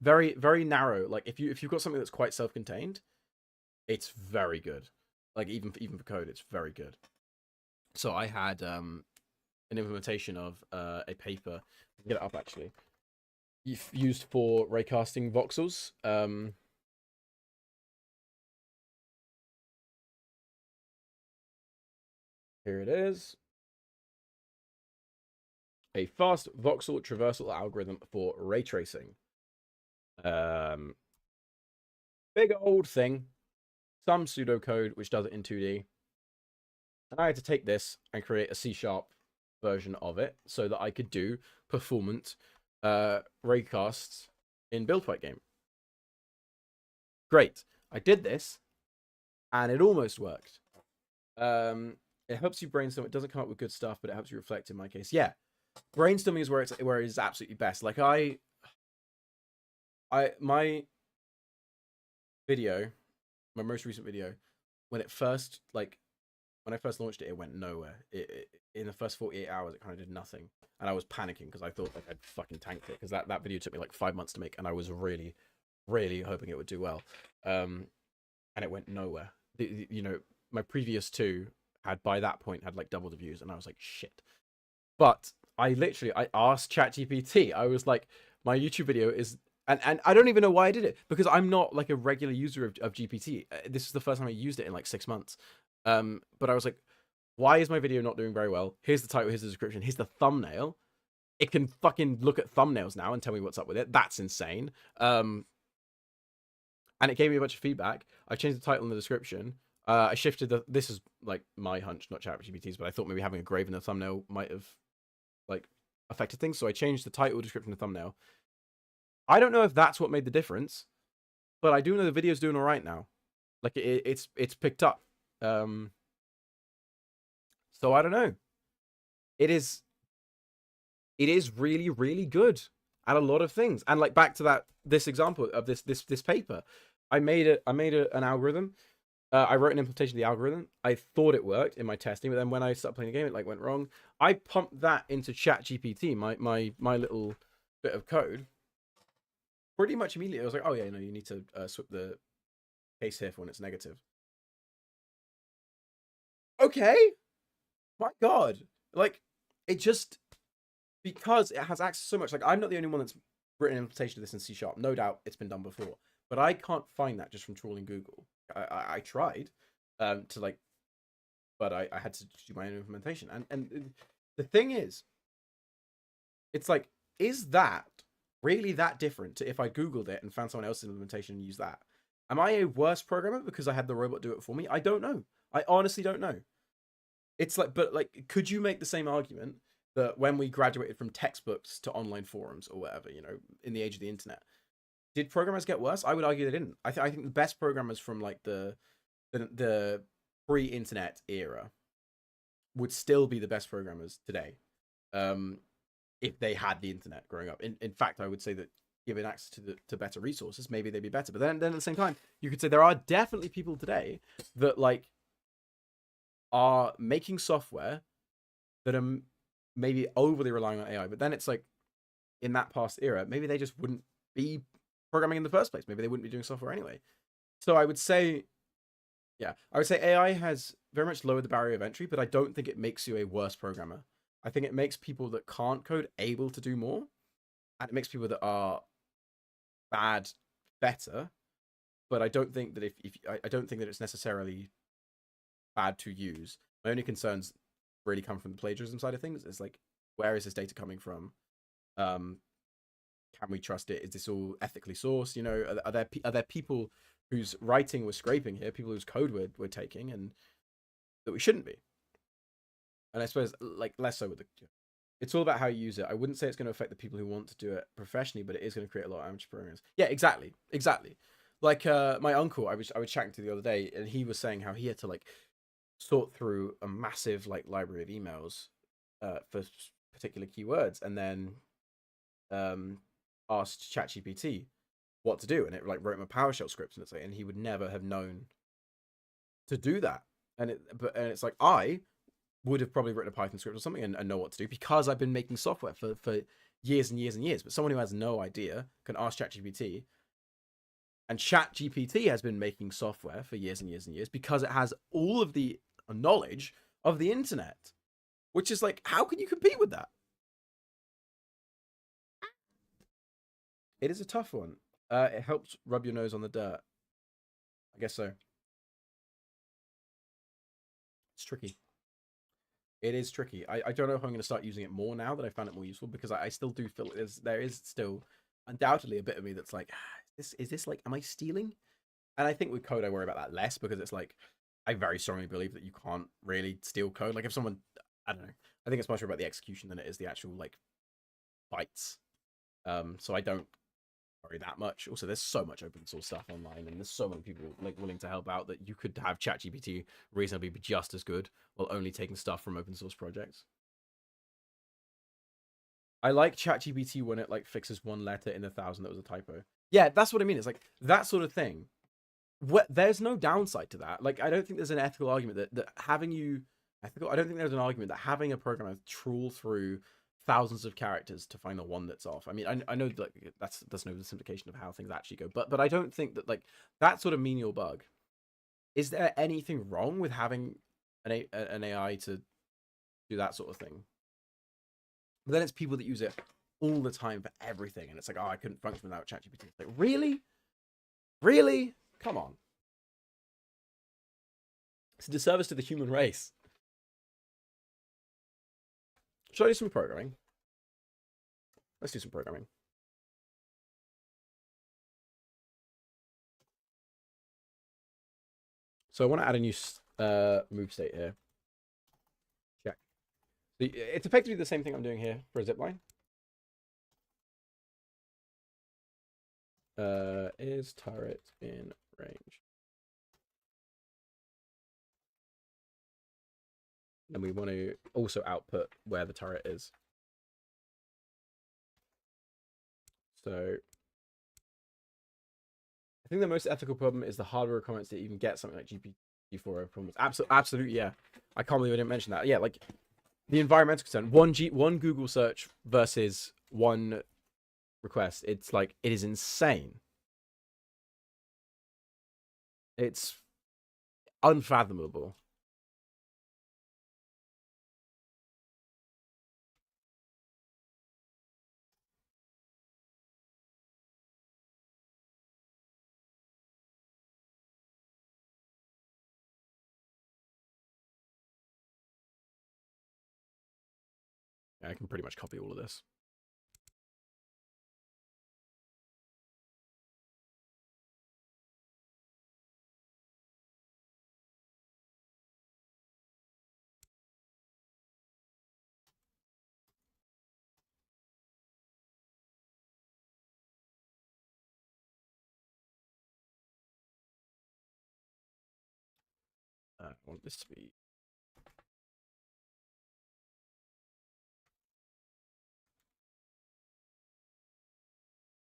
very very narrow. Like if you've got something that's quite self-contained, it's very good. Like even for code, it's very good. So I had an implementation of a paper. Get it up actually. Used for raycasting voxels. Here it is. A fast voxel traversal algorithm for ray tracing. Big old thing. Some pseudocode which does it in 2D. And I had to take this and create a C# version of it, so that I could do performant raycasts in build fight game. Great. I did this, and it almost worked. It helps you brainstorm. It doesn't come up with good stuff, but it helps you reflect. In my case, yeah, brainstorming is where it is absolutely best. Like my video, my most recent video, when I first launched it, it went nowhere. In the first 48 hours, it kind of did nothing, and I was panicking because I thought like I'd fucking tanked it, because that video took me like 5 months to make, and I was really, really hoping it would do well. And it went nowhere. You know, my previous two by that point had like double the views, and I was like, shit. But I asked ChatGPT. I was like, my YouTube video is, and I don't even know why I did it, because I'm not like a regular user of GPT. This is the first time I used it in like 6 months. But I was like, why is my video not doing very well? Here's the title, here's the description, here's the thumbnail. It can fucking look at thumbnails now and tell me what's up with it. That's insane. And it gave me a bunch of feedback. I changed the title and the description. I shifted this is like my hunch, not ChatGPT's, but I thought maybe having a grave in the thumbnail might have like affected things. So I changed the title, description, and thumbnail. I don't know if that's what made the difference, but I do know the video's doing all right now. Like it's picked up. So I don't know. It is really, really good at a lot of things. And like back to this example of this paper, I made an algorithm. I wrote an implementation of the algorithm. I thought it worked in my testing, but then when I started playing the game, it like went wrong. I pumped that into ChatGPT, my little bit of code. Pretty much immediately, I was like, oh yeah, no, you need to swap the case here for when it's negative. Okay, my God, like it just, because it has access to so much. Like I'm not the only one that's written an implementation of this in C#. No doubt it's been done before, but I can't find that just from trawling Google. I tried to like, but I had to do my own implementation. And the thing is, it's like, is that really that different to if I Googled it and found someone else's implementation and used that? Am I a worse programmer because I had the robot do it for me? I don't know. I honestly don't know. It's like, but like, could you make the same argument that when we graduated from textbooks to online forums or whatever, you know, in the age of the internet, did programmers get worse? I would argue they didn't. I think the best programmers from like the pre-internet era would still be the best programmers today, if they had the internet growing up. In fact, I would say that given access to better resources, maybe they'd be better. But then at the same time, you could say there are definitely people today that like are making software that are maybe overly relying on AI. But then it's like, in that past era, maybe they just wouldn't be programming in the first place. Maybe they wouldn't be doing software anyway. So I would say, yeah, I would say AI has very much lowered the barrier of entry, but I don't think it makes you a worse programmer. I think it makes people that can't code able to do more, and it makes people that are bad better. But I don't think that I don't think that it's necessarily bad to use. My only concerns really come from the plagiarism side of things. Is like, where is this data coming from? Can we trust it? Is this all ethically sourced? You know, are there people whose writing we're scraping here, people whose code we're taking, and that we shouldn't be? And I suppose like less so with the. It's all about how you use it. I wouldn't say it's going to affect the people who want to do it professionally, but it is going to create a lot of amateur programmers. Yeah, exactly. Like my uncle, I was chatting to the other day, and he was saying how he had to like sort through a massive like library of emails for particular keywords, and then asked ChatGPT what to do, and it like wrote him a PowerShell script, and it's like, and he would never have known to do that. And it's like, I would have probably written a Python script or something and know what to do because I've been making software for years and years and years. But someone who has no idea can ask ChatGPT, and ChatGPT has been making software for years and years and years because it has all of the knowledge of the internet, which is like, how can you compete with that? It is a tough one. It helps rub your nose on the dirt. I guess so. It's tricky. It is tricky. I don't know if I'm going to start using it more now that I found it more useful, because I still do feel there is still undoubtedly a bit of me that's like, is this like, am I stealing? And I think with code, I worry about that less, because it's like, I very strongly believe that you can't really steal code. Like if someone, I don't know, I think it's much more about the execution than it is the actual like bytes. So I don't worry that much. Also, there's so much open source stuff online, and there's so many people like willing to help out, that you could have ChatGPT reasonably be just as good while only taking stuff from open source projects. I like ChatGPT when it like fixes one letter in 1,000 that was a typo. Yeah, that's what I mean. It's like that sort of thing. There's no downside to that. Like, I don't think there's an ethical argument that having you ethical. I don't think there's an argument that having a programmer trawl through thousands of characters to find the one that's off. I mean, I know like that's no simplification of how things actually go, but I don't think that like that sort of menial bug. Is there anything wrong with having an AI to do that sort of thing? But then it's people that use it all the time for everything, and it's like, oh, I couldn't function without ChatGPT. It's like, really, come on. It's a disservice to the human race. Should I do some programming? Let's do some programming. So I want to add a new move state here. Check. It's effectively the same thing I'm doing here for a zipline. Is turret in range? And we want to also output where the turret is. So I think the most ethical problem is the hardware requirements to even get something like GPT-4 problems. Absolutely, yeah. I can't believe I didn't mention that. Yeah, like the environmental concern. One Google search versus one request. It's like, it is insane. It's unfathomable. Yeah, I can pretty much copy all of this. I want this to be...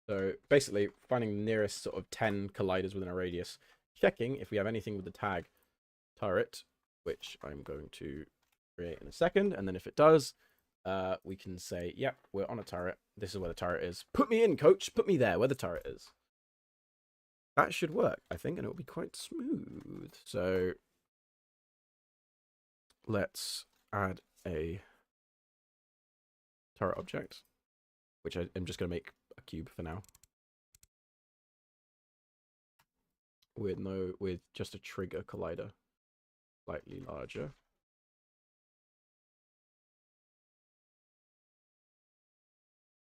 So basically, finding the nearest sort of 10 colliders within a radius, checking if we have anything with the tag turret, which I'm going to create in a second, and then if it does, we can say, yep, we're on a turret. This is where the turret is. Put me in, coach. Put me there, where the turret is. That should work, I think, and it will be quite smooth. So let's add a turret object, which I'm just going to make a cube for now. With just a trigger collider, slightly larger.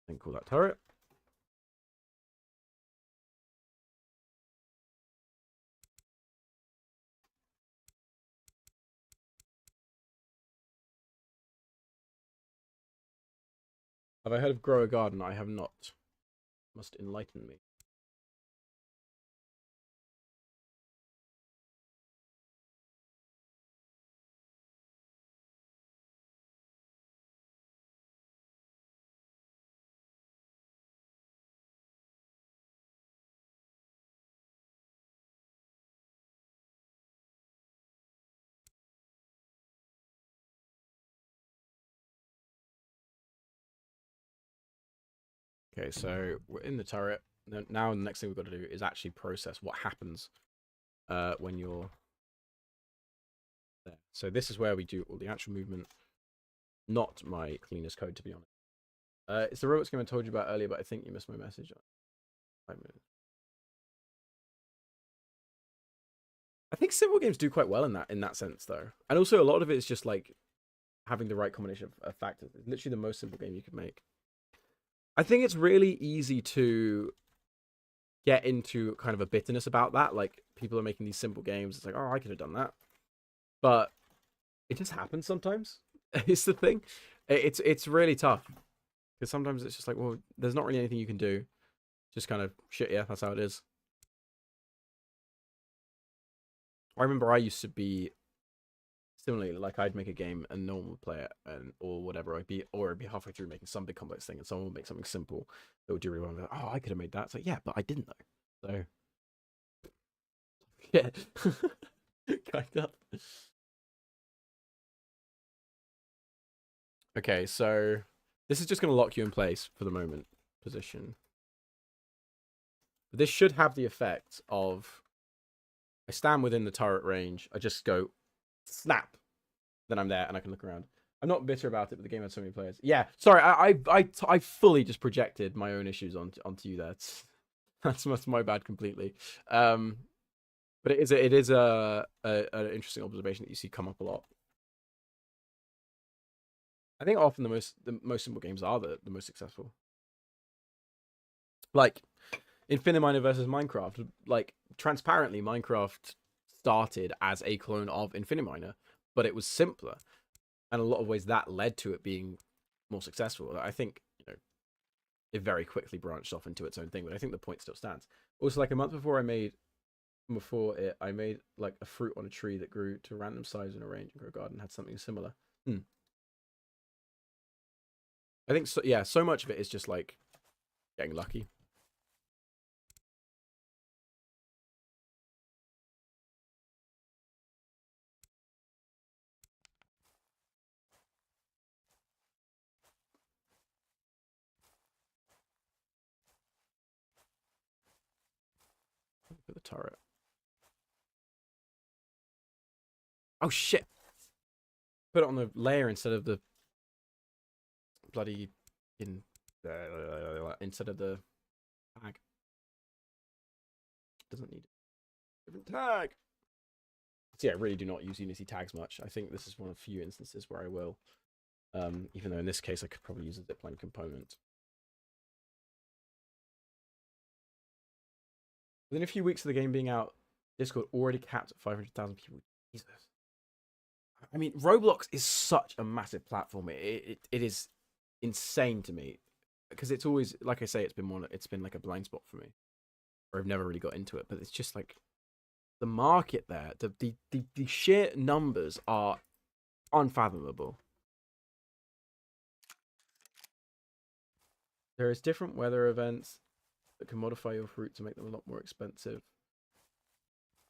And call that turret. Have I heard of Grow a Garden? I have not. Must enlighten me. Okay, so we're in the turret. Now the next thing we've got to do is actually process what happens when you're there. So this is where we do all the actual movement. Not my cleanest code, to be honest. It's the robot scheme I told you about earlier, but I think you missed my message. 5 minutes. I think simple games do quite well in that sense, though. And also, a lot of it is just like having the right combination of factors. It's literally the most simple game you could make. I think it's really easy to get into kind of a bitterness about that. Like, people are making these simple games. It's like, oh, I could have done that. But it just happens sometimes. It's the thing. It's really tough. Because sometimes it's just like, well, there's not really anything you can do. Just kind of, shit, yeah, that's how it is. I remember I used to be similarly, like I'd make a game and no one would play it, and or whatever. I'd be halfway through making some big complex thing, and someone would make something simple that would do really well. Like, oh, I could have made that. It's like, yeah, but I didn't though. So yeah, kind of. Okay, so this is just going to lock you in place for the moment. Position. But this should have the effect of I stand within the turret range. I just go snap, then I'm there and I can look around. I'm not bitter about it, but the game had so many players. Yeah, sorry, I fully just projected my own issues onto you there. That's my bad completely. But it is an interesting observation that you see come up a lot. I think often the most simple games are the most successful. Like Infiniminer versus Minecraft. Like transparently, Minecraft started as a clone of Infiniminer, but it was simpler, and a lot of ways that led to it being more successful. I think it very quickly branched off into its own thing, but I think the point still stands. Also, like a month before I made like a fruit on a tree that grew to a random size in a range and Grow Garden had something similar. I think so. Yeah, so much of it is just like getting lucky. For the turret. Oh shit! Put it on the layer instead of the bloody instead of the tag. Doesn't need a different tag. So yeah, I really do not use Unity tags much. I think this is one of the few instances where I will. Even though in this case I could probably use a zipline component. Within a few weeks of the game being out, Discord already capped at 500,000 people. Jesus. I mean, Roblox is such a massive platform. It is insane to me because it's always, like I say, it's been like a blind spot for me, or I've never really got into it. But it's just like the market there, the sheer numbers are unfathomable. There is different weather events that can modify your fruit to make them a lot more expensive.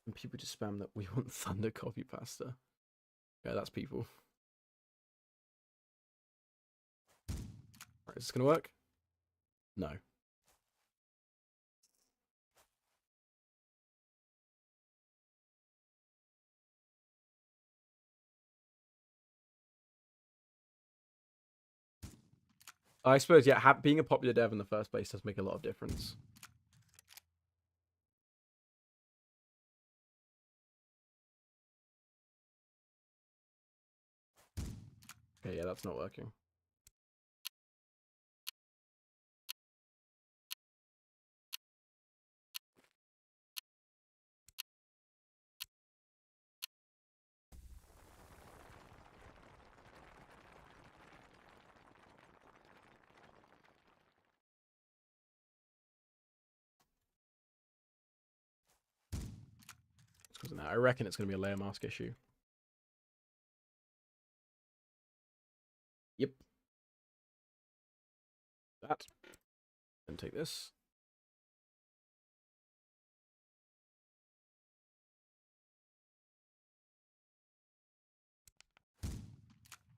And people just spam that we want thunder copy pasta. Yeah, that's people. Right, is this gonna work? No. I suppose, yeah, being a popular dev in the first place does make a lot of difference. Okay, yeah, that's not working. It's because of that. I reckon it's going to be a layer mask issue. Yep. That. Then take this.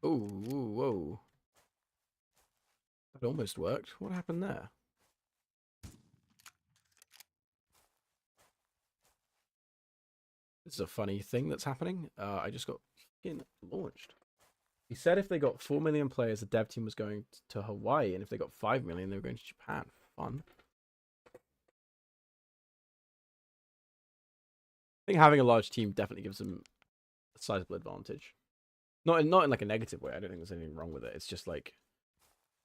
Oh, whoa. That almost worked. What happened there? This is a funny thing that's happening. I just got fucking launched. He said if they got 4 million players, the dev team was going to Hawaii, and if they got 5 million, they were going to Japan. Fun. I think having a large team definitely gives them a sizable advantage. Not in like a negative way. I don't think there's anything wrong with it. It's just like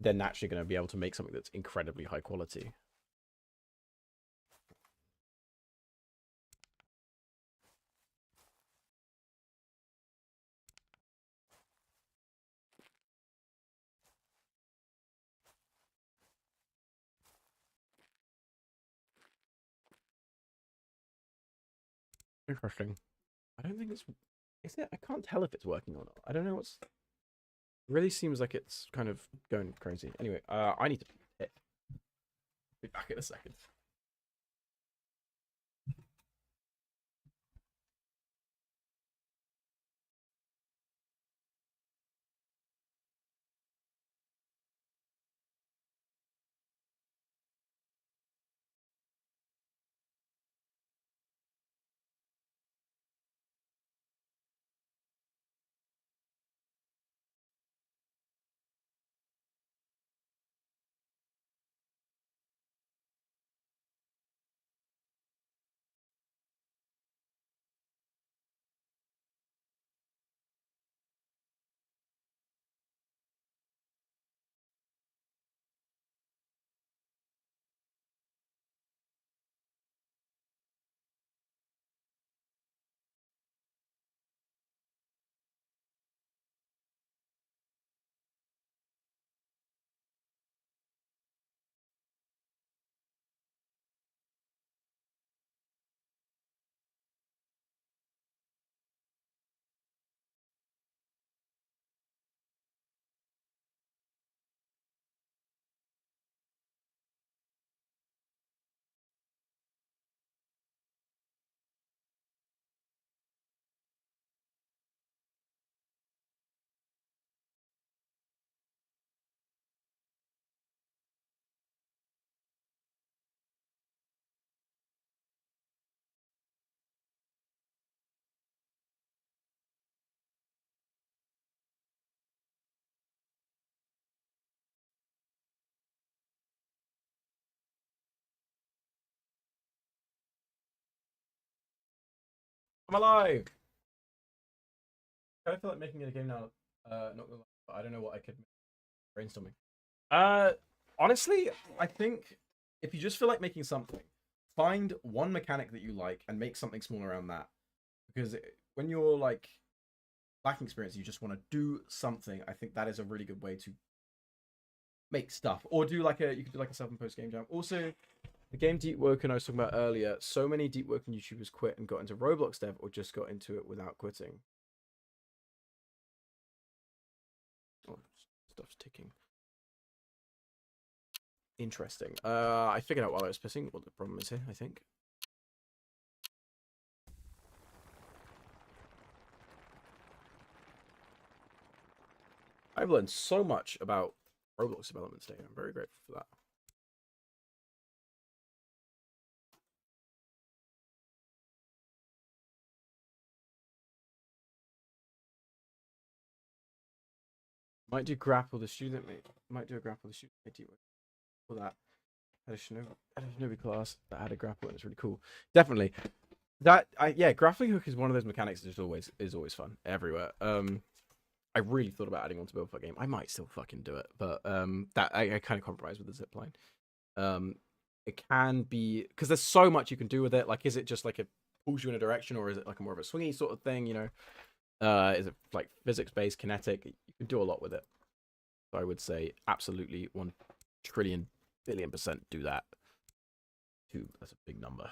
they're naturally going to be able to make something that's incredibly high quality. Interesting. I don't think it's... Is it? I can't tell if it's working or not. I don't know what's... It really seems like it's kind of going crazy. Anyway, I need to hit. Be back in a second. I'm alive! I feel like making it a game now. Not gonna lie. but I don't know what I could brainstorming. Uh, Honestly, I think if you just feel like making something, find one mechanic that you like and make something small around that. Because when you're like lacking experience, you just want to do something. I think that is a really good way to make stuff, or do like you could do like a self-imposed game jam. Also, the game Deep Woken I was talking about earlier. So many Deep Woken YouTubers quit and got into Roblox dev, or just got into it without quitting. Oh, stuff's ticking. Interesting. I figured out while I was pissing what the problem is here, I think. I've learned so much about Roblox development today. I'm very grateful for that. Might do grapple the student mate. Might do a grapple the student mate for that. Had a shinobi class that had a grapple and it's really cool. Definitely. Yeah, grappling hook is one of those mechanics that is always fun everywhere. I really thought about adding one to build for a game. I might still fucking do it, but that I kind of compromise with the zipline. It can be because there's so much you can do with it. Like, is it just like it pulls you in a direction, or is it like a more of a swingy sort of thing? You know, is it like physics-based, kinetic? You can do a lot with it. So I would say absolutely 1,000,000,000,000,000,000% do that. That's a big number.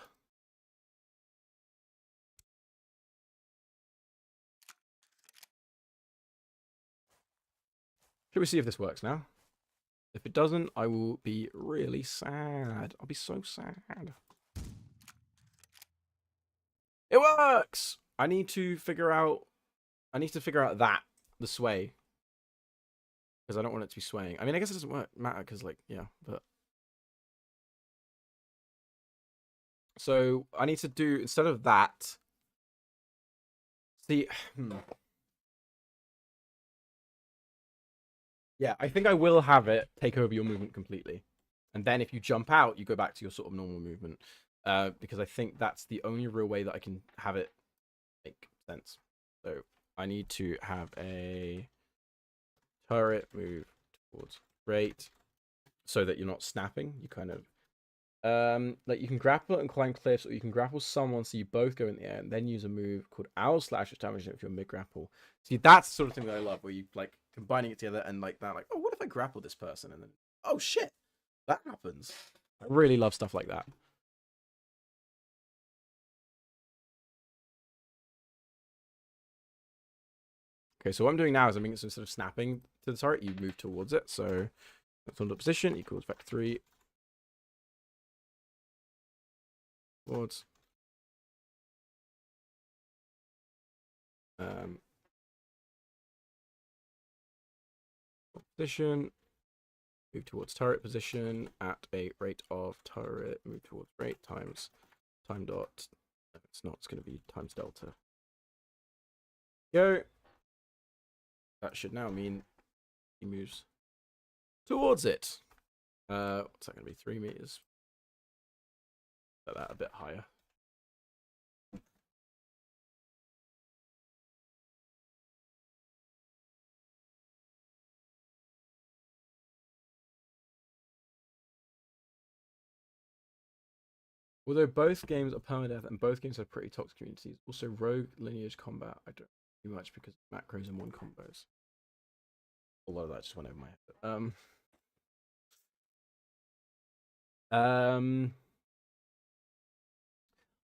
Should we see if this works now? If it doesn't, I will be really sad. I'll be so sad. It works! I need to figure out that, the sway. Because I don't want it to be swaying. I mean, I guess it doesn't matter, because, like, yeah, but... So, I need to do, instead of that... See, Yeah, I think I will have it take over your movement completely. And then if you jump out, you go back to your sort of normal movement. Because I think that's the only real way that I can have it make sense. So I need to have a turret move towards rate so that you're not snapping. You kind of like you can grapple and climb cliffs, or you can grapple someone so you both go in the air and then use a move called owl slash, which damages it if you're mid grapple. See, that's the sort of thing that I love, where you like combining it together and like that, like, oh, what if I grapple this person and then oh shit, that happens. I really love stuff like that. Okay, so what I'm doing now is I'm making some sort of snapping to the turret. You move towards it, so that's on the position equals vector 3 towards. Position, move towards turret position at a rate of turret, move towards rate times time dot. No, it's not, it's going to be times delta. Go. That should now mean he moves towards it. What's that going to be? 3 meters. Set that a bit higher. Although both games are permadeath and both games have pretty toxic communities, also rogue lineage combat, I don't do much because macros and one combos. A lot of that just went over my head.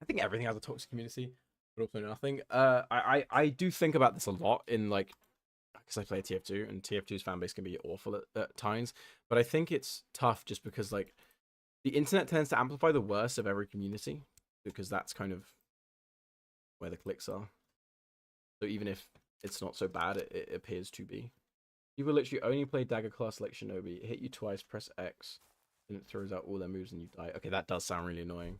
I think everything has a toxic community, but also nothing. I do think about this a lot in like, because I play TF2 and TF2's fan base can be awful at times, but I think it's tough just because like the internet tends to amplify the worst of every community because that's kind of where the clicks are. So even if it's not so bad, it appears to be. You will literally only play dagger class like Shinobi. Hit you twice, press X, and it throws out all their moves and you die. Okay, that does sound really annoying.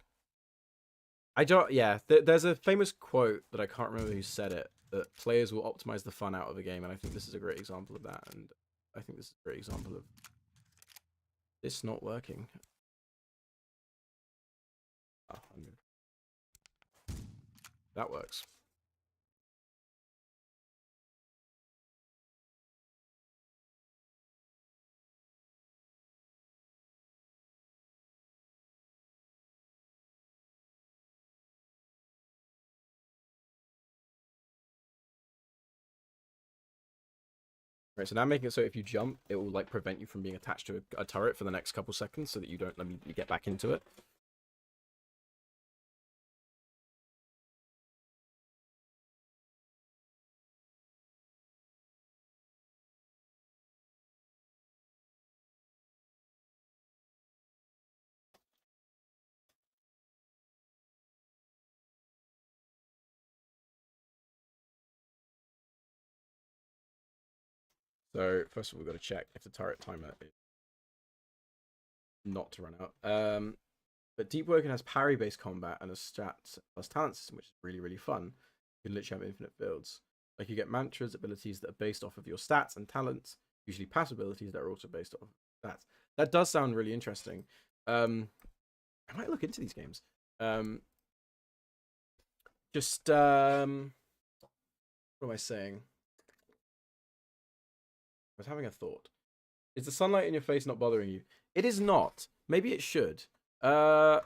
I don't. Yeah, there's a famous quote that I can't remember who said it. That players will optimize the fun out of a game, and I think this is a great example of that. And I think this is a great example of this not working. Oh, that works. Right, so now making it so if you jump, it will like prevent you from being attached to a turret for the next couple seconds, so that you don't let me get back into it. So first of all, we've got to check if the turret timer is not to run out. But Deep Woken has parry-based combat and a stats plus talent system, which is really, really fun. You can literally have infinite builds. Like you get mantras, abilities that are based off of your stats and talents, usually passive abilities that are also based off of stats. That does sound really interesting. I might look into these games. What am I saying? I was having a thought. Is the sunlight in your face not bothering you? It is not. Maybe it should. The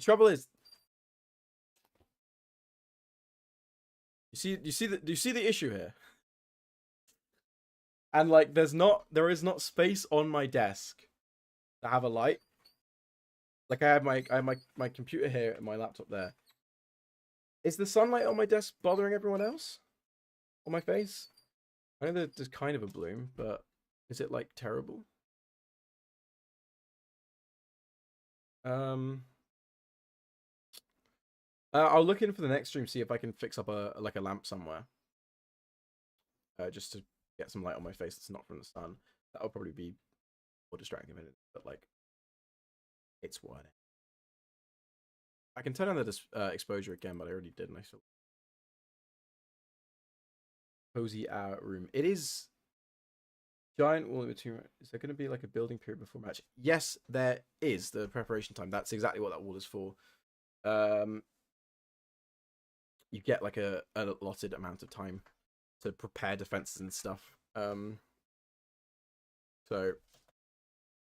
trouble is, do you see the issue here? And like, there is not space on my desk to have a light. Like I have my computer here and my laptop there. Is the sunlight on my desk bothering everyone else? On my face? I know that there's kind of a bloom, but is it like terrible? I'll look in for the next stream, see if I can fix up a lamp somewhere. Just to get some light on my face that's not from the sun. That'll probably be more distracting, but like, it's worth it. I can turn on the exposure again, but I already did, and I still cozy our room. It is giant wall in between. Is there going to be like a building period before match? Yes, there is. The preparation time. That's exactly what that wall is for. You get like a allotted amount of time to prepare defenses and stuff. So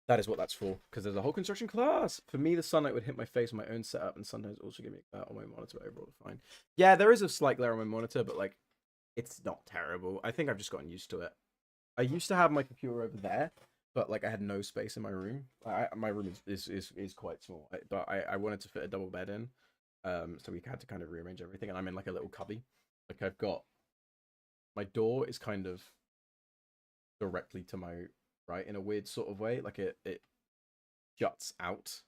that is what that's for, because there's a whole construction class. For me, the sunlight would hit my face on my own setup, and sometimes also give me a glare on my monitor, but overall fine. Yeah, there is a slight glare on my monitor, but like, it's not terrible. I think I've just gotten used to it. I used to have my computer over there, but like I had no space in my room. My room is quite small, but I wanted to fit a double bed in, so we had to kind of rearrange everything. And I'm in like a little cubby. Like I've got my door is kind of directly to my right in a weird sort of way. Like it juts out.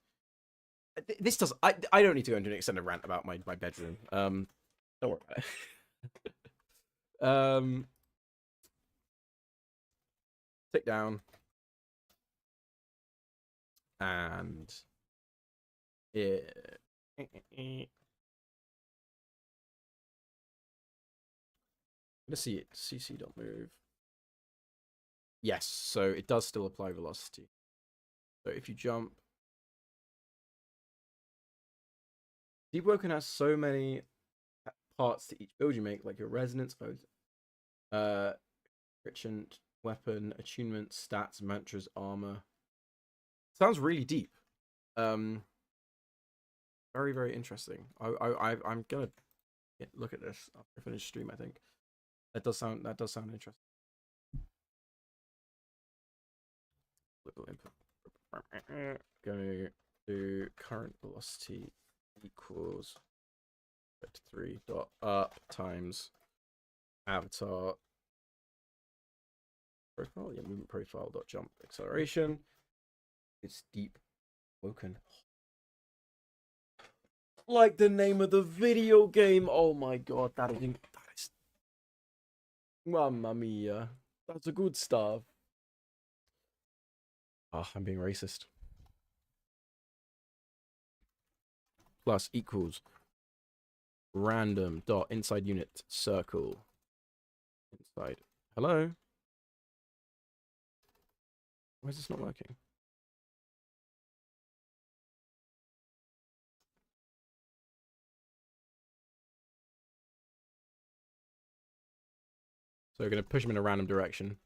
This does. I don't need to go into an extended rant about my bedroom. Don't worry about it. Sit down. And let's see it. CC don't move. Yes, so it does still apply velocity. So if you jump, Deep Woken has so many parts to each build you make, like your resonance modes, enrichment, weapon, attunement, stats, mantras, armor. Sounds really deep. Very, very interesting. I'm gonna look at this after I finish stream. I think that does sound interesting. Little input. Go to current velocity equals 3 dot up times avatar profile. Yeah, movement profile dot jump acceleration. It's Deep Woken. Like the name of the video game. Oh my god, that is mamma mia. That's a good stuff. Ah, I'm being racist. Plus equals random dot inside unit circle inside. Hello? Why is this not working? So we're going to push him in a random direction.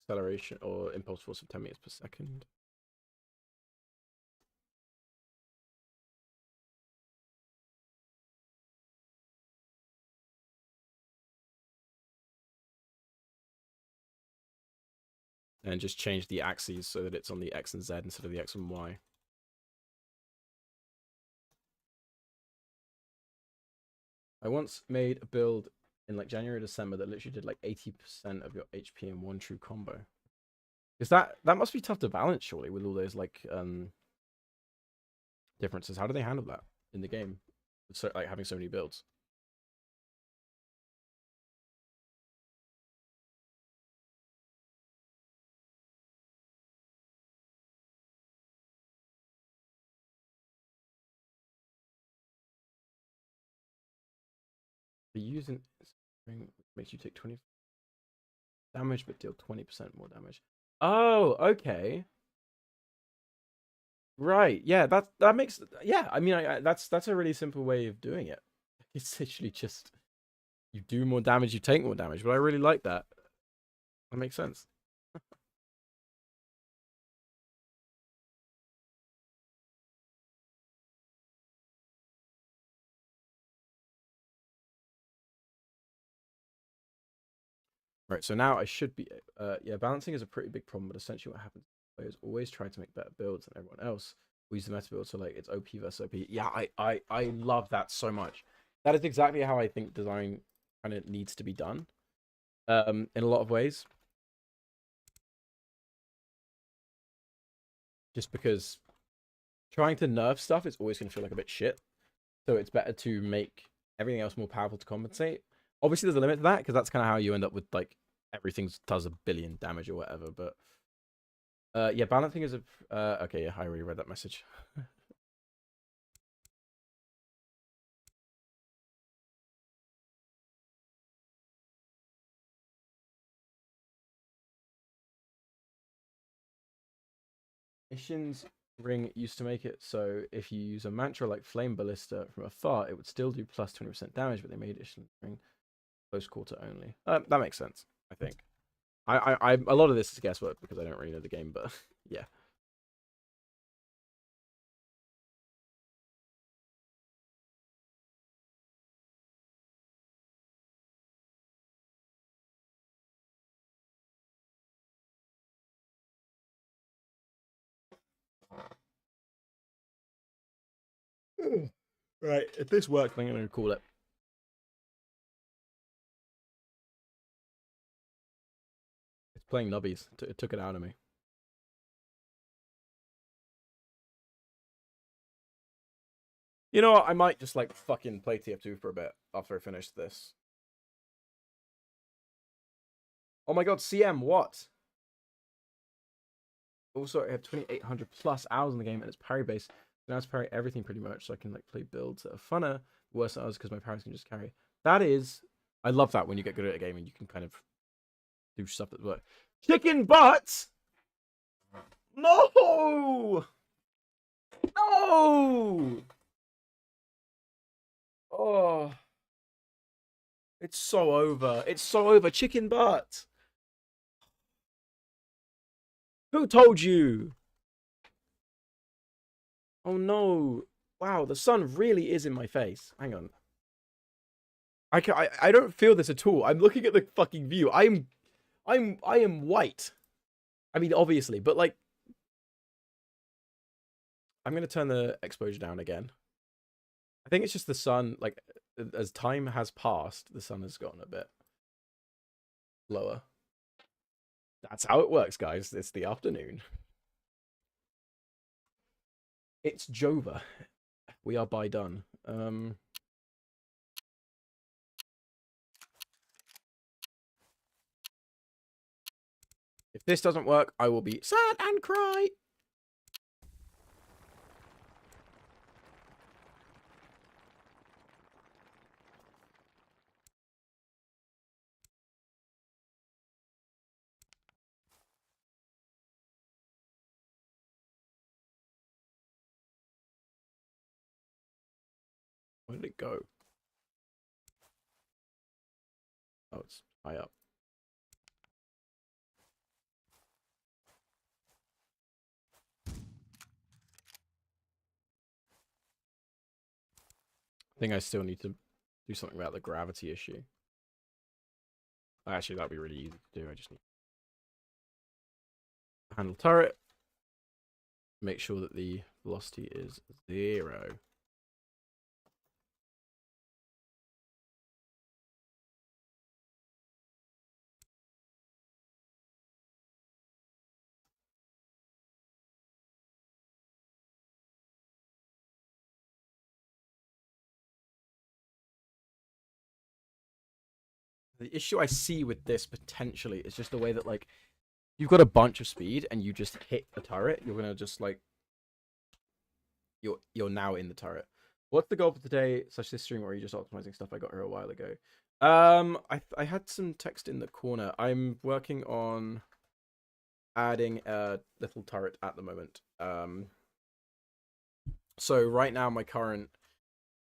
acceleration or impulse force of 10 meters per second. And just change the axes so that it's on the X and Z instead of the X and Y. I once made a build in like January or December that literally did like 80% of your HP in one true combo. Is that must be tough to balance surely with all those like differences? How do they handle that in the game? So like having so many builds. The using makes you take 20 damage but deal 20% more damage. Oh, okay. Right. Yeah, that makes yeah, I mean that's a really simple way of doing it. It's literally just you do more damage, you take more damage, but I really like that. That makes sense. Right, so now I should be yeah, balancing is a pretty big problem, but essentially what happens is always try to make better builds than everyone else. We use the meta build, so like it's OP versus OP. Yeah, I love that so much. That is exactly how I think design kind of needs to be done. In a lot of ways. Just because trying to nerf stuff is always going to feel like a bit shit. So it's better to make everything else more powerful to compensate. Obviously, there's a limit to that because that's kind of how you end up with like everything does a billion damage or whatever. But yeah, balancing is a okay. Yeah, I already read that message. Missions ring used to make it so if you use a mantra like flame ballista from afar, it would still do plus 20% damage, but they made Ishin ring close quarter only. That makes sense, I think. I a lot of this is guesswork because I don't really know the game, but yeah. Right, if this works, I'm going to call it. It's playing nubbies. It took it out of me. You know what? I might just like fucking play TF2 for a bit after I finish this. Oh my god, CM, what? Also, I have 2,800 plus hours in the game and it's parry based. Now it's parry everything pretty much, so I can like play builds that are funner, worse than others because my parries can just carry. That is, I love that when you get good at a game and you can kind of do stuff that works. Chicken butts! No! No! Oh, it's so over. It's so over. Chicken butt. Who told you? Oh no. Wow, the sun really is in my face. Hang on. I don't feel this at all. I'm looking at the fucking view. I am white. I mean, obviously, but like I'm gonna turn the exposure down again. I think it's just the sun, like as time has passed, the sun has gotten a bit lower. That's how it works, guys. It's the afternoon. It's Jova. We are by done. If this doesn't work, I will be sad and cry. Where did it go? Oh, it's high up. think I still need to do something about the gravity issue. Actually, that'd be really easy to do. I just need to handle turret. Make sure that the velocity is 0. The issue I see with this potentially is just the way that, like, you've got a bunch of speed and you just hit a turret, you're gonna just like you're now in the turret. What's the goal for today? Such this stream, or are you just optimizing stuff I got here a while ago? I had some text in the corner. I'm working on adding a little turret at the moment. So right now my current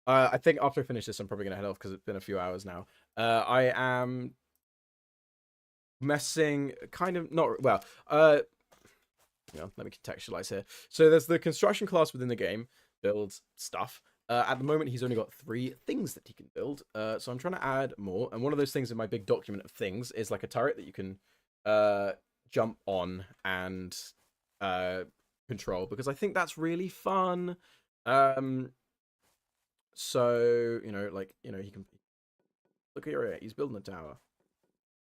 I think after I finish this I'm probably gonna head off because it's been a few hours now. I am messing kind of not well. Let me contextualize here. So there's the construction class within the game, builds stuff. At the moment, he's only got 3 things that he can build. So I'm trying to add more. And one of those things in my big document of things is like a turret that you can jump on and control, because I think that's really fun. So, he can look here. He's building a tower.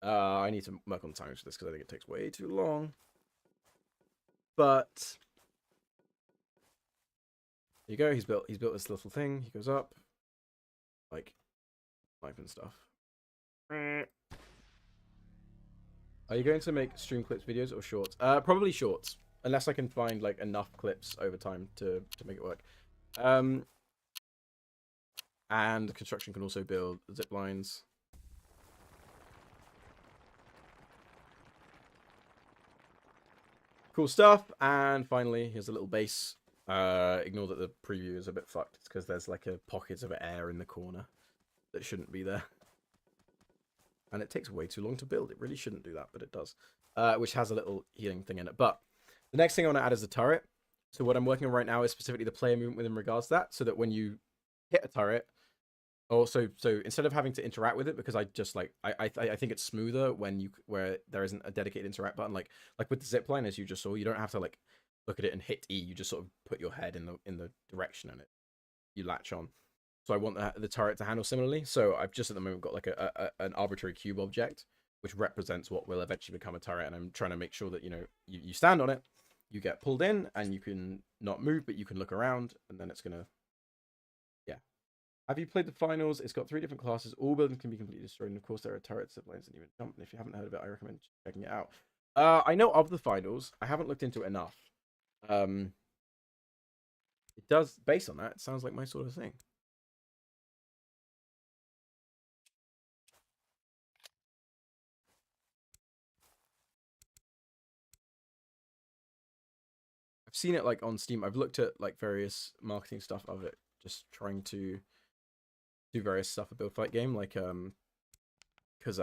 I need to work on the timing for this because I think it takes way too long. But there you go. He's built this little thing. He goes up, like, type and stuff. Are you going to make stream clips videos or shorts? Probably shorts, unless I can find like enough clips over time to make it work. And construction can also build zip lines. Cool stuff. And finally, here's a little base. Ignore that the preview is a bit fucked. It's because there's like a pocket of air in the corner that shouldn't be there. And it takes way too long to build. It really shouldn't do that, but it does. Which has a little healing thing in it. But the next thing I want to add is a turret. So what I'm working on right now is specifically the player movement in regards to that. So that when you hit a turret, so instead of having to interact with it, because I just like I think it's smoother where there isn't a dedicated interact button, like with the zip line, as you just saw, you don't have to like look at it and hit E. You just sort of put your head in the direction and you latch on. So I want the turret to handle similarly. So I've just at the moment got like an arbitrary cube object which represents what will eventually become a turret, and I'm trying to make sure that you stand on it, you get pulled in, and you can not move, but you can look around, and then it's gonna. Have you played the finals? It's got 3 different classes. All buildings can be completely destroyed. And of course, there are turrets, zip lines, and even jump. And if you haven't heard of it, I recommend checking it out. I know of the finals. I haven't looked into it enough. It does, based on that, it sounds like my sort of thing. I've seen it like on Steam. I've looked at like various marketing stuff of it, just trying to do various stuff a build fight game, like because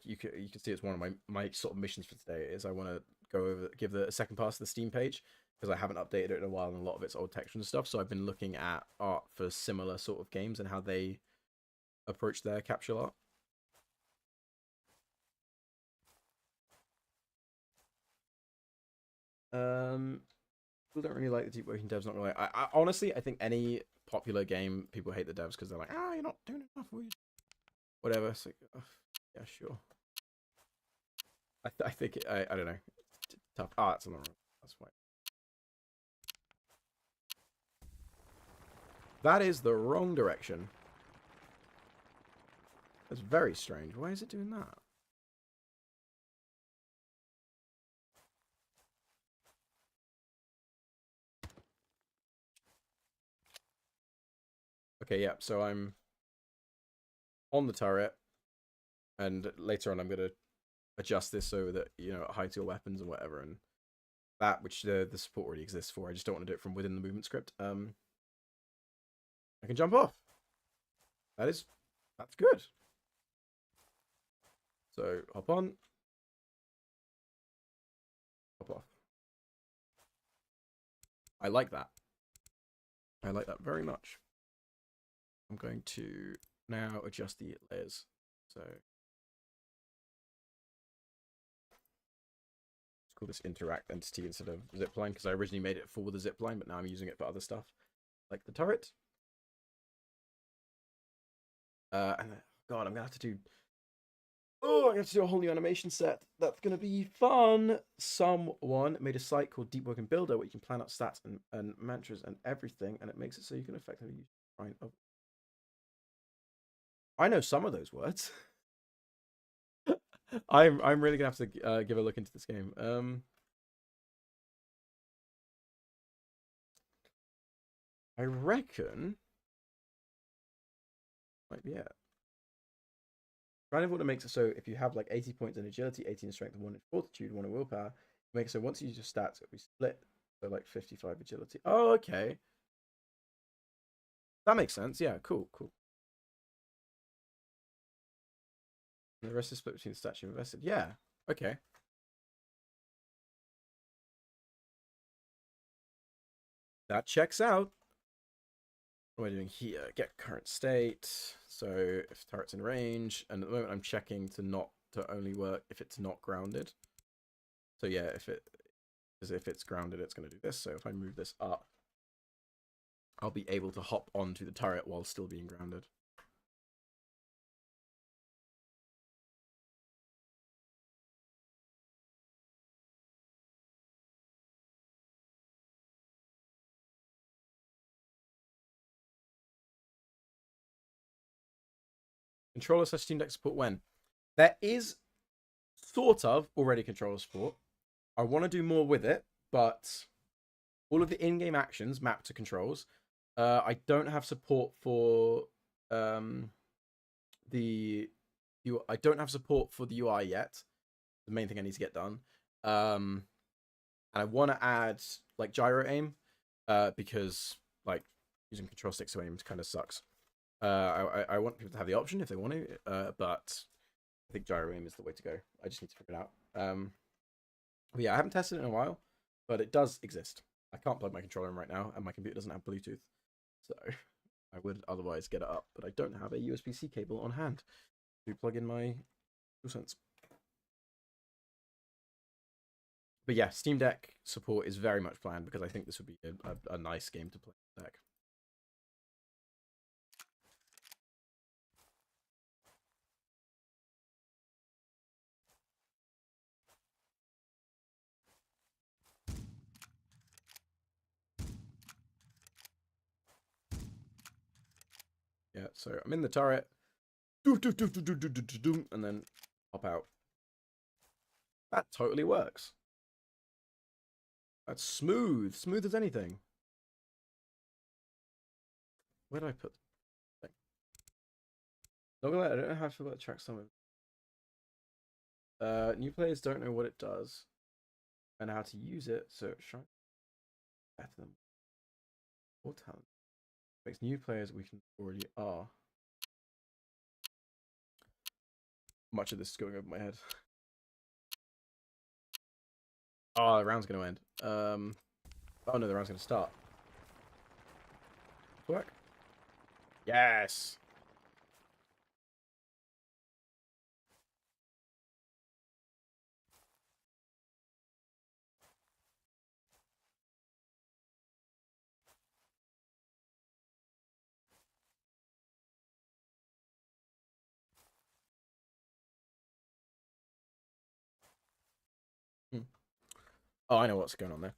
you can see it's one of my sort of missions for today is I want to give a second pass to the Steam page, because I haven't updated it in a while and a lot of it's old texture and stuff. So I've been looking at art for similar sort of games and how they approach their capsule art. People don't really like the deep working devs. Not really. I honestly, I think any popular game, people hate the devs because they're like, you're not doing enough. Whatever. It's like, yeah, sure. I think I don't know. It's tough. That's on the wrong. That's fine. That is the wrong direction. That's very strange. Why is it doing that? Okay, yeah, so I'm on the turret, and later on I'm going to adjust this so that, it hides your weapons and whatever, and that, which the support already exists for. I just don't want to do it from within the movement script. I can jump off. That's good. So, hop on. Hop off. I like that. I like that very much. I'm going to now adjust the layers. So let's call this interact entity instead of zipline, because I originally made it for the zipline, but now I'm using it for other stuff, like the turret. And God, I'm gonna have to do. Oh, I have to do a whole new animation set. That's gonna be fun. Someone made a site called Deep Working Builder where you can plan out stats and mantras and everything, and it makes it so you can effectively use. I know some of those words. I'm really gonna have to give a look into this game. I reckon might be it. Kind of what it makes it so if you have like 80 points in agility, 18 in strength, and 1 in fortitude, 1 in willpower, make it so once you use your stats, it'll be split. So like 55 agility. Oh, okay. That makes sense. Yeah, cool. And the rest is split between the stats you've invested. Yeah, okay. That checks out. What am I doing here? Get current state. So if turret's in range, and at the moment I'm checking to only work if it's not grounded. So yeah, if it's grounded, it's going to do this. So if I move this up, I'll be able to hop onto the turret while still being grounded. Controller / Steam Deck support when? There is sort of already controller support. I want to do more with it, but all of the in-game actions map to controls. I don't have support for I don't have support for the UI yet. The main thing I need to get done. And I want to add like gyro aim, because like using control sticks to aim kind of sucks. I want people to have the option if they want to, but I think gyro aim is the way to go. I just need to figure it out. But yeah, I haven't tested it in a while, but it does exist. I can't plug my controller in right now, and my computer doesn't have Bluetooth, so I would otherwise get it up, but I don't have a USB-C cable on hand to plug in my DualSense. But yeah, Steam Deck support is very much planned because I think this would be a nice game to play with deck. Yeah, so I'm in the turret, and then hop out. That totally works. That's smooth as anything. Where did I put the thing? Not gonna lie, I don't know how to feel about track some of new players don't know what it does and how to use it, so it's trying better than more talent. Makes new players we can already are. Much of this is going over my head. Oh, the round's gonna end. Oh no, the round's gonna start. Work. Yes. Hmm. Oh, I know what's going on there.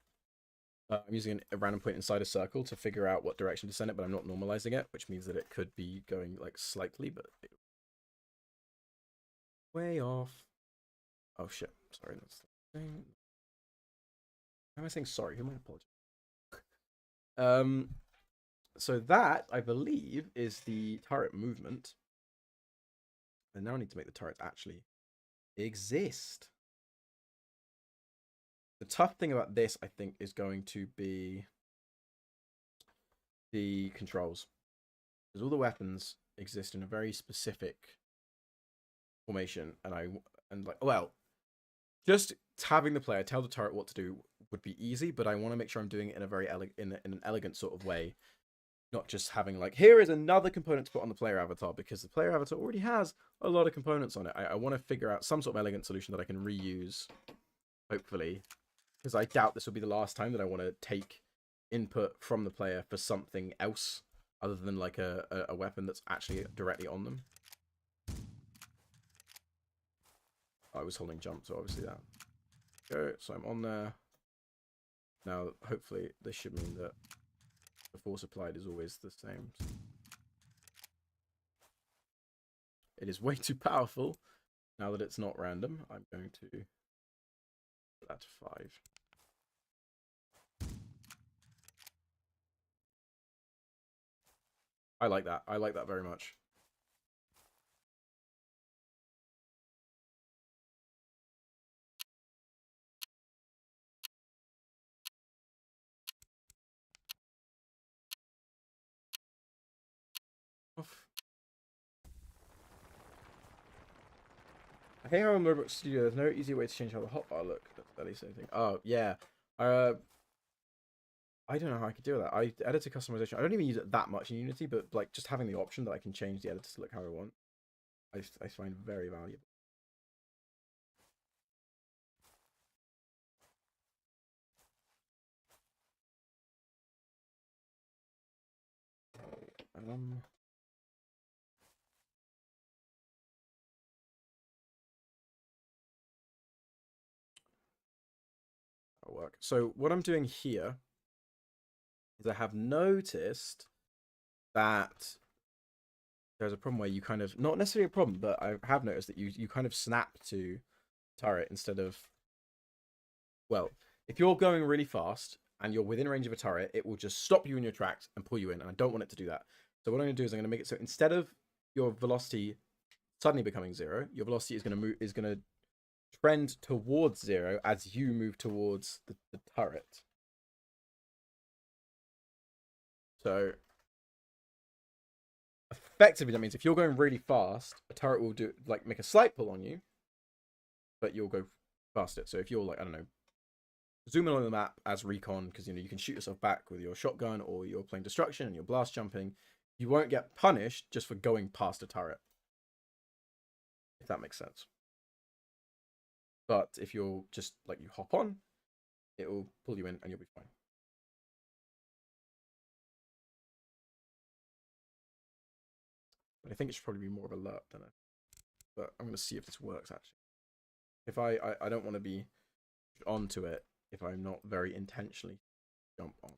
I'm using a random point inside a circle to figure out what direction to send it, but I'm not normalizing it, which means that it could be going like slightly, but way off. Oh shit! Sorry, that's the thing. Why am I saying sorry? Who am I apologizing? So that I believe is the turret movement, and now I need to make the turrets actually exist. The tough thing about this, I think, is going to be the controls, because all the weapons exist in a very specific formation, and like, well, just having the player tell the turret what to do would be easy, but I want to make sure I'm doing it in a very in an elegant sort of way, Not just having like, here is another component to put on the player avatar, because the player avatar already has a lot of components on it. I want to figure out some sort of elegant solution that I can reuse, hopefully, because I doubt this will be the last time that I want to take input from the player for something else other than like a weapon that's actually directly on them. I was holding jump, so obviously that. Go, so I'm on there. Now, hopefully, this should mean that the force applied is always the same. It is way too powerful. Now that it's not random, I'm going to put that to 5. I like that. I like that very much. I hate how in Roblox Studio there's no easy way to change how the hotbar look. That's barely anything. Oh yeah. I don't know how I could do that. I editor customization. I don't even use it that much in Unity, but like just having the option that I can change the editor to look how I want, I find very valuable. That'll work. So what I'm doing here is I have noticed that there's a problem where you kind of, not necessarily a problem, but I have noticed that you kind of snap to turret instead of, well, if you're going really fast and you're within range of a turret, it will just stop you in your tracks and pull you in, and I don't want it to do that. So what I'm going to do is I'm going to make it so instead of your velocity suddenly becoming 0, your velocity is going to trend towards 0 as you move towards the turret. So effectively, that means if you're going really fast, a turret will do like make a slight pull on you, but you'll go past it. So if you're like, I don't know, zooming on the map as recon, because you know you can shoot yourself back with your shotgun, or you're playing destruction and you're blast jumping, you won't get punished just for going past a turret. If that makes sense. But if you're just like you hop on, it will pull you in and you'll be fine. I think it should probably be more of alert than it. But I'm going to see if this works actually. If I don't want to be onto it if I'm not very intentionally jump on.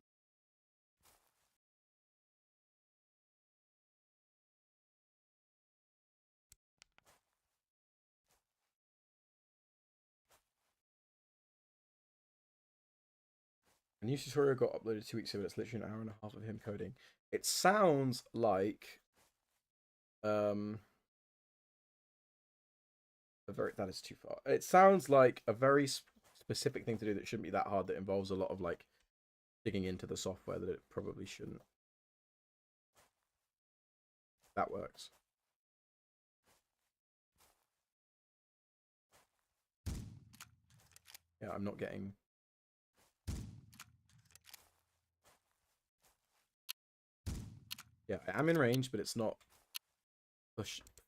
A new tutorial got uploaded 2 weeks ago, but it's literally an hour and a half of him coding. It sounds like that is too far. It sounds like a very specific thing to do that shouldn't be that hard, that involves a lot of like digging into the software that it probably shouldn't. That works. Yeah, I'm not getting. Yeah, I am in range, but it's not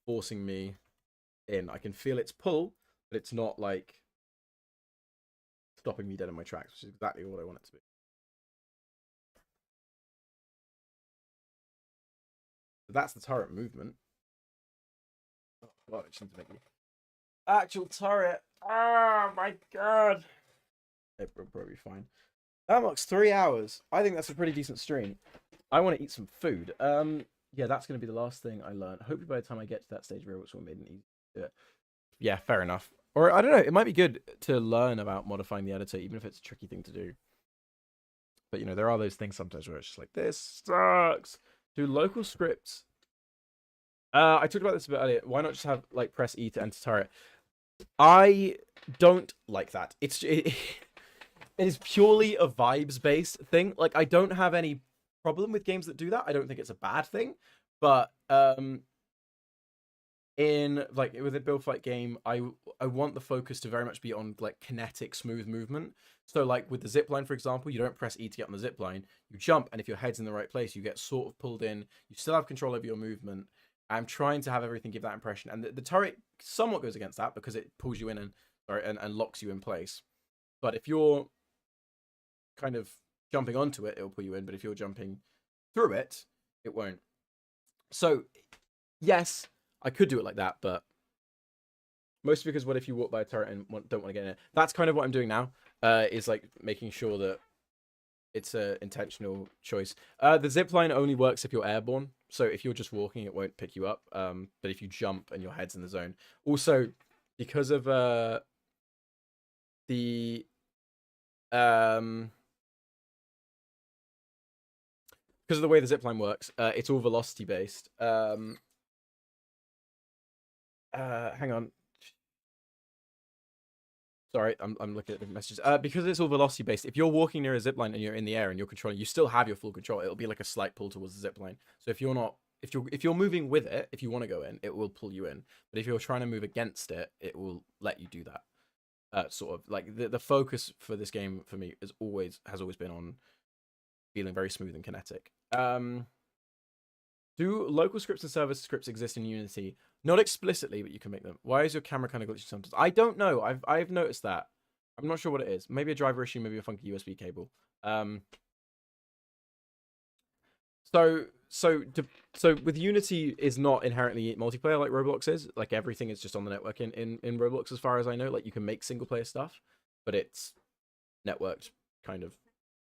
forcing me in. I can feel its pull, but it's not like stopping me dead in my tracks, which is exactly what I want it to be. So that's the turret movement. Oh god, I just need to make me actual turret. Oh my god. It will probably be fine. That marks 3 hours. I think that's a pretty decent stream. I want to eat some food. Yeah, that's going to be the last thing I learn. Hopefully by the time I get to that stage, Roblox will made it easy to do it. Yeah, fair enough. Or I don't know, it might be good to learn about modifying the editor, even if it's a tricky thing to do. But you know, there are those things sometimes where it's just like, this sucks. Do local scripts. I talked about this a bit earlier. Why not just have like press E to enter turret? I don't like that. It is purely a vibes based thing. Like I don't have any problem with games that do that. I don't think it's a bad thing. But in like with a build fight game, I want the focus to very much be on like kinetic, smooth movement. So like with the zip line, for example, you don't press E to get on the zip line. You jump, and if your head's in the right place, you get sort of pulled in. You still have control over your movement. I'm trying to have everything give that impression, and the turret somewhat goes against that because it pulls you in and locks you in place. But if you're kind of jumping onto it, it'll pull you in. But if you're jumping through it, it won't. So yes, I could do it like that, but mostly because what if you walk by a turret and don't want to get in it? That's kind of what I'm doing now. Is like making sure that it's a intentional choice. The zip line only works if you're airborne. So if you're just walking, it won't pick you up. But if you jump and your head's in the zone, also because of the because of the way the zipline works, it's all velocity based. Hang on. Sorry, I'm looking at the messages. Because it's all velocity based, if you're walking near a zipline and you're in the air and you're controlling, you still have your full control. It'll be like a slight pull towards the zipline. So if you're moving with it, if you want to go in, it will pull you in. But if you're trying to move against it, it will let you do that. Sort of like the focus for this game for me has always been on feeling very smooth and kinetic. Do local scripts and server scripts exist in Unity? Not explicitly, but you can make them. Why is your camera kind of glitching sometimes? I don't know. I've noticed that. I'm not sure what it is. Maybe a driver issue, maybe a funky USB cable. So with Unity is not inherently multiplayer like Roblox is. Like everything is just on the network in Roblox as far as I know. Like you can make single player stuff, but it's networked kind of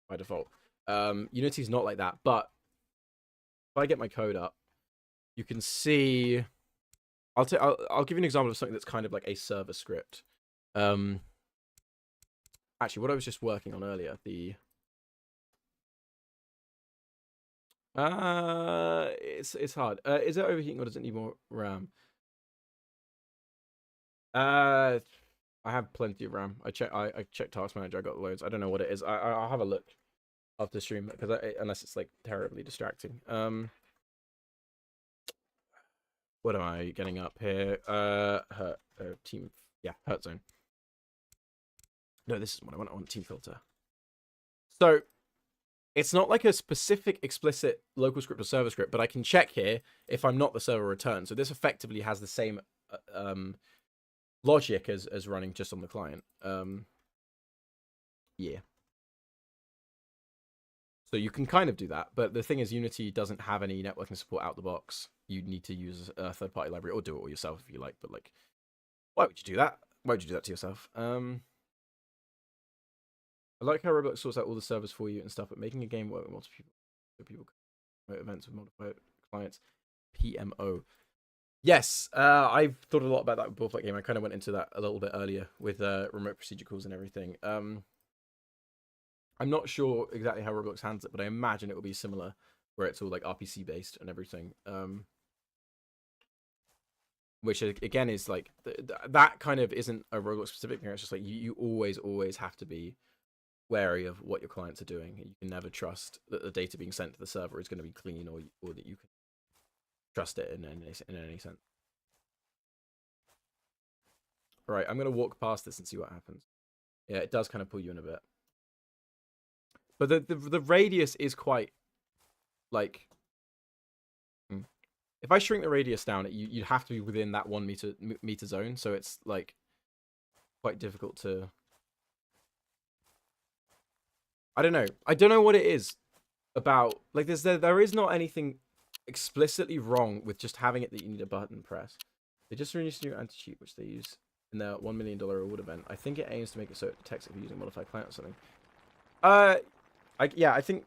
by default. Unity's not like that, but if I get my code up, you can see. I'll give you an example of something that's kind of like a server script. Actually, what I was just working on earlier, it's hard. Is it overheating or does it need more RAM? I have plenty of RAM. I checked Task Manager. I got loads. I don't know what it is. I'll have a look after stream because unless it's like terribly distracting. What am I getting up here? Team. Yeah, Hurt Zone. No, this is what I want. I want Team Filter. So it's not like a specific explicit local script or server script, but I can check here if I'm not the server return. So this effectively has the same logic as running just on the client. Yeah. So you can kind of do that, but the thing is Unity doesn't have any networking support out the box. You need to use a third-party library or do it all yourself if you like, but like, why would you do that? Why would you do that to yourself? I like how Roblox sorts out all the servers for you and stuff, but making a game work with multiple people, so people can promote events with multiple clients. PMO. Yes, I've thought a lot about that with Bullfight Game. I kind of went into that a little bit earlier with remote procedure calls and everything. I'm not sure exactly how Roblox handles it, but I imagine it will be similar, where it's all like RPC based and everything. Which again is like that kind of isn't a Roblox specific thing. It's just like you always have to be wary of what your clients are doing. You can never trust that the data being sent to the server is going to be clean, or that you can trust it in any sense. All right, I'm going to walk past this and see what happens. Yeah, it does kind of pull you in a bit. But the radius is quite, like, if I shrink the radius down, you'd have to be within that 1 meter zone, so it's like quite difficult to. I don't know what it is about. Like, there is not anything explicitly wrong with just having it that you need a button press. They just released a new anti-cheat which they use in their $1 million reward event. I think it aims to make it so it detects if you're using modified client or something. I think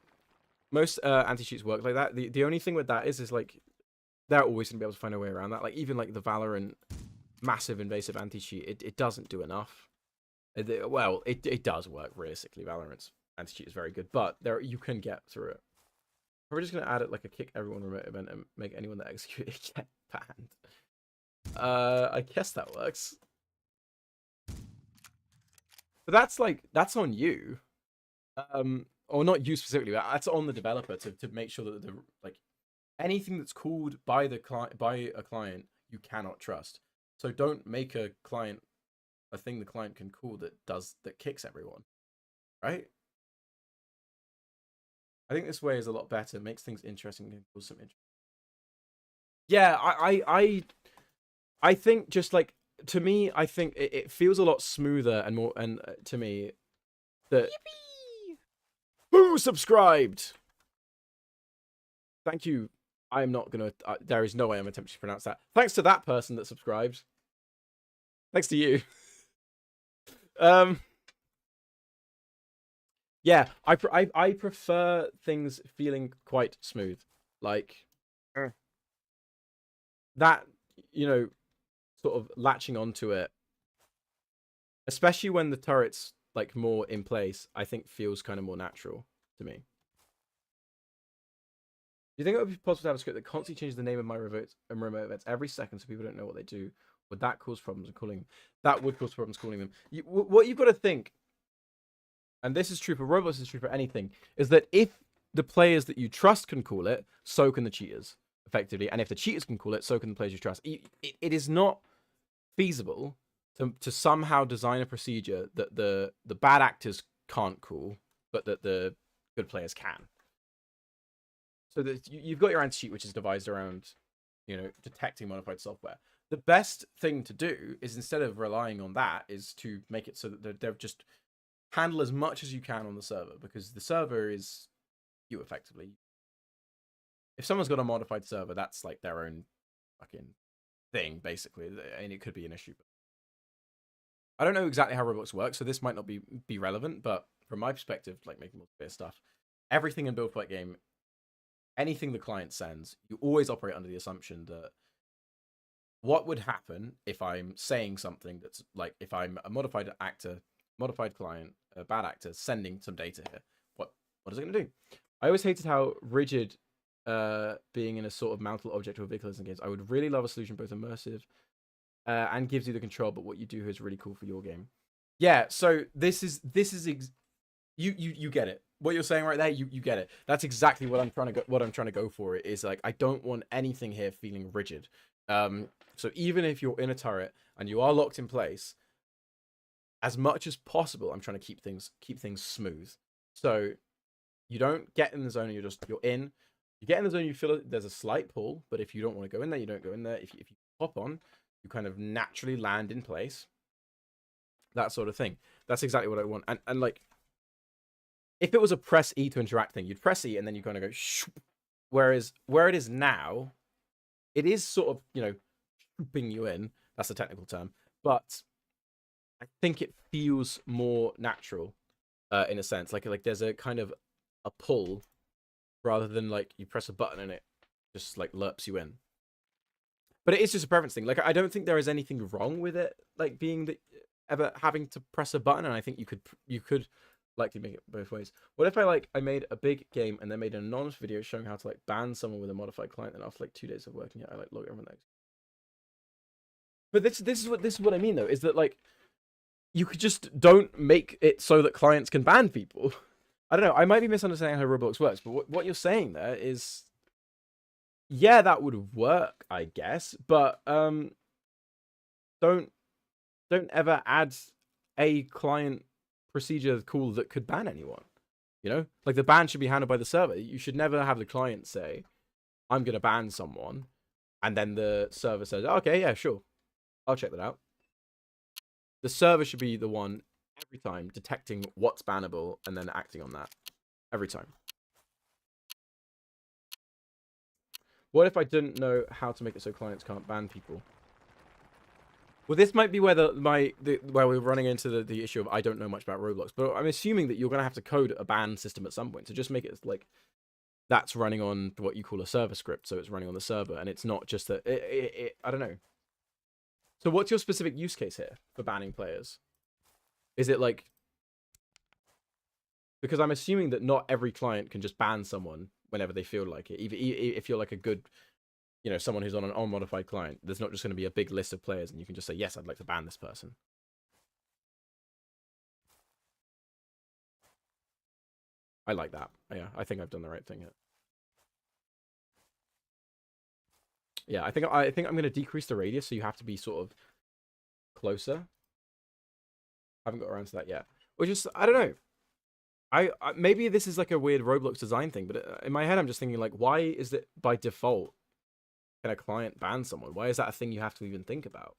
most anti-cheats work like that. The only thing with that is like they're always gonna be able to find a way around that. Like even like the Valorant massive invasive anti-cheat, it doesn't do enough. It does work realistically. Valorant's anti-cheat is very good, but you can get through it. We're just gonna add it like a kick everyone remote event and make anyone that executes it get banned. I guess that works. But that's on you. Or not you specifically, but that's on the developer to make sure that like anything that's called by a client you cannot trust. So don't make a client a thing the client can call that kicks everyone, right? I think this way is a lot better, makes things interesting and cause some interest. Yeah, I think just like to me, I think it feels a lot smoother and more, and to me that Yippee! Who subscribed? Thank you. I am not gonna. There is no way I'm attempting to pronounce that. Thanks to that person that subscribed. Thanks to you. Yeah, I prefer things feeling quite smooth, like that. You know, sort of latching onto it, especially when the turret's like more in place. I think feels kind of more natural to me. Do you think it would be possible to have a script that constantly changes the name of my remote events every second so people don't know what they do? Would that cause problems in calling them? That would cause problems calling them. What you've got to think, and this is true for robots, this is true for anything, is that if the players that you trust can call it, so can the cheaters, effectively. And if the cheaters can call it, so can the players you trust. It is not feasible to somehow design a procedure that the bad actors can't call, but that the good players can. So that you've got your anti-cheat, which is devised around, detecting modified software. The best thing to do is, instead of relying on that, is to make it so that they're just handle as much as you can on the server, because the server is you, effectively. If someone's got a modified server, that's like their own fucking thing, basically, and it could be an issue. I don't know exactly how Roblox works, so this might not be relevant, but from my perspective, like making multiplayer stuff, everything in Build Fight Game, anything the client sends, you always operate under the assumption that what would happen if I'm saying something that's like, if I'm a modified actor, modified client, a bad actor sending some data here, what is it going to do? I always hated how rigid being in a sort of mountable object or vehicle is in games. I would really love a solution both immersive and gives you the control, but what you do here is really cool for your game. Yeah, so this is you get it. What you're saying right there, you get it. That's exactly what I'm trying to go for. It is like, I don't want anything here feeling rigid. So even if you're in a turret and you are locked in place, as much as possible, I'm trying to keep things smooth. So you don't get in the zone, you're in. You get in the zone, you feel there's a slight pull, but if you don't want to go in there, you don't go in there. If you hop on, you kind of naturally land in place. That sort of thing. That's exactly what I want. And like, if it was a press E to interact thing, you'd press E and then you kind of go shoop. Whereas where it is now, it is sort of, shooping you in. That's a technical term. But I think it feels more natural in a sense. Like there's a kind of a pull rather than like you press a button and it just like lerps you in. But it is just a preference thing. Like, I don't think there is anything wrong with it, like being that ever having to press a button, and I think you could likely make it both ways. What if I made a big game and then made an anonymous video showing how to like ban someone with a modified client, and after like 2 days of working it, I like log everyone next. But this is what I mean though, is that like you could just don't make it so that clients can ban people. I don't know. I might be misunderstanding how Roblox works, but what you're saying there is, yeah, that would work, I guess, but don't ever add a client procedure call that could ban anyone. Like the ban should be handled by the server. You should never have the client say, "I'm going to ban someone," and then the server says, "Okay, yeah, sure, I'll check that out." The server should be the one every time detecting what's bannable and then acting on that every time. What if I didn't know how to make it so clients can't ban people? Well, this might be where where we're running into the issue of I don't know much about Roblox, but I'm assuming that you're going to have to code a ban system at some point. So just make it like that's running on what you call a server script, so it's running on the server, and it's not just that. I don't know. So what's your specific use case here for banning players? Is it like, because I'm assuming that not every client can just ban someone whenever they feel like it. Even if you're like a good, someone who's on an unmodified client, there's not just going to be a big list of players and you can just say, yes, I'd like to ban this person. I like that. Yeah, I think I've done the right thing here. Yeah, I think I'm going to decrease the radius, so you have to be sort of closer. Haven't got around to that yet. Which is, I don't know. I maybe this is like a weird Roblox design thing, but in my head I'm just thinking like, why is it by default can a client ban someone? Why is that a thing you have to even think about?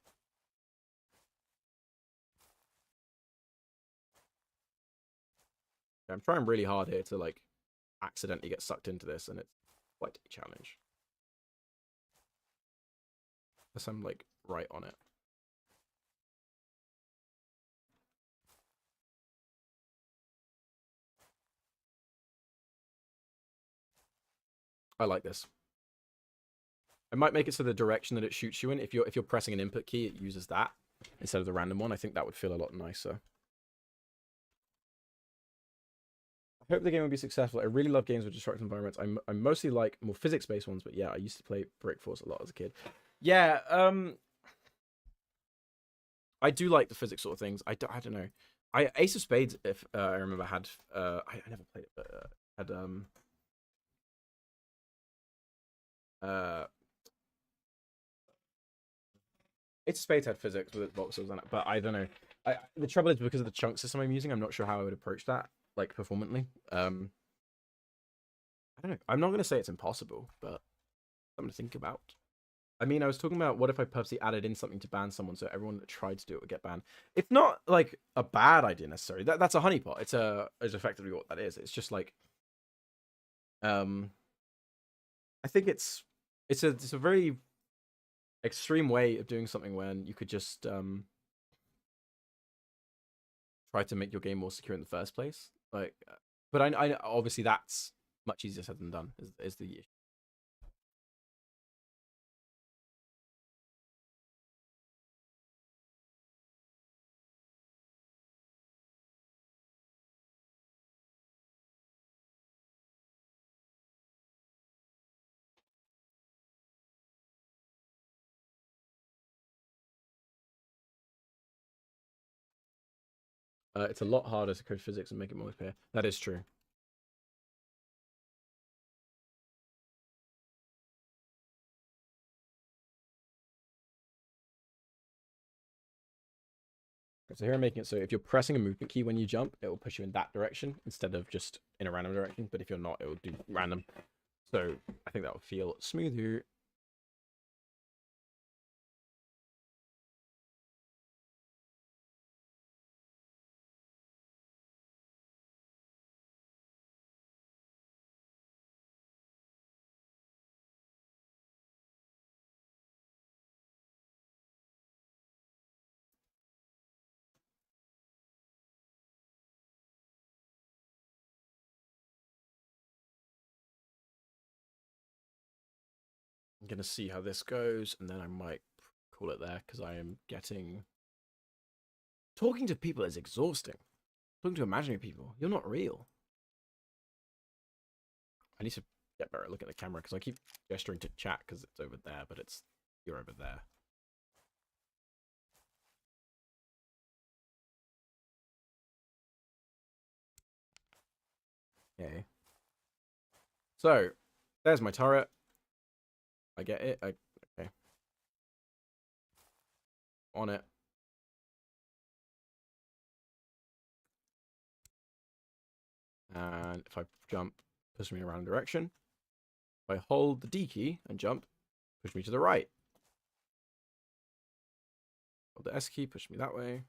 I'm trying really hard here to like accidentally get sucked into this, and it's quite a challenge. Unless I'm like right on it. I like this. I might make it so the direction that it shoots you in, if you're pressing an input key, it uses that instead of the random one. I think that would feel a lot nicer. I hope the game will be successful. I really love games with destructive environments. I mostly like more physics-based ones, but yeah, I used to play Brick Force a lot as a kid. Yeah, I do like the physics sort of things. I don't know. Ace of Spades, if I remember, had I never played it, but had Ace of Spades had physics with its voxels on it, but I don't know. The trouble is because of the chunk system I'm using, I'm not sure how I would approach that, like performantly. I don't know. I'm not gonna say it's impossible, but something to think about. I mean, I was talking about what if I purposely added in something to ban someone so everyone that tried to do it would get banned. It's not like a bad idea necessarily. That's a honeypot. It's effectively what that is. It's just like I think it's a very extreme way of doing something when you could just try to make your game more secure in the first place. Like, but I obviously that's much easier said than done. Is the issue. It's a lot harder to code physics and make it more clear. That is true. So here I'm making it so if you're pressing a movement key when you jump, it will push you in that direction instead of just in a random direction. But if you're not, it will do random. So I think that will feel smoother. I'm going to see how this goes, and then I might call it there because I am getting... Talking to people is exhausting. Talking to imaginary people. You're not real. I need to get better at looking at the camera because I keep gesturing to chat because it's over there, but you're over there. Okay. So, there's my turret. I get it. Okay. On it. And if I jump, push me in a random direction. If I hold the D key and jump, push me to the right. Hold the S key, push me that way.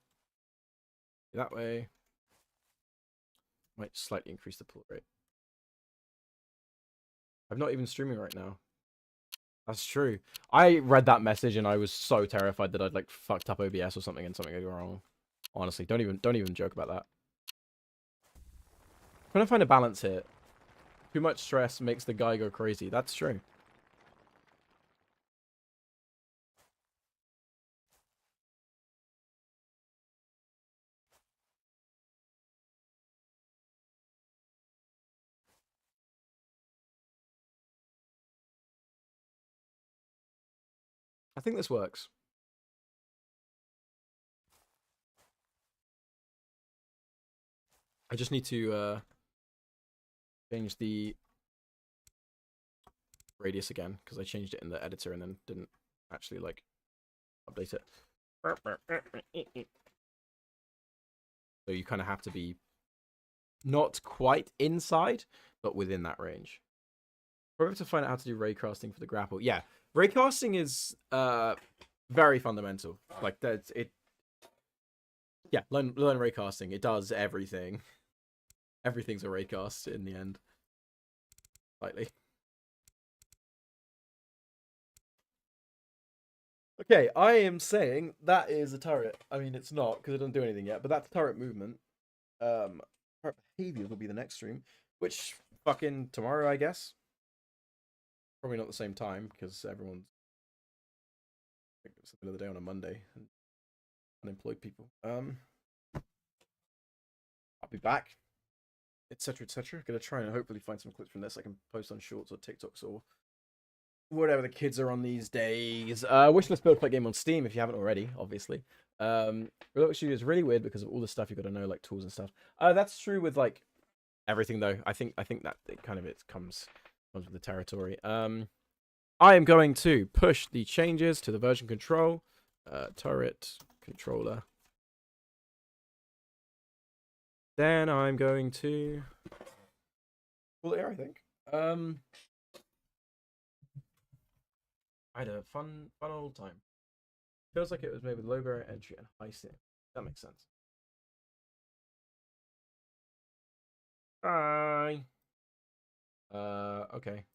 That way. Might slightly increase the pull rate. I'm not even streaming right now. That's true. I read that message and I was so terrified that I'd like fucked up OBS or something and something would go wrong. Honestly, don't even joke about that. I'm trying to find a balance here. Too much stress makes the guy go crazy. That's true. I think this works. I just need to change the radius again because I changed it in the editor and then didn't actually like update it. you kind of have to be not quite inside, but within that range. Probably have to find out how to do raycasting for the grapple. Yeah, raycasting is very fundamental. Like that's it. Yeah, learn raycasting. It does everything. Everything's a raycast in the end. Slightly. Okay, I am saying that is a turret. I mean, it's not because it doesn't do anything yet, but that's turret movement. Turret behaviors will be the next stream, which fucking tomorrow, I guess. Probably not the same time because everyone's. I think it's the middle of the day on a Monday and unemployed people. I'll be back, etc., etc. Gonna try and hopefully find some clips from this I can post on Shorts or TikToks or whatever the kids are on these days. Wishlist build play game on Steam if you haven't already, obviously. Roblox Studio is really weird because of all the stuff you got to know, like tools and stuff. That's true with like everything though. I think that it comes with the territory. I am going to push the changes to the version control, turret controller. Then I'm going to pull it here, I think. I had a fun old time. Feels like it was made with low barrier entry and high sim. That makes sense. Bye. Okay.